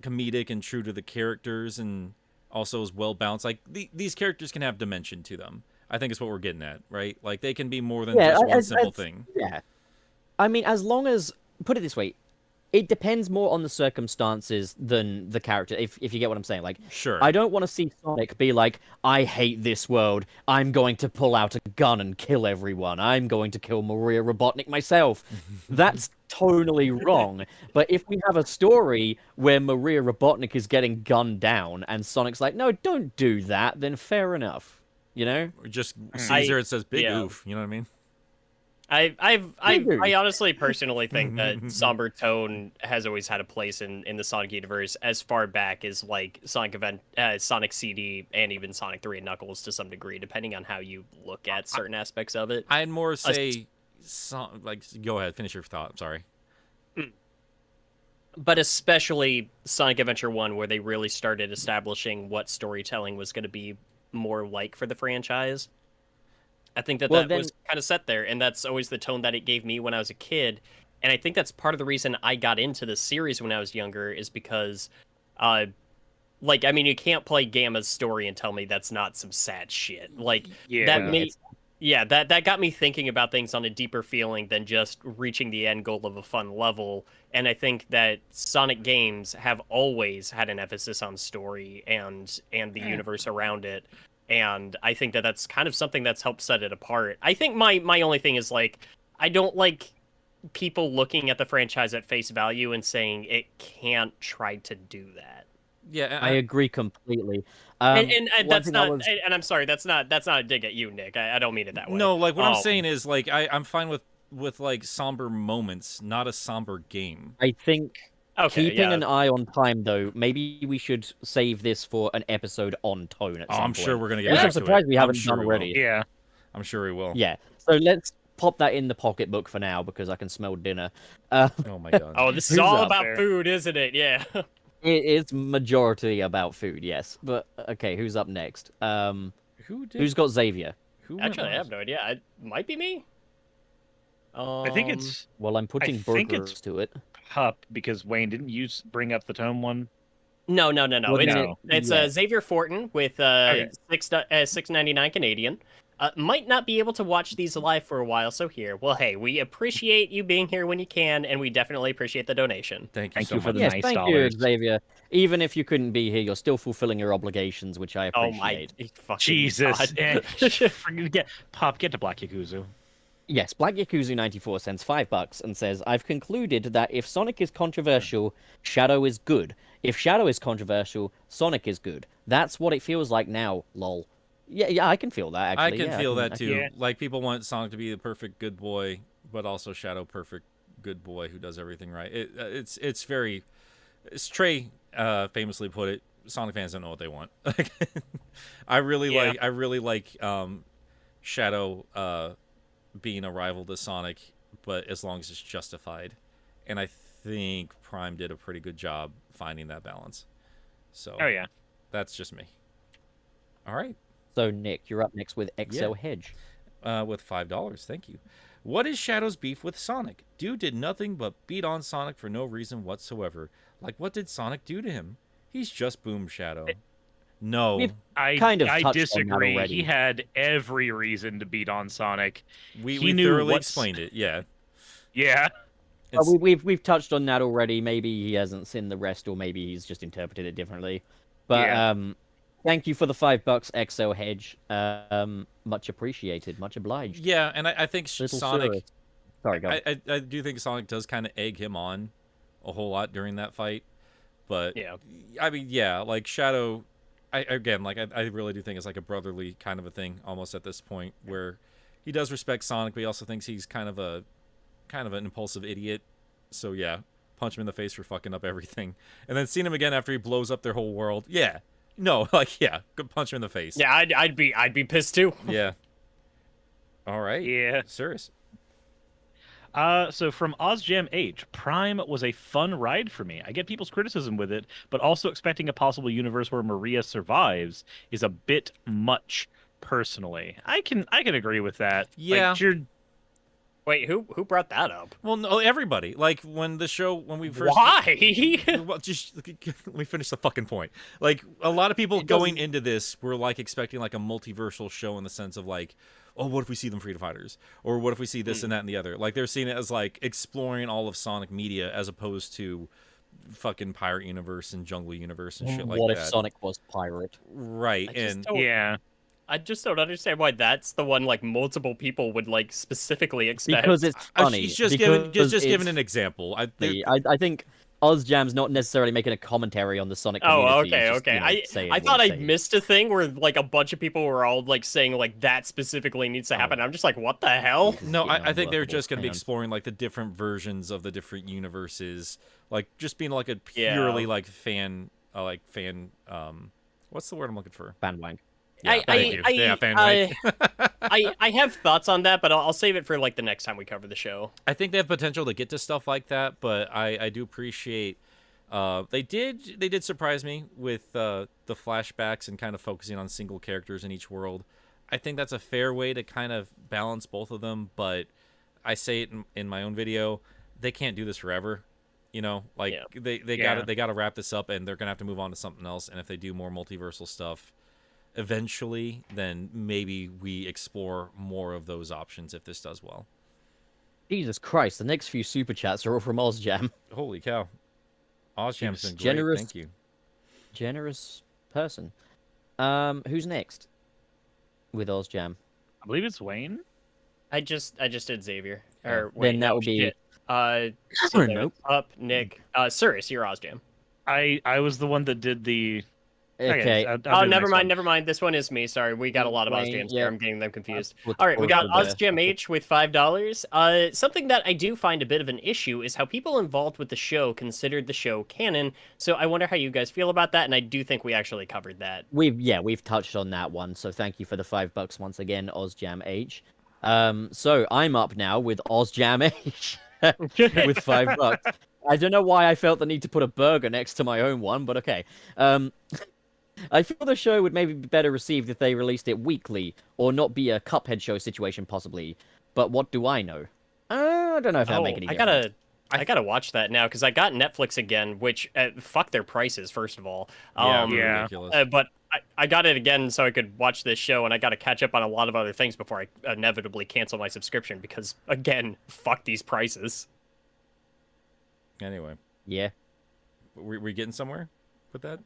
comedic and true to the characters, and also is well balanced. Like these characters can have dimension to them. I think is what we're getting at, right? Like they can be more than just one simple thing. Yeah. I mean, as long as, put it this way, it depends more on the circumstances than the character, if you get what I'm saying. Like, Sure. I don't want to see Sonic be like, I hate this world, I'm going to pull out a gun and kill everyone, I'm going to kill Maria Robotnik myself. That's tonally wrong. But if we have a story where Maria Robotnik is getting gunned down and Sonic's like, no, don't do that, then fair enough. You know? Or just Caesar, it says big oof. You know what I mean? I honestly personally think that somber tone has always had a place in the Sonic universe as far back as like Sonic CD, and even Sonic 3 and Knuckles to some degree, depending on how you look at certain aspects of it. I'd more say, go ahead, finish your thought. I'm sorry. But especially Sonic Adventure 1, where they really started establishing what storytelling was going to be more like for the franchise. I think that was kind of set there, and that's always the tone that it gave me when I was a kid. And I think that's part of the reason I got into the series when I was younger, is because, I mean, you can't play Gamma's story and tell me that's not some sad shit. Like, that got me thinking about things on a deeper feeling than just reaching the end goal of a fun level. And I think that Sonic games have always had an emphasis on story and the universe around it. And I think that that's kind of something that's helped set it apart. I think my only thing is, like, I don't like people looking at the franchise at face value and saying it can't try to do that. Yeah, I agree completely. And that's not. And I'm sorry, that's not a dig at you, Nick. I don't mean it that way. No, like what I'm saying is, like, I'm fine with like somber moments, not a somber game. I think Okay, keeping an eye on time, though, maybe we should save this for an episode on tone at some point. I'm sure we're gonna get I'm back to it. surprised we haven't sure done we will. already. Yeah. I'm sure we will. Yeah, so let's pop that in the pocketbook for now, because I can smell dinner. Oh my god. Oh, this is Who's all up about there? food, isn't it? Yeah. It is majority about food, yes. But, okay, who's up next? Who's got Xavier? Who Actually, I have no idea. It might be me. I think it's Well, I'm putting think burgers it's- to it. Hup, because Wayne, didn't you bring up the tome one? No. Well, It's yeah. Xavier Fortin with $6.99 Canadian. Might not be able to watch these live for a while, so here. Well, hey, we appreciate you being here when you can, and we definitely appreciate the donation. Thank you Thank so you for much. the Yes, nice thank dollars. you, Xavier. Even if you couldn't be here, you're still fulfilling your obligations, which I Oh appreciate. my fucking Jesus. God. Get to Black Yakuza. Yes, Black Yakuza 94 sends $5 and says, I've concluded that if Sonic is controversial, Shadow is good. If Shadow is controversial, Sonic is good. That's what it feels like now, lol. Yeah, I can feel that, I actually. can Yeah, feel I that too. Yeah. Like, people want Sonic to be the perfect good boy, but also Shadow perfect good boy who does everything right. It's very, as Trey famously put it, Sonic fans don't know what they want. I really like Shadow being a rival to Sonic, but as long as it's justified. And I think Prime did a pretty good job finding that balance. So Oh yeah. that's just me. All right. So, Nick, you're up next with XL Hedge. With $5. Thank you. What is Shadow's beef with Sonic? Dude did nothing but beat on Sonic for no reason whatsoever. Like, what did Sonic do to him? He's just Boom Shadow. No. We've I kind of I touched on that disagree. already. He had every reason to beat on Sonic. We he knew thoroughly what's- explained it. Yeah. Yeah. It's- We've touched on that already. Maybe he hasn't seen the rest, or maybe he's just interpreted it differently. But Yeah. thank you for the $5, XL Hedge. Much appreciated, much obliged. Yeah, and I think Little Sonic... Cyrus. Sorry, go. I do think Sonic does kind of egg him on a whole lot during that fight. But, Yeah. I mean, yeah, like, Shadow... I really do think it's like a brotherly kind of a thing almost at this point, where he does respect Sonic, but he also thinks he's kind of an impulsive idiot. So yeah, punch him in the face for fucking up everything, and then seeing him again after he blows up their whole world. Yeah, no, like, yeah, go punch him in the face. Yeah, I'd be pissed too. Yeah. All right. Yeah. Serious. So from OzJam H, Prime was a fun ride for me. I get people's criticism with it, but also expecting a possible universe where Maria survives is a bit much personally. I can agree with that. Yeah. Like, you're Wait, who brought that up? Well, no, everybody. Like when we first. Why? Well, just let me finish the fucking point. Like a lot of people going into this were like expecting like a multiversal show in the sense of like, oh, what if we see them freedom fighters, or what if we see this and that and the other? Like they're seeing it as like exploring all of Sonic media as opposed to fucking Pirate Universe and Jungle Universe and shit like what that. if Sonic was pirate? Right, I just and don't- yeah. I just don't understand why that's the one like multiple people would like specifically expect. Because it's funny. he's just because giving it's an example. funny. I think OzJam's not necessarily making a commentary on the Sonic community. Oh, he's okay, just, okay. you know, saying I what thought he's I saying. missed a thing where like a bunch of people were all like saying like that specifically needs to happen. I'm just like, what the hell? No, You know, I think they're unworkable. just going to be Hang on. exploring like the different versions of the different universes, like just being like a Yeah. purely like fan, what's the word I'm looking for? Bandwang. Yeah, thank you. Yeah, fan wank. I have thoughts on that, but I'll save it for like the next time we cover the show. I think they have potential to get to stuff like that, but I do appreciate. They did surprise me with the flashbacks and kind of focusing on single characters in each world. I think that's a fair way to kind of balance both of them, but I say it in my own video, they can't do this forever. You know, like Yeah. they gotta wrap this up, and they're gonna have to move on to something else. And if they do more multiversal stuff, eventually, then maybe we explore more of those options if this does well. Jesus Christ, the next few super chats are all from OzJam. Holy cow, OzJam's been great. Generous. Thank you. Generous person. Who's next? With OzJam. I believe it's Wayne. I just did Xavier. Yeah. Or Then wait, that no, would be- shit. Or so nope. Up, Nick. Cirrus, you're OzJam. I was the one that did the. Okay. I'll Oh, do the never next mind, one. never mind. This one is me. Sorry, we got a lot of Wayne, OzJams yeah. here. I'm getting them confused. We'll All right, we got forward the- OzJam H with $5. Something that I do find a bit of an issue is how people involved with the show considered the show canon. So I wonder how you guys feel about that, and I do think we actually covered that. We've touched on that one, so thank you for the $5 once again, OzJam H. So I'm up now with OzJam H with $5. I don't know why I felt the need to put a burger next to my own one, but okay. I feel the show would maybe be better received if they released it weekly, or not be a Cuphead show situation possibly. But what do I know? I don't know if that'll make any difference. I gotta watch that now because I got Netflix again, which fuck their prices first of all. Yeah, yeah. ridiculous. But I got it again so I could watch this show, and I got to catch up on a lot of other things before I inevitably cancel my subscription because again, fuck these prices. Anyway, Yeah. we getting somewhere with that?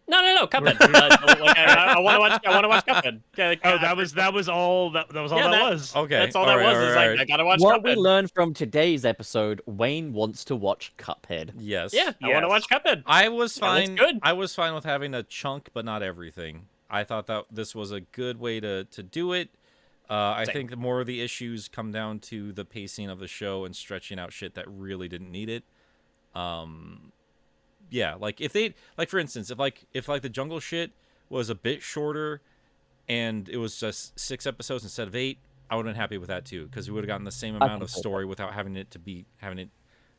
No, Cuphead. I want to watch Cuphead. Oh, that was all. That was all Yeah, that that- was. Okay, That's all all that right, was. all Is right, like I gotta watch What Cuphead. we learned from today's episode, Wayne wants to watch Cuphead. Yes. Yeah, I want to Yes. watch Cuphead. I was That looks fine. good. I was fine with having a chunk, but not everything. I thought that this was a good way to do it. I Same. think the more of the issues come down to the pacing of the show and stretching out shit that really didn't need it. Yeah, like if they like for instance, if the jungle shit was a bit shorter and it was just 6 episodes instead of 8, I would have been happy with that too, because we would have gotten the same amount of can take story without having it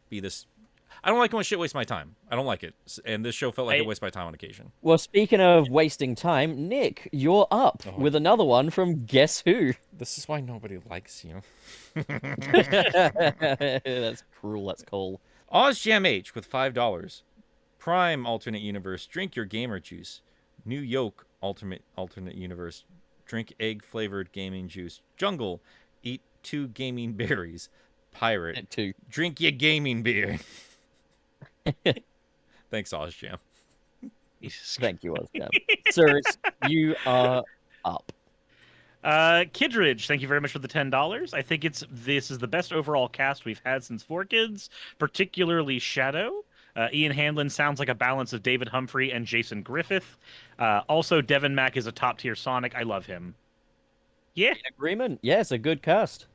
be this. I don't like when shit wastes my time. I don't like it, and this show felt like it wasted my time on occasion. Well, speaking of wasting time, Nick, you're up with another one from Guess Who? This is why nobody likes you. That's cruel, that's cool. OzJam H with $5. Prime alternate universe, drink your gamer juice. New Yoke alternate universe, drink egg flavored gaming juice. Jungle, eat 2 gaming berries. Pirate, Two. drink your gaming beer. Thanks, OzJam. Thank you, Oscar. Sirs, you are up. Kidridge, thank you very much for the $10. I think this is the best overall cast we've had since 4Kids, particularly Shadow. Ian Hanlon sounds like a balance of David Humphrey and Jason Griffith. Also, Devin Mack is a top-tier Sonic. I love him. Yeah. In agreement? Yeah, it's a good cast.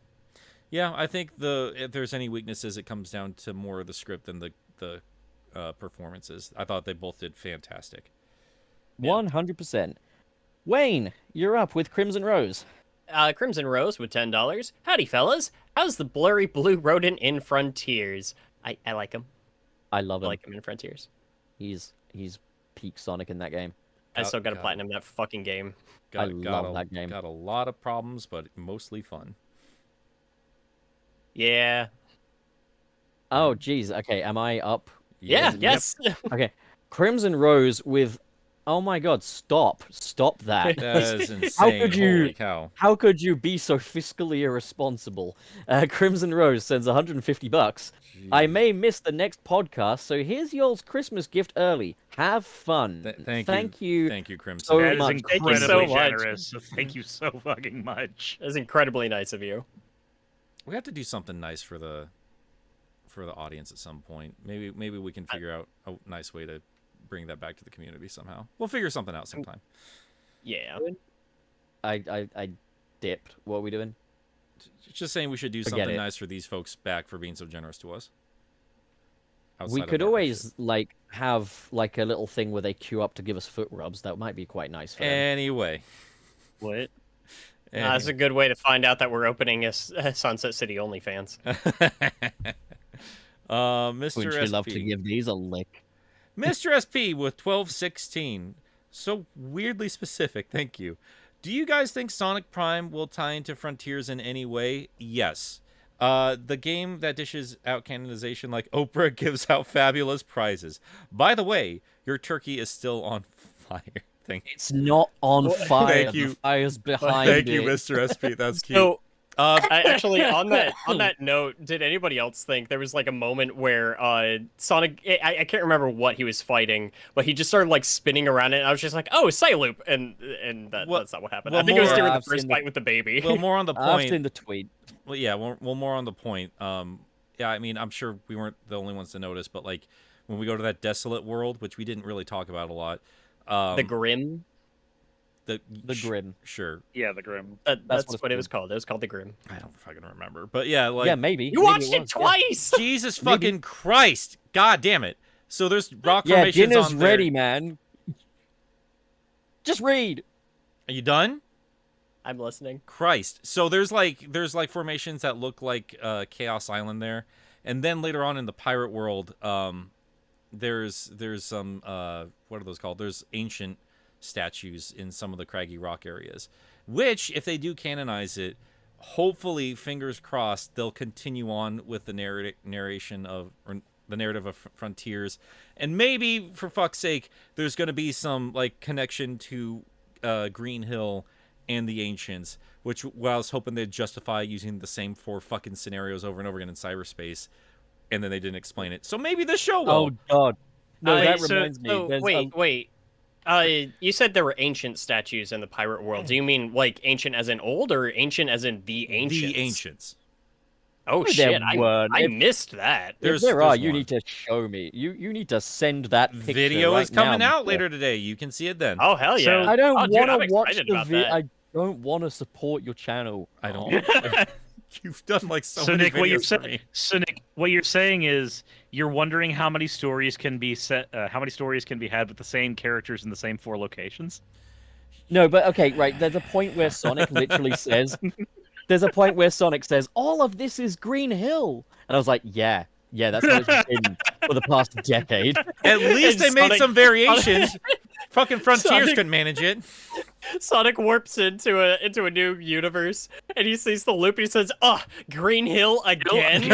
Yeah, I think if there's any weaknesses, it comes down to more of the script than the performances. I thought they both did fantastic. 100%. Wayne, you're up with Crimson Rose. Crimson Rose with $10. Howdy, fellas. How's the blurry blue rodent in Frontiers? I like him. I love I him. like him in Frontiers. He's peak Sonic in that game. I still got to got platinum that fucking game. I love that game. Got a lot of problems, but mostly fun. Yeah. Oh, geez. Okay, am I up? Yeah. Yep. Yes. Okay. Crimson Rose with... Oh my god, stop that. That is insane. could you- Holy cow. How could you be so fiscally irresponsible? Crimson Rose sends $150. I may miss the next podcast, so here's y'all's Christmas gift early. Have fun. Thank you. Thank you, Crimson. so That is much. Thank you incredibly so much. generous. So thank you so fucking much. That's incredibly nice of you. We have to do something nice for the audience at some point. Maybe we can figure out a nice way to bring that back to the community somehow. We'll figure something out sometime. Yeah. I dipped. What are we doing? Just saying we should do Forget something it. nice for these folks back for being so generous to us. Outside We of could that always like have like a little thing where they queue up to give us foot rubs. That might be quite nice for them. Anyway. What? Anyway. That's a good way to find out that we're opening a Sunset City OnlyFans. Mr. Wouldn't you SP. love to give these a lick? Mr. SP with 1216. So weirdly specific. Thank you. Do you guys think Sonic Prime will tie into Frontiers in any way? Yes. The game that dishes out canonization like Oprah gives out fabulous prizes. By the way, your turkey is still on fire. Thank you. It's not on fire. Thank you. The fire's behind Thank you, it. Mr. SP. That's cute. So, actually, on that note, did anybody else think there was like a moment where Sonic? I can't remember what he was fighting, but he just started like spinning around it. And I was just like, "Oh, Psyloop," and that's not what happened. well, I think it was more- during the I've first seen fight with the baby. Well, more on the I've point. seen the tweet. Well, yeah, well, more on the point. Yeah, I mean, I'm sure we weren't the only ones to notice, but like when we go to that desolate world, which we didn't really talk about a lot. The Grim. The Grim. Sure. Yeah, the Grim. That's what it's what it was called. It was called the Grim. I don't fucking remember, but yeah, like Yeah, maybe. You Maybe watched it was, yeah. twice. Jesus fucking Christ, God damn it! So there's rock Yeah, formations dinner's on there. ready, man. Just read. Are you done? I'm listening. Christ. So there's like formations that look like Chaos Island there, and then later on in the pirate world, there's some what are those called? There's ancient statues in some of the craggy rock areas, which if they do canonize it, hopefully, fingers crossed, they'll continue on with the narration of or the narrative of Frontiers, and maybe for fuck's sake, there's going to be some like connection to Green Hill and the Ancients, which I was hoping they'd justify using the same 4 fucking scenarios over and over again in cyberspace, and then they didn't explain it. So maybe the show will. Oh God. No, that So- reminds me. so, There's wait. You said there were ancient statues in the pirate world. Do you mean like ancient as in old, or ancient as in the ancients? The Ancients. Oh There shit! weren't. I If- missed that. If there are, there's you one. need to show me. You need to send that picture Video right is coming now, out later today. You can see it then. Oh hell So- yeah! I don't Oh, dude, want I'm to watch excited the about video. that. I don't want to support your channel. I don't. Oh. You've done like so, So many Nick, what you're videos for saying, me. so Nick, what you're saying is you're wondering how many stories can be how many stories can be had with the same characters in the same 4 locations. No, but okay, right. There's a point where Sonic literally says, "There's a point where Sonic says, all of this is Green Hill," and I was like, "Yeah, that's how it's been for the past decade." At least they And made Sonic- some variations. Fucking Frontiers Sonic- couldn't manage it. Sonic warps into a new universe, and he sees the loop, and he says, "Ah, Green Hill again."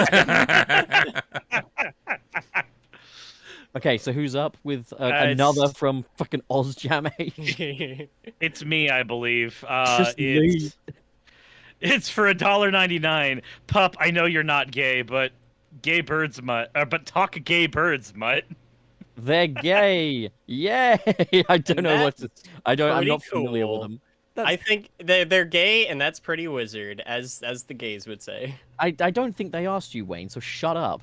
Okay, so who's up with another it's- from fucking OzJam Age? It's me, I believe. Just me. It's for $1.99. Pup, I know you're not gay, but gay birds mutt. But talk gay birds mutt. They're gay. Yay! I don't know what to. I'm pretty not familiar with cool. them. I think they're gay, and that's pretty wizard, as the gays would say. I don't think they asked you, Wayne. So shut up.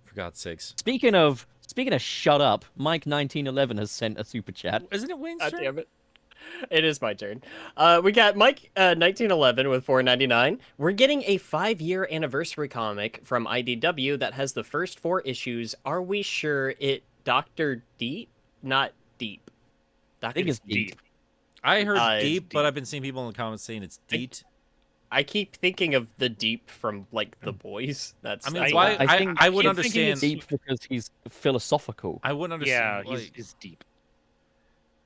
For God's sakes. Speaking of shut up, Mike1911 has sent a super chat. Isn't it Wayne's God turn? damn it. It is my turn. We got Mike 1911 with $4.99. We're getting a 5-year anniversary comic from IDW that has the first 4 issues. Are we sure it Dr. Deep? Not Deep. I think it's deep. I heard It's deep, but deep. I've been seeing people in the comments saying it's deep. I keep thinking of the Deep from like The Boys. I mean, that's why? why I think I would keep thinking understand. it's deep because he's philosophical. I wouldn't understand. Yeah, like, he's deep.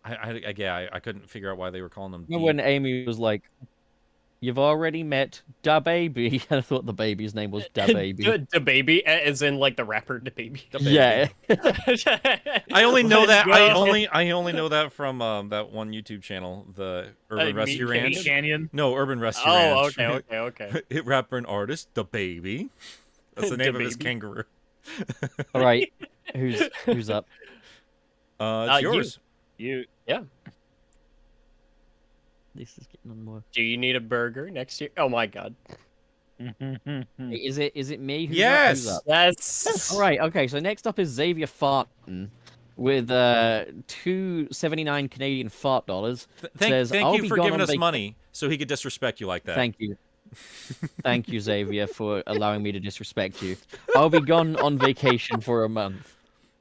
I couldn't figure out why they were calling him Remember when deep. Amy was like, "You've already met da baby," and I thought the baby's name was da baby. the baby, as in like the rapper the baby. Yeah. I only know Let's that. go. I only know that from that one YouTube channel, the Urban Meat Rescue Canyon? Ranch. Canyon. No, Urban Rescue Oh, Ranch. okay. Hit rapper and artist, the baby. That's the Da name of his Baby. kangaroo. All right, who's up? It's you. yours. You. This is getting on more. Do you need a burger next year? Oh my god. Is it me? Who's Yes! Up? That's All right. Okay. So next up is Xavier Farton with 2.79 Canadian fart dollars. Says, Thank "I'll you be for gone giving on us money so he could disrespect you like that. Thank you. Thank you, Xavier, for allowing me to disrespect you. I'll be gone on vacation for a month.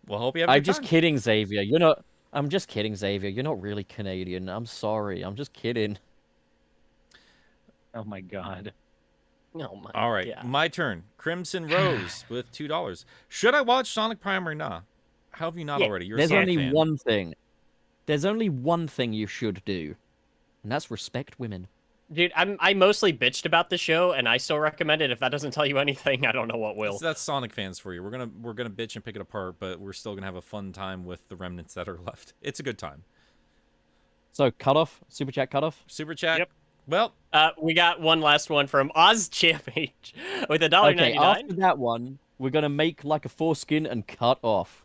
Well, hope you have a I'm good just time. kidding, Xavier. You're not. I'm just kidding, Xavier. You're not really Canadian. I'm sorry. I'm just kidding. Oh my god. oh my. All right, God. my turn. Crimson Rose with $2. Should I watch Sonic Prime or not? How have you not Yeah, already? You're a There's Sonic only fan. one thing. There's only one thing you should do, and that's respect women. Dude, I mostly bitched about the show, and I still recommend it. If that doesn't tell you anything, I don't know what will. That's Sonic fans for you. We're gonna bitch and pick it apart, but we're still gonna have a fun time with the remnants that are left. It's a good time. So cutoff, super chat cutoff. Super chat. Yep. Well, We got one last one from Oz Champ H with $1.99. Okay, after that one, we're gonna make like a foreskin and cut off.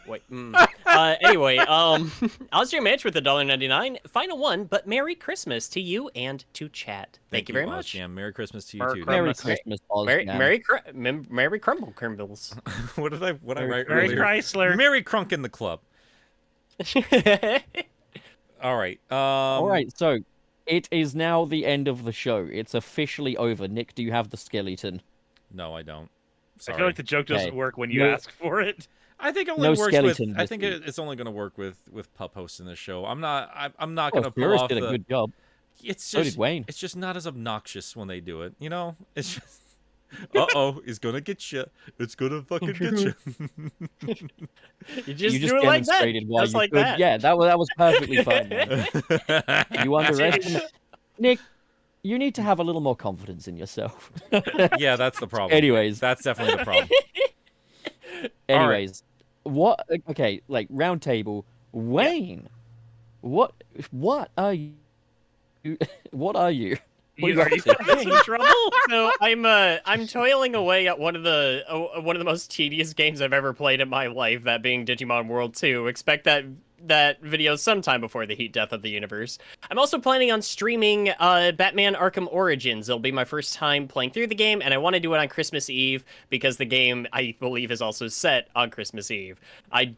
Wait. Anyway, Austrian Match with $1.99. Final one, but Merry Christmas to you and to chat. Thank you very much. Ozjam. Merry Christmas to you Merry too. Merry Christmas. Christmas, Merry, Ozman. Merry Crumble Crumbles. what did I write Mary earlier? Chrysler. Merry Crunk in the club. All right. All right, so it is now the end of the show. It's officially over. Nick, do you have the skeleton? No, I don't. I Sorry. feel like the joke doesn't Okay. work when you No- ask for it. I think it only No works with. skeleton I this think week. it's only going to work with Pup hosting this show. I'm not Well, going to pull Flores off did a the. good job. It's So just did Wayne. it's just not as obnoxious when they do it. You know, it's just. Uh-oh, it's gonna get you. It's gonna fucking get you. You just You do it like that. demonstrated why Just you like could. that. Yeah, that was perfectly fine. Man. You underestimate Nick. You need to have a little more confidence in yourself. Yeah, that's the problem. Anyways, That's definitely the problem. anyways, what? Okay, like round table. Wayne, what are you? What are you? What Are you up to? having some trouble? So I'm toiling away at one of the most tedious games I've ever played in my life, that being Digimon World 2. Expect that video sometime before the heat death of the universe. I'm also planning on streaming Batman Arkham Origins. It'll be my first time playing through the game, and I want to do it on Christmas Eve because the game, I believe, is also set on Christmas Eve. I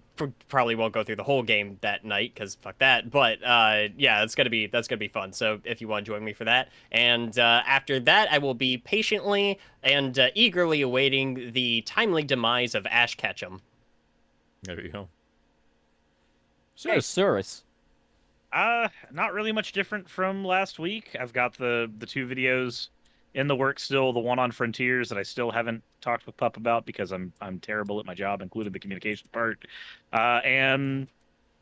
probably won't go through the whole game that night because fuck that. But yeah, that's gonna be fun. So if you want to join me for that, and after that, I will be patiently and eagerly awaiting the timely demise of Ash Ketchum. There you go. Hey, Cirrus. Not really much different from last week. I've got the two videos in the works still. The one on Frontiers that I still haven't talked with Pup about because I'm terrible at my job, including the communication part. And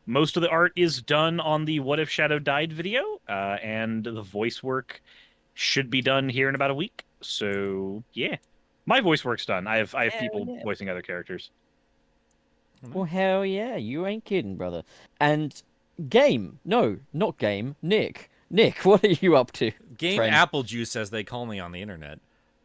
most of the art is done on the What If Shadow Died video, and the voice work should be done here in about a week. So yeah, my voice work's done. I have people yeah. voicing other characters. Well, hell yeah, you ain't kidding, brother. And Game, no, not Game, Nick, what are you up to? Game friend? Apple Juice, as they call me on the internet.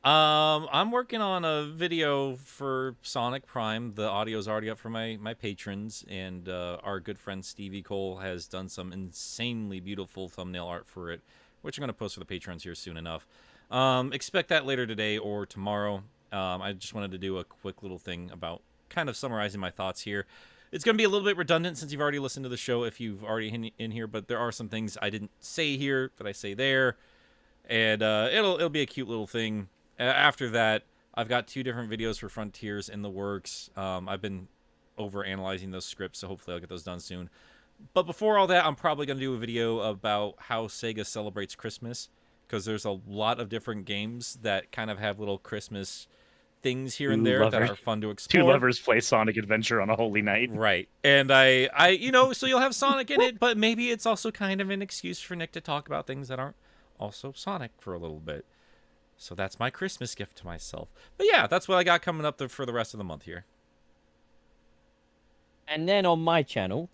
I'm working on a video for Sonic Prime. The audio's already up for my patrons, and our good friend Stevie Cole has done some insanely beautiful thumbnail art for it, which I'm going to post for the patrons here soon enough. Expect that later today or tomorrow. I just wanted to do a quick little thing about kind of summarizing my thoughts here. It's going to be a little bit redundant since you've already listened to the show if you've already in here, but there are some things I didn't say here that I say there, and it'll be a cute little thing. After that, I've got 2 different videos for Frontiers in the works. I've been over analyzing those scripts, so hopefully I'll get those done soon. But before all that, I'm probably going to do a video about how Sega celebrates Christmas, because there's a lot of different games that kind of have little Christmas things here and Two there that lovers- are fun to Two explore. lovers play Sonic Adventure on a holy night. Right. And I, you know, so you'll have Sonic in it, but maybe it's also kind of an excuse for Nick to talk about things that aren't also Sonic for a little bit. So that's my Christmas gift to myself. But yeah, that's what I got coming up for the rest of the month here. And then on my channel,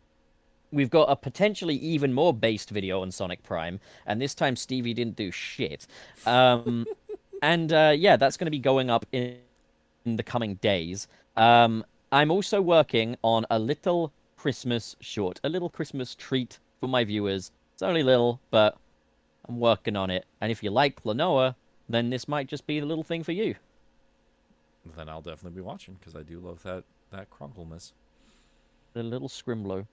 we've got a potentially even more based video on Sonic Prime, and this time Stevie didn't do shit. And yeah, that's going to be going up in the coming days. I'm also working on a little Christmas short, a little Christmas treat for my viewers. It's only little, but I'm working on it. And if you like Klonoa, then this might just be the little thing for you. Then I'll definitely be watching, because I do love that Crunkleness. The little Scrimlow.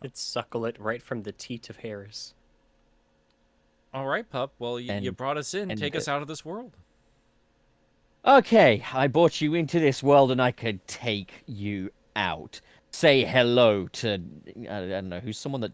It's suckle it right from the teat of Harris. All right, pup. Well, you And- brought us in. and Take us it- out of this world. Okay, I brought you into this world and I could take you out. Say hello to, I don't know, who's someone that